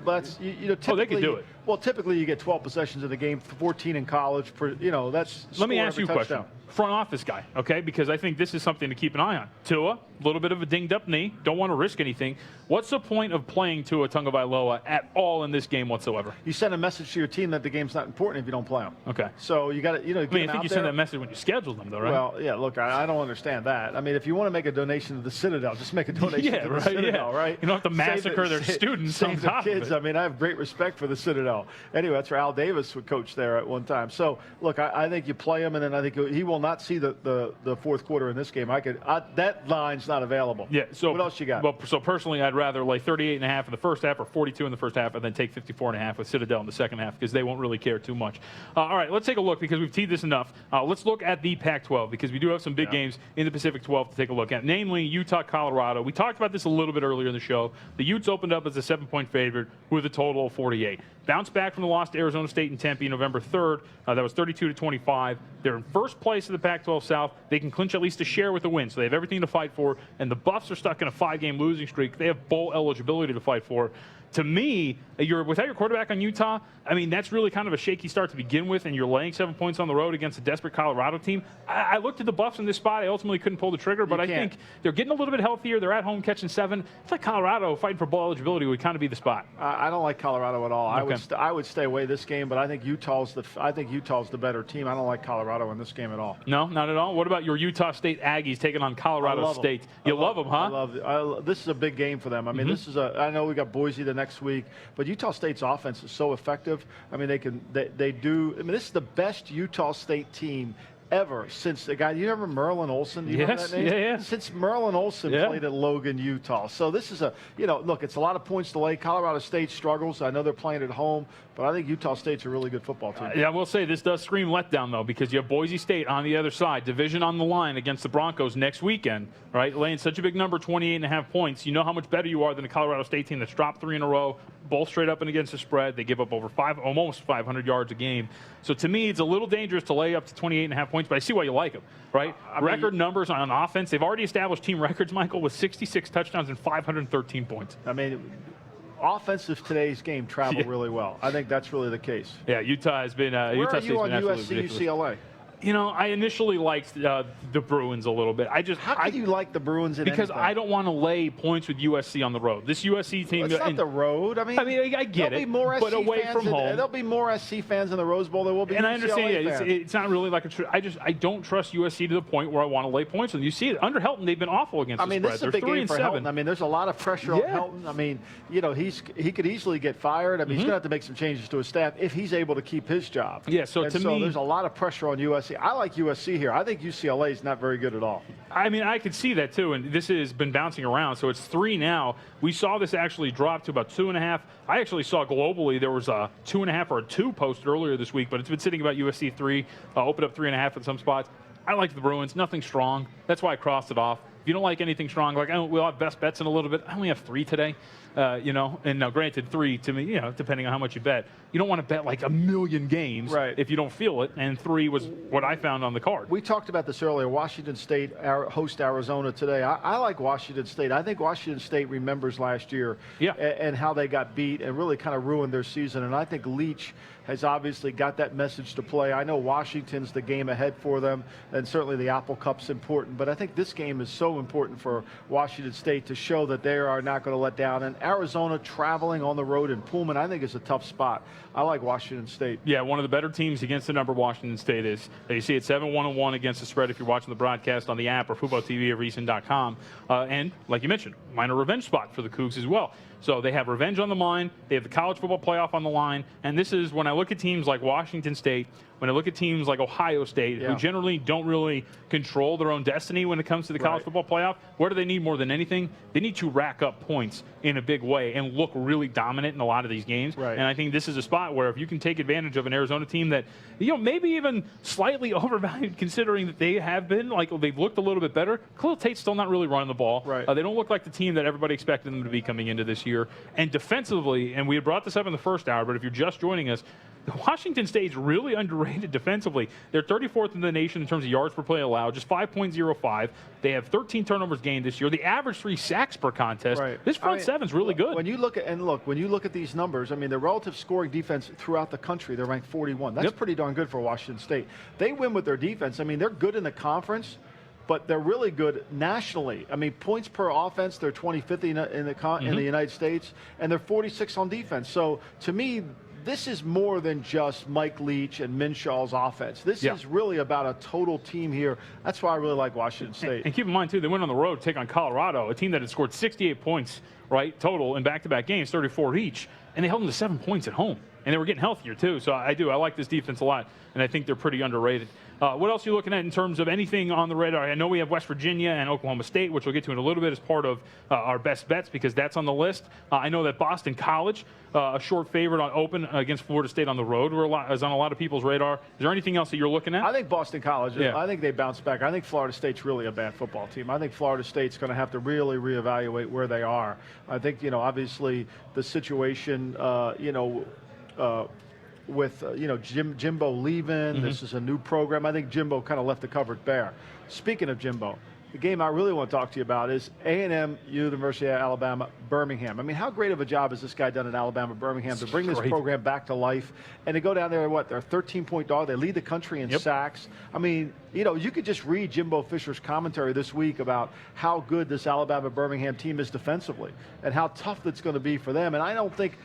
But typically, they could do it. Well, typically you get 12 possessions in the game, 14 in college. That's let me ask you a question. Front office guy, okay? Because I think this is something to keep an eye on. Tua, a little bit of a dinged-up knee. Don't want to risk anything. What's the point of playing Tua Tagovailoa at all in this game whatsoever? You send a message to your team that the game's not important if you don't play them. Okay. So you got to, I think you send that message when you schedule them, though, right? Well, yeah. Look, I don't understand that. I mean, if you want to make a donation to the Citadel, just make a donation to the Citadel, right? You don't have to massacre their students. Save the kids. I mean, I have great respect for the Citadel. Anyway, that's where Al Davis would coach there at one time. So, look, I think you play him, and then I think he will not see the fourth quarter in this game. That line's not available. Yeah. So what else you got? Well, so personally, I'd rather lay 38.5 in the first half or 42 in the first half, and then take 54.5 with Citadel in the second half because they won't really care too much. All right, let's take a look because we've teed this enough. Let's look at the Pac-12 because we do have some big games in the Pacific 12 to take a look at, namely Utah, Colorado. We talked about this a little bit earlier in the show. The Utes opened up as a 7-point favorite with a total of 48. Bounced back from the loss to Arizona State and Tempe November 3rd. That was 32-25. They're in first place of the Pac-12 South. They can clinch at least a share with a win, so they have everything to fight for. And the Buffs are stuck in a 5-game losing streak. They have bowl eligibility to fight for. To me, without your quarterback on Utah, I mean, that's really kind of a shaky start to begin with, and you're laying 7 points on the road against a desperate Colorado team. I looked at the Buffs in this spot. I ultimately couldn't pull the trigger, but I think they're getting a little bit healthier. They're at home catching 7. It's like Colorado fighting for bowl eligibility would kind of be the spot. I don't like Colorado at all. Okay. I would stay away this game, but I think Utah's the better team. I don't like Colorado in this game at all. No, not at all. What about your Utah State Aggies taking on Colorado State? You love them, huh? This is a big game for them. I mean, I know we got Boise the next week, but Utah State's offense is so effective. I mean, they do. I mean, this is the best Utah State team ever since the guy. You remember Merlin Olsen? Do you remember that name? Yeah. Since Merlin Olsen played at Logan, Utah. So this is look, it's a lot of points to lay. Colorado State struggles. I know they're playing at home, but I think Utah State's a really good football team. I will say this does scream letdown, though, because you have Boise State on the other side, division on the line against the Broncos next weekend, right? Laying such a big number, 28.5 points. You know how much better you are than a Colorado State team that's dropped 3 in a row, both straight up and against the spread. They give up over almost 500 yards a game. So to me, it's a little dangerous to lay up to 28.5 points, but I see why you like them, right? Record numbers on offense. They've already established team records, Michael, with 66 touchdowns and 513 points. I mean, offensive today's game traveled really well. I think that's really the case. Yeah, Utah has been. Where Utah are you on USC, UCLA? You know, I initially liked the Bruins a little bit. How can you like the Bruins because anything? I don't want to lay points with USC on the road. This USC team, It's not the road. I get there'll it, be more but SC away fans from home. There'll be more SC fans in the Rose Bowl. There will be. And UCLA I understand, fans. it's not really like I don't trust USC to the point where I want to lay points on. You see it under Helton, they've been awful against the spread. This is a big game for 3-7. Helton. I mean, there's a lot of pressure on Helton. I mean, you know, he could easily get fired. I mean, he's going to have to make some changes to his staff if he's able to keep his job. Yeah. So and to me, there's a lot of pressure on USC. I like USC here. I think UCLA is not very good at all. I mean, I could see that too, and this has been bouncing around. So it's 3 now. We saw this actually drop to about 2.5. I actually saw globally there was a 2.5 or a 2 posted earlier this week, but it's been sitting about USC 3, opened up 3.5 in some spots. I like the Bruins, nothing strong. That's why I crossed it off. If you don't like anything strong, like we'll have best bets in a little bit. I only have 3 today, you know. And now, granted, 3 to me, you know, depending on how much you bet. You don't want to bet like 1,000,000 games if you don't feel it. And 3 was what I found on the card. We talked about this earlier. Washington State host Arizona today. I like Washington State. I think Washington State remembers last year and how they got beat and really kind of ruined their season. And I think Leach has obviously got that message to play. I know Washington's the game ahead for them, and certainly the Apple Cup's important. But I think this game is so important for Washington State to show that they are not going to let down. And Arizona traveling on the road in Pullman, I think is a tough spot. I like Washington State. Yeah, one of the better teams against the number Washington State is. You see it 7-1-1 against the spread if you're watching the broadcast on the app or Fubo TV or VSiN.com. And like you mentioned, minor revenge spot for the Cougs as well. So they have revenge on the mind. They have the college football playoff on the line. And this is when I look at teams like Washington State, when I look at teams like Ohio State, who generally don't really control their own destiny when it comes to the college football playoff, what do they need more than anything? They need to rack up points in a big way and look really dominant in a lot of these games. And I think this is a spot where if you can take advantage of an Arizona team that, you know, maybe even slightly overvalued considering that they have been, like they've looked a little bit better. Khalil Tate's still not really running the ball. They don't look like the team that everybody expected them to be coming into this year. And defensively, and we had brought this up in the first hour, but if you're just joining us, Washington State's really underrated defensively. They're 34th in the nation in terms of yards per play allowed, just 5.05. They have 13 turnovers gained this year. They average 3 sacks per contest. This front seven's really good. When you look at these numbers, I mean, the relative scoring defense throughout the country, they're ranked 41. That's pretty darn good for Washington State. They win with their defense. I mean, they're good in the conference, but they're really good nationally. I mean, points per offense, they're 25th in the United States, and they're 46 on defense. So to me, this is more than just Mike Leach and Minshaw's offense. This is really about a total team here. That's why I really like Washington State. And keep in mind, too, they went on the road to take on Colorado, a team that had scored 68 points, total in back-to-back games, 34 each, and they held them to 7 points at home. And they were getting healthier, too. So I like this defense a lot, and I think they're pretty underrated. What else are you looking at in terms of anything on the radar? I know we have West Virginia and Oklahoma State, which we'll get to in a little bit as part of our best bets because that's on the list. I know that Boston College, a short favorite on open against Florida State on the road, is on a lot of people's radar. Is there anything else that you're looking at? I think Boston College, I think they bounce back. I think Florida State's really a bad football team. I think Florida State's going to have to really reevaluate where they are. I think, obviously the situation, with Jimbo leaving. This is a new program. I think Jimbo kind of left the cupboard bare. Speaking of Jimbo, the game I really want to talk to you about is A&M, University of Alabama, Birmingham. I mean, how great of a job has this guy done at Alabama, Birmingham to bring this program back to life and to go down there, they're a 13-point dog. They lead the country in sacks. I mean, you could just read Jimbo Fisher's commentary this week about how good this Alabama-Birmingham team is defensively and how tough it's going to be for them. And I don't think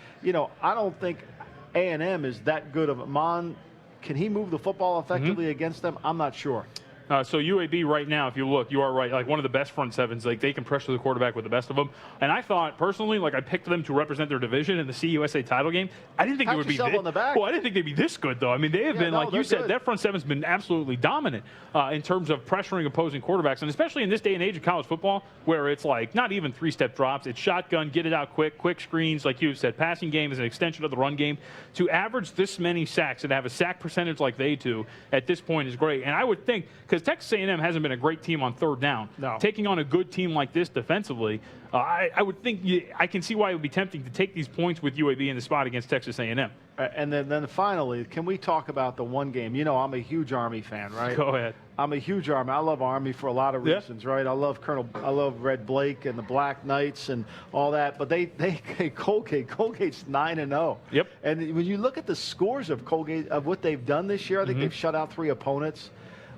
A&M is that good of a man. Can he move the football effectively against them? I'm not sure. So UAB right now, if you look, you are right. Like one of the best front sevens. Like they can pressure the quarterback with the best of them. And I thought personally, like I picked them to represent their division in the CUSA title game. I didn't think it would be. On the back. Well, I didn't think they'd be this good though. I mean, they have been like you said. That front seven's been absolutely dominant in terms of pressuring opposing quarterbacks, and especially in this day and age of college football, where it's like not even 3-step drops. It's shotgun, get it out quick screens, like you said. Passing game is an extension of the run game. To average this many sacks and have a sack percentage like they do at this point is great. And I would think because Texas A&M hasn't been a great team on third down. No. Taking on a good team like this defensively, I would think I can see why it would be tempting to take these points with UAB in the spot against Texas A&M. And then finally, can we talk about the one game? I'm a huge Army fan, right? Go ahead. I'm a huge Army. I love Army for a lot of reasons, right? I love Red Blake and the Black Knights and all that. But Colgate's 9-0. Yep. And when you look at the scores of Colgate, of what they've done this year, I think they've shut out 3 opponents.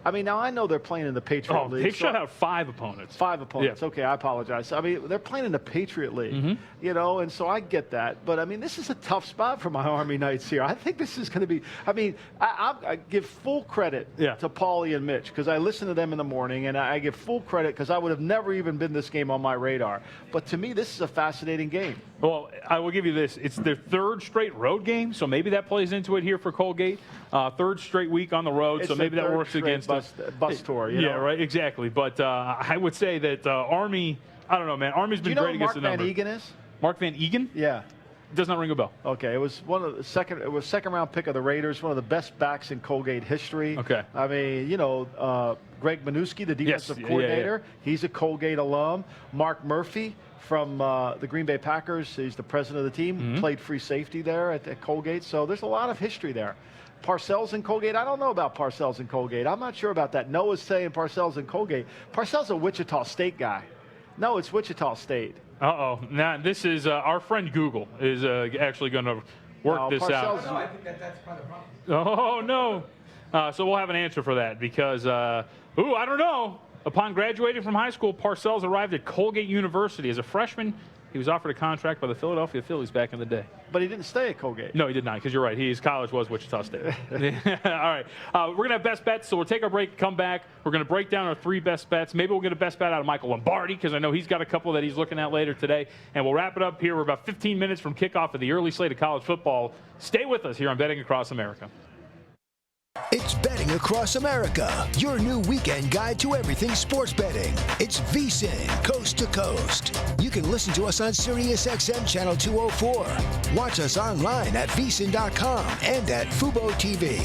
I mean, now I know they're playing in the Patriot League. They shut out 5 opponents. 5 opponents. Yeah. Okay, I apologize. I mean, they're playing in the Patriot League, you know, and so I get that. But, I mean, this is a tough spot for my Army Knights here. I think this is going to be – I mean, I give full credit to Paulie and Mitch because I listen to them in the morning, and I give full credit because I would have never even been this game on my radar. But to me, this is a fascinating game. Well, I will give you this. It's their 3rd straight road game, so maybe that plays into it here for Colgate. 3rd straight week on the road, so maybe that works against us. Bus tour, you know? Yeah, right, exactly. But I would say that Army, I don't know, man. Army's been great against the number. Do you know who Mark Van Eegen is? Mark Van Eegen? Yeah. Does not ring a bell. Okay, it was second round pick of the Raiders, one of the best backs in Colgate history. Okay. I mean, you know, Greg Minuski, the defensive coordinator, he's a Colgate alum. Mark Murphy from the Green Bay Packers, he's the president of the team, played free safety there at Colgate. So there's a lot of history there. Parcells and Colgate, I don't know about Parcells and Colgate. I'm not sure about that. Noah's saying Parcells and Colgate. Parcells a Wichita State guy. No, it's Wichita State. Uh-oh. Now, this is our friend Google is actually going to work this out. No, I think that's part of the problem. Oh, no. So we'll have an answer for that because, I don't know. Upon graduating from high school, Parcells arrived at Colgate University. As a freshman, he was offered a contract by the Philadelphia Phillies back in the day. But he didn't stay at Colgate. No, he did not, because you're right. His college was Wichita State. All right. We're going to have best bets, so we'll take our break, come back. We're going to break down our 3 best bets. Maybe we'll get a best bet out of Michael Lombardi, because I know he's got a couple that he's looking at later today. And we'll wrap it up here. We're about 15 minutes from kickoff of the early slate of college football. Stay with us here on Betting Across America. It's Betting Across America, your new weekend guide to everything sports betting. It's VSiN, coast to coast. You can listen to us on SiriusXM Channel 204. Watch us online at vsin.com and at Fubo TV.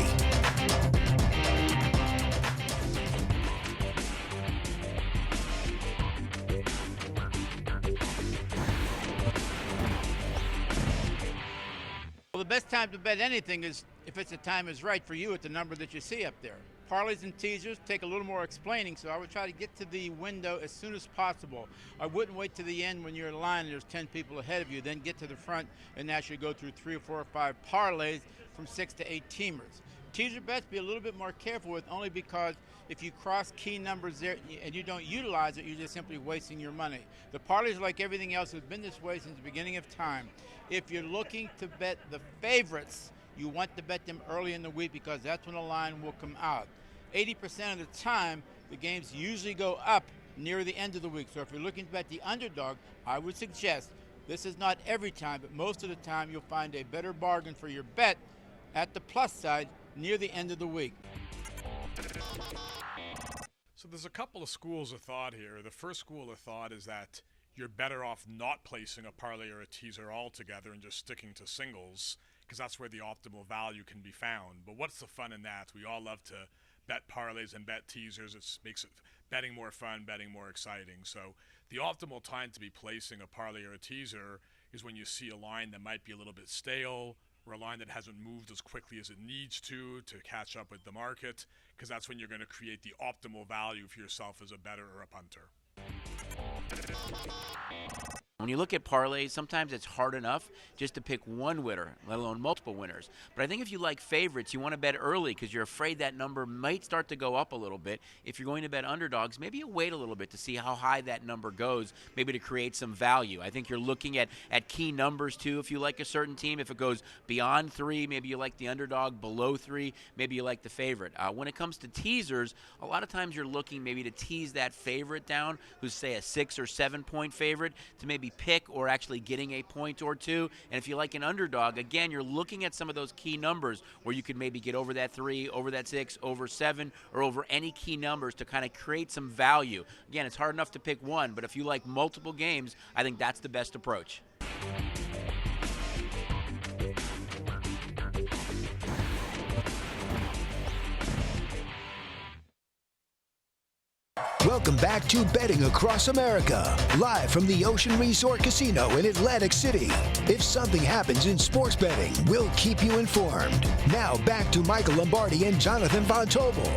Well, the best time to bet anything is if the time is right for you at the number that you see up there. Parlays and teasers take a little more explaining, so I would try to get to the window as soon as possible. I wouldn't wait to the end when you're in line and there's 10 people ahead of you, then get to the front and actually go through 3 or 4 or 5 parlays from 6 to 8 teamers. Teaser bets, be a little bit more careful with, only because if you cross key numbers there and you don't utilize it, you're just simply wasting your money. The parlays, like everything else, have been this way since the beginning of time. If you're looking to bet the favorites, you want to bet them early in the week because that's when the line will come out. 80% of the time, the games usually go up near the end of the week. So if you're looking to bet the underdog, I would suggest, this is not every time, but most of the time you'll find a better bargain for your bet at the plus side near the end of the week. So there's a couple of schools of thought here. The first school of thought is that you're better off not placing a parlay or a teaser altogether and just sticking to singles, because that's where the optimal value can be found. But what's the fun in that? We all love to bet parlays and bet teasers. It makes betting more fun, betting more exciting. So the optimal time to be placing a parlay or a teaser is when you see a line that might be a little bit stale, or a line that hasn't moved as quickly as it needs to catch up with the market, because that's when you're going to create the optimal value for yourself as a bettor or a punter. When you look at parlays, sometimes it's hard enough just to pick one winner, let alone multiple winners. But I think if you like favorites, you want to bet early because you're afraid that number might start to go up a little bit. If you're going to bet underdogs, maybe you wait a little bit to see how high that number goes, maybe to create some value. I think you're looking at key numbers, too, if you like a certain team. If it goes beyond 3, maybe you like the underdog. Below 3, maybe you like the favorite. When it comes to teasers, a lot of times you're looking maybe to tease that favorite down, who's, say, a 6 or 7 point favorite, to maybe pick or actually getting a point or 2. And if you like an underdog, again, you're looking at some of those key numbers where you could maybe get over that 3, over that 6, over 7, or over any key numbers to kind of create some value. Again, it's hard enough to pick one, but if you like multiple games, I think that's the best approach. Welcome back to Betting Across America, live from the Ocean Resort Casino in Atlantic City. If something happens in sports betting, we'll keep you informed. Now back to Michael Lombardi and Jonathan Von Tobel.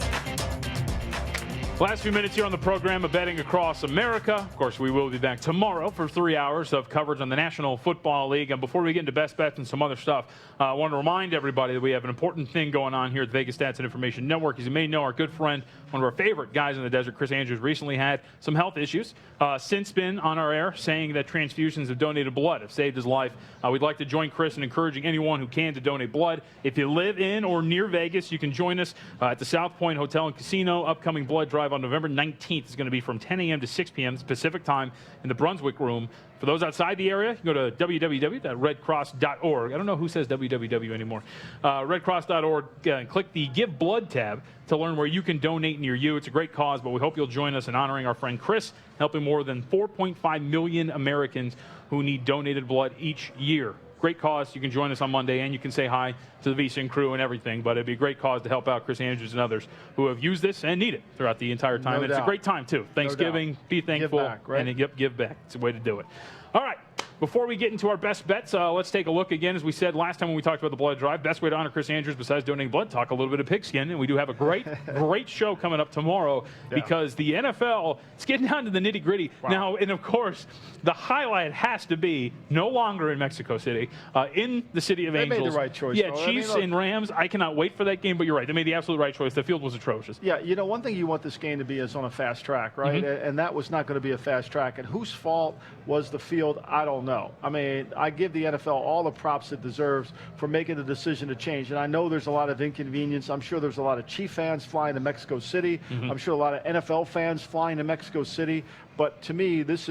Last few minutes here on the program of Betting Across America. Of course, we will be back tomorrow for 3 hours of coverage on the National Football League. And before we get into best bets and some other stuff, I want to remind everybody that we have an important thing going on here at the Vegas Stats and Information Network. As you may know, our good friend, one of our favorite guys in the desert, Chris Andrews, recently had some health issues. Since been on our air saying that transfusions of donated blood have saved his life. We'd like to join Chris in encouraging anyone who can to donate blood. If you live in or near Vegas, you can join us at the South Point Hotel and Casino. Upcoming blood drive on November 19th is going to be from 10 a.m. to 6 p.m. Pacific time in the Brunswick Room. For those outside the area, you can go to www.redcross.org. I don't know who says www anymore. Redcross.org and click the Give Blood tab to learn where you can donate near you. It's a great cause, but we hope you'll join us in honoring our friend Chris, helping more than 4.5 million Americans who need donated blood each year. Great cause. You can join us on Monday, and you can say hi to the VSiN crew and everything. But it'd be a great cause to help out Chris Andrews and others who have used this and need it throughout the entire time. No And it's a doubt. great time, too. Thanksgiving, be thankful, Give back, right? and give back. It's a way to do it. All right. Before we get into our best bets, let's take a look again. As we said last time when we talked about the blood drive, best way to honor Chris Andrews besides donating blood, talk a little bit of pigskin. And we do have a great, great show coming up tomorrow because the NFL, it's getting down to the nitty gritty. Wow. Now, and of course, the highlight has to be no longer in Mexico City, in the city of They Angels. made the right choice, Yeah, though. I mean, Chiefs look- and Rams. I cannot wait for that game, but you're right. They made the absolute right choice. The field was atrocious. Yeah, you know, one thing you want this game to be is on a fast track, right? Mm-hmm. And that was not going to be a fast track. And whose fault was the field? I don't know. I mean, I give the NFL all the props it deserves for making the decision to change. And I know there's a lot of inconvenience. I'm sure there's a lot of Chief fans flying to Mexico City. Mm-hmm. I'm sure a lot of NFL fans flying to Mexico City. But to me, this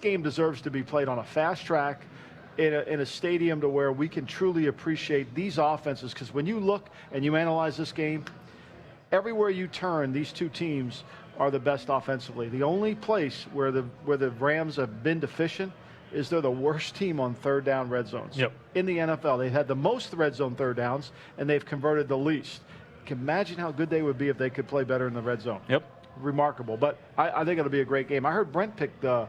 game deserves to be played on a fast track in a stadium to where we can truly appreciate these offenses. Because when you look and you analyze this game, everywhere you turn, these two teams are the best offensively. The only place where the Rams have been deficient is they're the worst team on third down red zones. Yep. In the NFL, they've had the most red zone third downs, and they've converted the least. You can imagine how good they would be if they could play better in the red zone. Yep. Remarkable, but I think it'll be a great game. I heard Brent pick the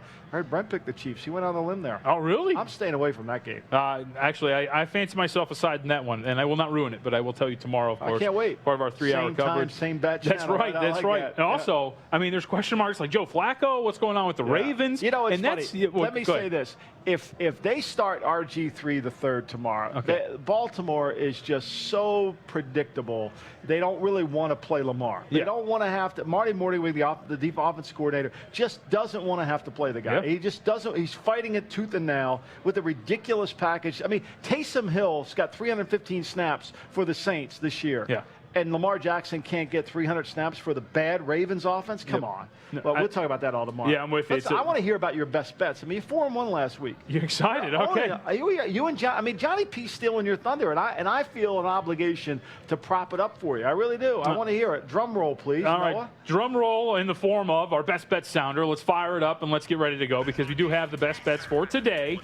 Chiefs. He went on a limb there. Oh, really? I'm staying away from that game. Actually, I fancy myself aside in that one, and I will not ruin it, but I will tell you tomorrow, of course. I can't wait. Part of our 3 hour Same coverage. time, same bet That's channel. right. I That's like right. that. And also, I mean, there's question marks like Joe Flacco. What's going on with the Ravens? You know, it's and funny. that's, yeah, well, Let me go say ahead. this: if they start RG3 the third tomorrow, Okay. Baltimore is just so predictable. They don't really want to play Lamar. They Yeah. don't want to have to. Marty Mornhinweg, the deep offensive coordinator, just doesn't want to have to play the guy. Yeah. He just doesn't. He's fighting it tooth and nail with a ridiculous package. I mean, Taysom Hill's got 315 snaps for the Saints this year. Yeah. And Lamar Jackson can't get 300 snaps for the bad Ravens offense? Come Yep. on. No, Well, we'll talk about that all tomorrow. Yeah, I'm with you. Listen, I want to hear about your best bets. I mean, 4-1 last week. You're excited. Okay. You and John. I mean, Johnny P's stealing your thunder, and I feel an obligation to prop it up for you. I really do. I want to hear it. Drum roll, please. All Noah. right, drum roll in the form of our best bet sounder. Let's fire it up and let's get ready to go because we do have the best bets for today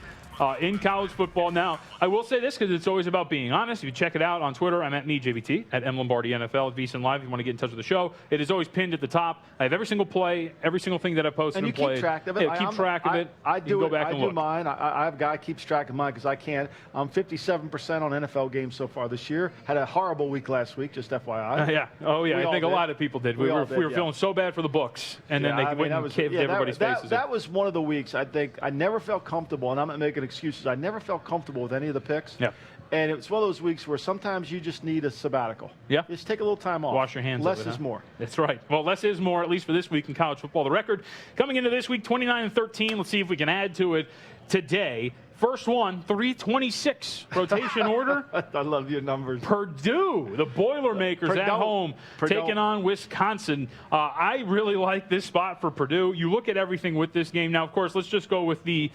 in college football. Now, I will say this because it's always about being honest. If you check it out on Twitter, I'm at MeJVT, at M Lombardi NFL, at VSiN Live. If you want to get in touch with the show, it is always pinned at the top. I have every single play, every single thing that I posted And you played. keep track of it. Yeah, keep track of it. I You do can go it. back I and do look. mine. I have a guy who keeps track of mine because I can't. I'm 57% on NFL games so far this year. Had a horrible week last week, just FYI. Yeah. Oh, yeah. We I all think a did. lot of people did. We all were did, feeling so bad for the books, and then they went and caved everybody's faces. That was one of the weeks I think I never felt comfortable, and I'm not making excuses. I never felt comfortable with any of the picks. Yeah. And it was one of those weeks where sometimes you just need a sabbatical. Yeah. Just take a little time off. Wash your hands. Less of it, is huh? more. That's right. Well, less is more, at least for this week in college football. The record coming into this week, 29-13. Let's see if we can add to it today. First one, 326 rotation order. I love your numbers. Purdue, the Boilermakers at home, taking on Wisconsin. I really like this spot for Purdue. You look at everything with this game. Now, of course, let's just go with the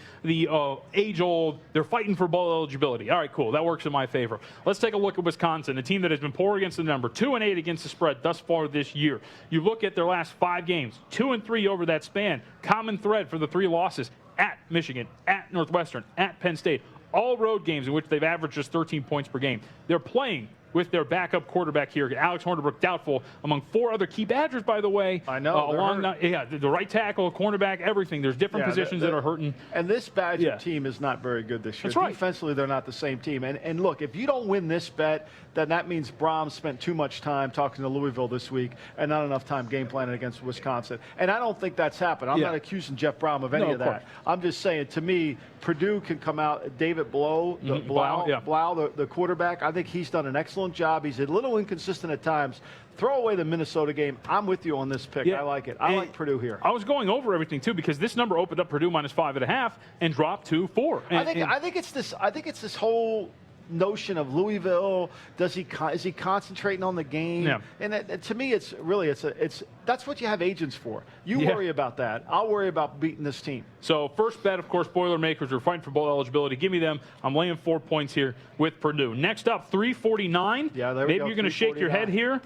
age-old, they're fighting for bowl eligibility. All right, cool. That works in my favor. Let's take a look at Wisconsin, a team that has been poor against the number, 2-8 against the spread thus far this year. You look at their last 5 games, 2-3 over that span. Common thread for the 3 losses. At Michigan, at Northwestern, at Penn State, all road games in which they've averaged just 13 points per game. They're playing with their backup quarterback here. Alex Hornibrook doubtful among 4 other key Badgers, by the way. I know. The right tackle, cornerback, everything. There's different positions that are hurting. And this Badger team is not very good this year. That's right. Defensively, they're not the same team. And look, if you don't win this bet, then that means Brahms spent too much time talking to Louisville this week and not enough time game planning against Wisconsin. And I don't think that's happened. I'm not accusing Jeff Brom of any of that. I'm just saying, to me, Purdue can come out. David Blau, the quarterback, I think he's done an excellent job. He's a little inconsistent at times. Throw away the Minnesota game. I'm with you on this pick. I like it. I like Purdue here. I was going over everything too because this number opened up Purdue -5.5 and dropped to 4. I think it's this whole notion of Louisville. Is he concentrating on the game? Yeah. And to me, it's that's what you have agents for. You worry about that. I'll worry about beating this team. So first bet, of course, Boilermakers are fighting for bowl eligibility. Give me them. I'm laying 4 points here with Purdue. Next up, 349. Yeah, there we go. Maybe you're going to shake your head here.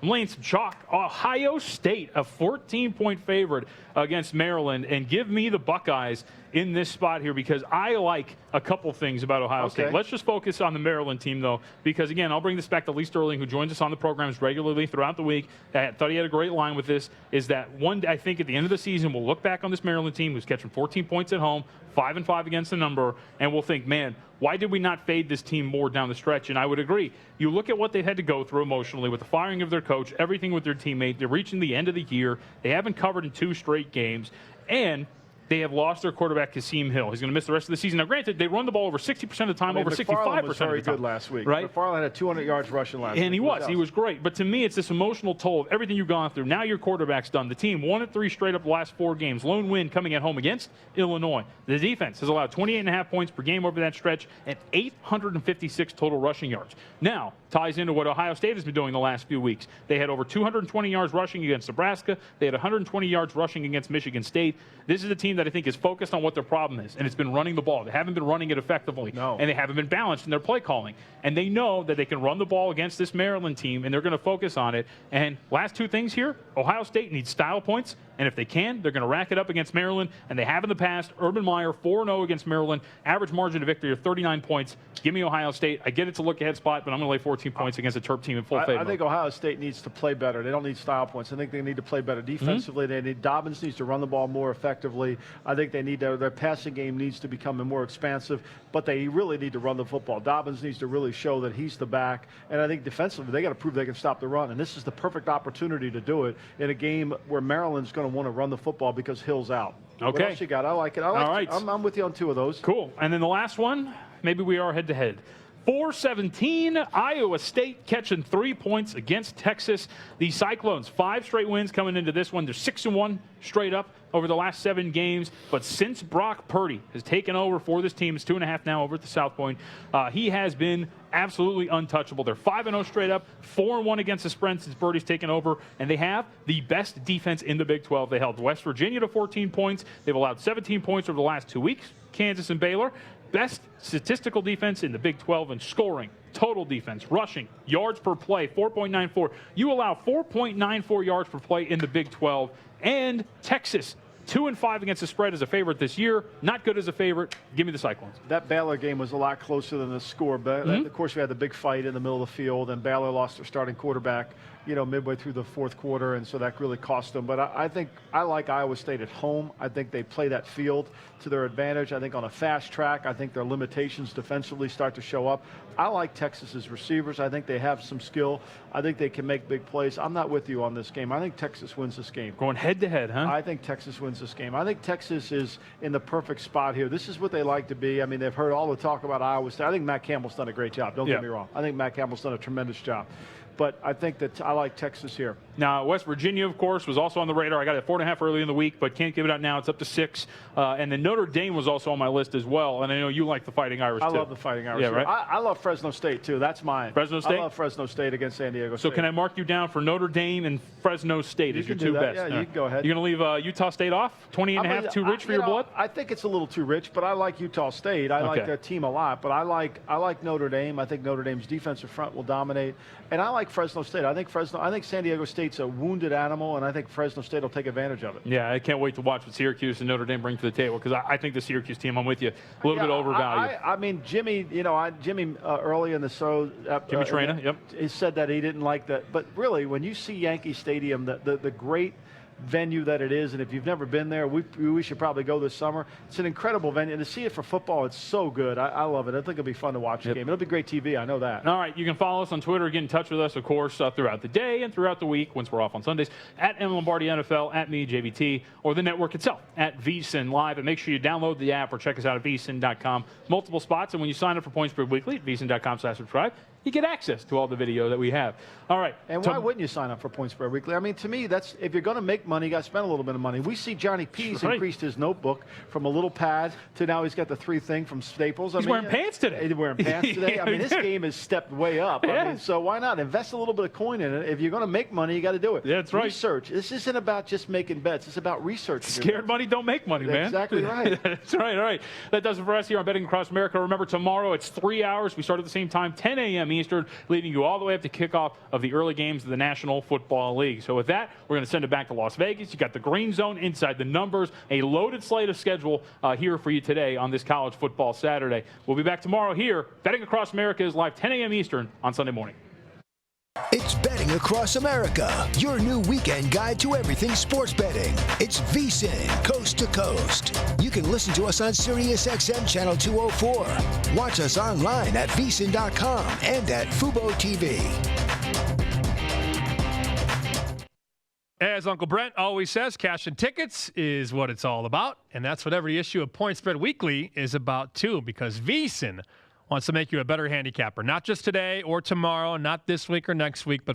I'm laying some chalk. Ohio State, a 14-point favorite against Maryland. And give me the Buckeyes in this spot here because I like a couple things about Ohio State. Let's just focus on the Maryland team, though, because, again, I'll bring this back to Lee Sterling, who joins us on the programs regularly throughout the week. I thought he had a great line with this, is that one day, I think at the end of the season, we'll look back on this Maryland team who's catching 14 points at home, 5-5 against the number, and we'll think, man, why did we not fade this team more down the stretch? And I would agree. You look at what they've had to go through emotionally with the firing of their coach, everything with their teammate. They're reaching the end of the year. They haven't covered in 2 straight games. And they have lost their quarterback, Kasim Hill. He's going to miss the rest of the season. Now, granted, they run the ball over 60% of the time, over 65% of the time. was very good last week. Right? McFarland had 200 yards rushing last week. And he was great. But to me, it's this emotional toll of everything you've gone through. Now your quarterback's done. The team 1-3 straight up the last 4 games. Lone win coming at home against Illinois. The defense has allowed 28.5 points per game over that stretch and 856 total rushing yards. Now, ties into what Ohio State has been doing the last few weeks. They had over 220 yards rushing against Nebraska. They had 120 yards rushing against Michigan State. This is a team that I think is focused on what their problem is, and it's been running the ball. They haven't been running it effectively, and they haven't been balanced in their play calling. And they know that they can run the ball against this Maryland team, and they're going to focus on it. And last 2 things here, Ohio State needs style points, and if they can, they're going to rack it up against Maryland, and they have in the past. Urban Meyer, 4-0 against Maryland, average margin of victory of 39 points. Give me Ohio State. I get it's a look-ahead spot, but I'm going to lay 14 points against a Terp team in full favor. I think Ohio State needs to play better. They don't need style points. I think they need to play better defensively. Dobbins needs to run the ball more effectively. I think their passing game needs to become more expansive, but they really need to run the football. Dobbins needs to really show that he's the back, and I think defensively they got to prove they can stop the run, and this is the perfect opportunity to do it in a game where Maryland's going to want to run the football because Hill's out. Okay. What else you got? I like it. All right. I'm with you on 2 of those. Cool. And then the last one, maybe we are head-to-head. 4-17, Iowa State catching 3 points against Texas. The Cyclones, 5 straight wins coming into this one. They're 6-1 straight up over the last 7 games. But since Brock Purdy has taken over for this team, it's 2.5 now over at the South Point, he has been absolutely untouchable. They're 5-0 straight up, 4-1 against the spread since Purdy's taken over, and they have the best defense in the Big 12. They held West Virginia to 14 points. They've allowed 17 points over the last 2 weeks, Kansas and Baylor. Best statistical defense in the Big 12 in scoring, total defense, rushing, yards per play, 4.94. You allow 4.94 yards per play in the Big 12. And Texas, 2-5 against the spread as a favorite this year. Not good as a favorite. Give me the Cyclones. That Baylor game was a lot closer than the score. But of course, we had the big fight in the middle of the field, and Baylor lost their starting quarterback, midway through the 4th quarter, and so that really cost them. But I think I like Iowa State at home. I think they play that field to their advantage. I think on a fast track, I think their limitations defensively start to show up. I like Texas's receivers. I think they have some skill. I think they can make big plays. I'm not with you on this game. I think Texas wins this game. Going head-to-head, huh? I think Texas wins this game. I think Texas is in the perfect spot here. This is what they like to be. I mean, they've heard all the talk about Iowa State. I think Matt Campbell's done a great job. Don't get me wrong. I think Matt Campbell's done a tremendous job. But I think that I like Texas here. Now, West Virginia, of course, was also on the radar. I got it at 4.5 early in the week, but can't give it out now. It's up to 6. And then Notre Dame was also on my list as well. And I know you like the Fighting Irish, too. I love the Fighting Irish. Yeah, right? I love Fresno State, too. That's mine. Fresno State? I love Fresno State against San Diego State. So can I mark you down for Notre Dame and Fresno State as your 2 best? Yeah, you can go ahead. You're going to leave Utah State off? 20.5, too rich for your blood? I think it's a little too rich, but I like Utah State. I like their team a lot. But I like Notre Dame. I think Notre Dame's defensive front will dominate. And I like like Fresno State. I think San Diego State's a wounded animal, and I think Fresno State will take advantage of it. Yeah, I can't wait to watch what Syracuse and Notre Dame bring to the table because I think the Syracuse team, I'm with you, a little bit overvalued. I mean, Jimmy, Jimmy early in the show, Jimmy Traina, yep. He said that he didn't like that. But really, when you see Yankee Stadium, the great venue that it is, and if you've never been there, we should probably go this summer. It's an incredible venue, and to see it for football, it's so good. I love it. I think it'll be fun to watch the game. It'll be great TV. I know that. All right, you can follow us on Twitter. Get in touch with us, of course, throughout the day and throughout the week once we're off on Sundays at M. Lombardi NFL, at me, JVT, or the network itself at VSiN Live. And make sure you download the app or check us out at VSiN.com. Multiple spots, and when you sign up for Point Spread Weekly at VSiN.com/subscribe, you get access to all the video that we have. All right. And why wouldn't you sign up for Point Spread Weekly? I mean, to me, that's if you're going to make money, you got to spend a little bit of money. We see Johnny P's increased his notebook from a little pad to now he's got the 3 thing from Staples. He's wearing pants today. He's wearing pants today. I mean, this game has stepped way up. Yeah. I mean, so why not invest a little bit of coin in it? If you're going to make money, you got to do it. Yeah, that's right. Research. This isn't about just making bets. It's about research. Scared money don't make money, man. Exactly right. That's right. All right. That does it for us here on Betting Across America. Remember, tomorrow it's 3 hours. We start at the same time, 10 a.m. Eastern, leading you all the way up to kickoff of the early games of the National Football League. So with that, we're going to send it back to Las Vegas. You got the Green Zone, Inside the Numbers, a loaded slate of schedule here for you today on this college football Saturday. We'll be back tomorrow here. Betting Across America is live 10 a.m. Eastern on Sunday morning. It's Betting Across America, your new weekend guide to everything sports betting. It's VSiN, coast to coast. You can listen to us on SiriusXM Channel 204. Watch us online at VSiN.com and at Fubo TV. As Uncle Brent always says, cash and tickets is what it's all about. And that's what every issue of Point Spread Weekly is about, too, because VSiN wants to make you a better handicapper. Not just today or tomorrow, not this week or next week, but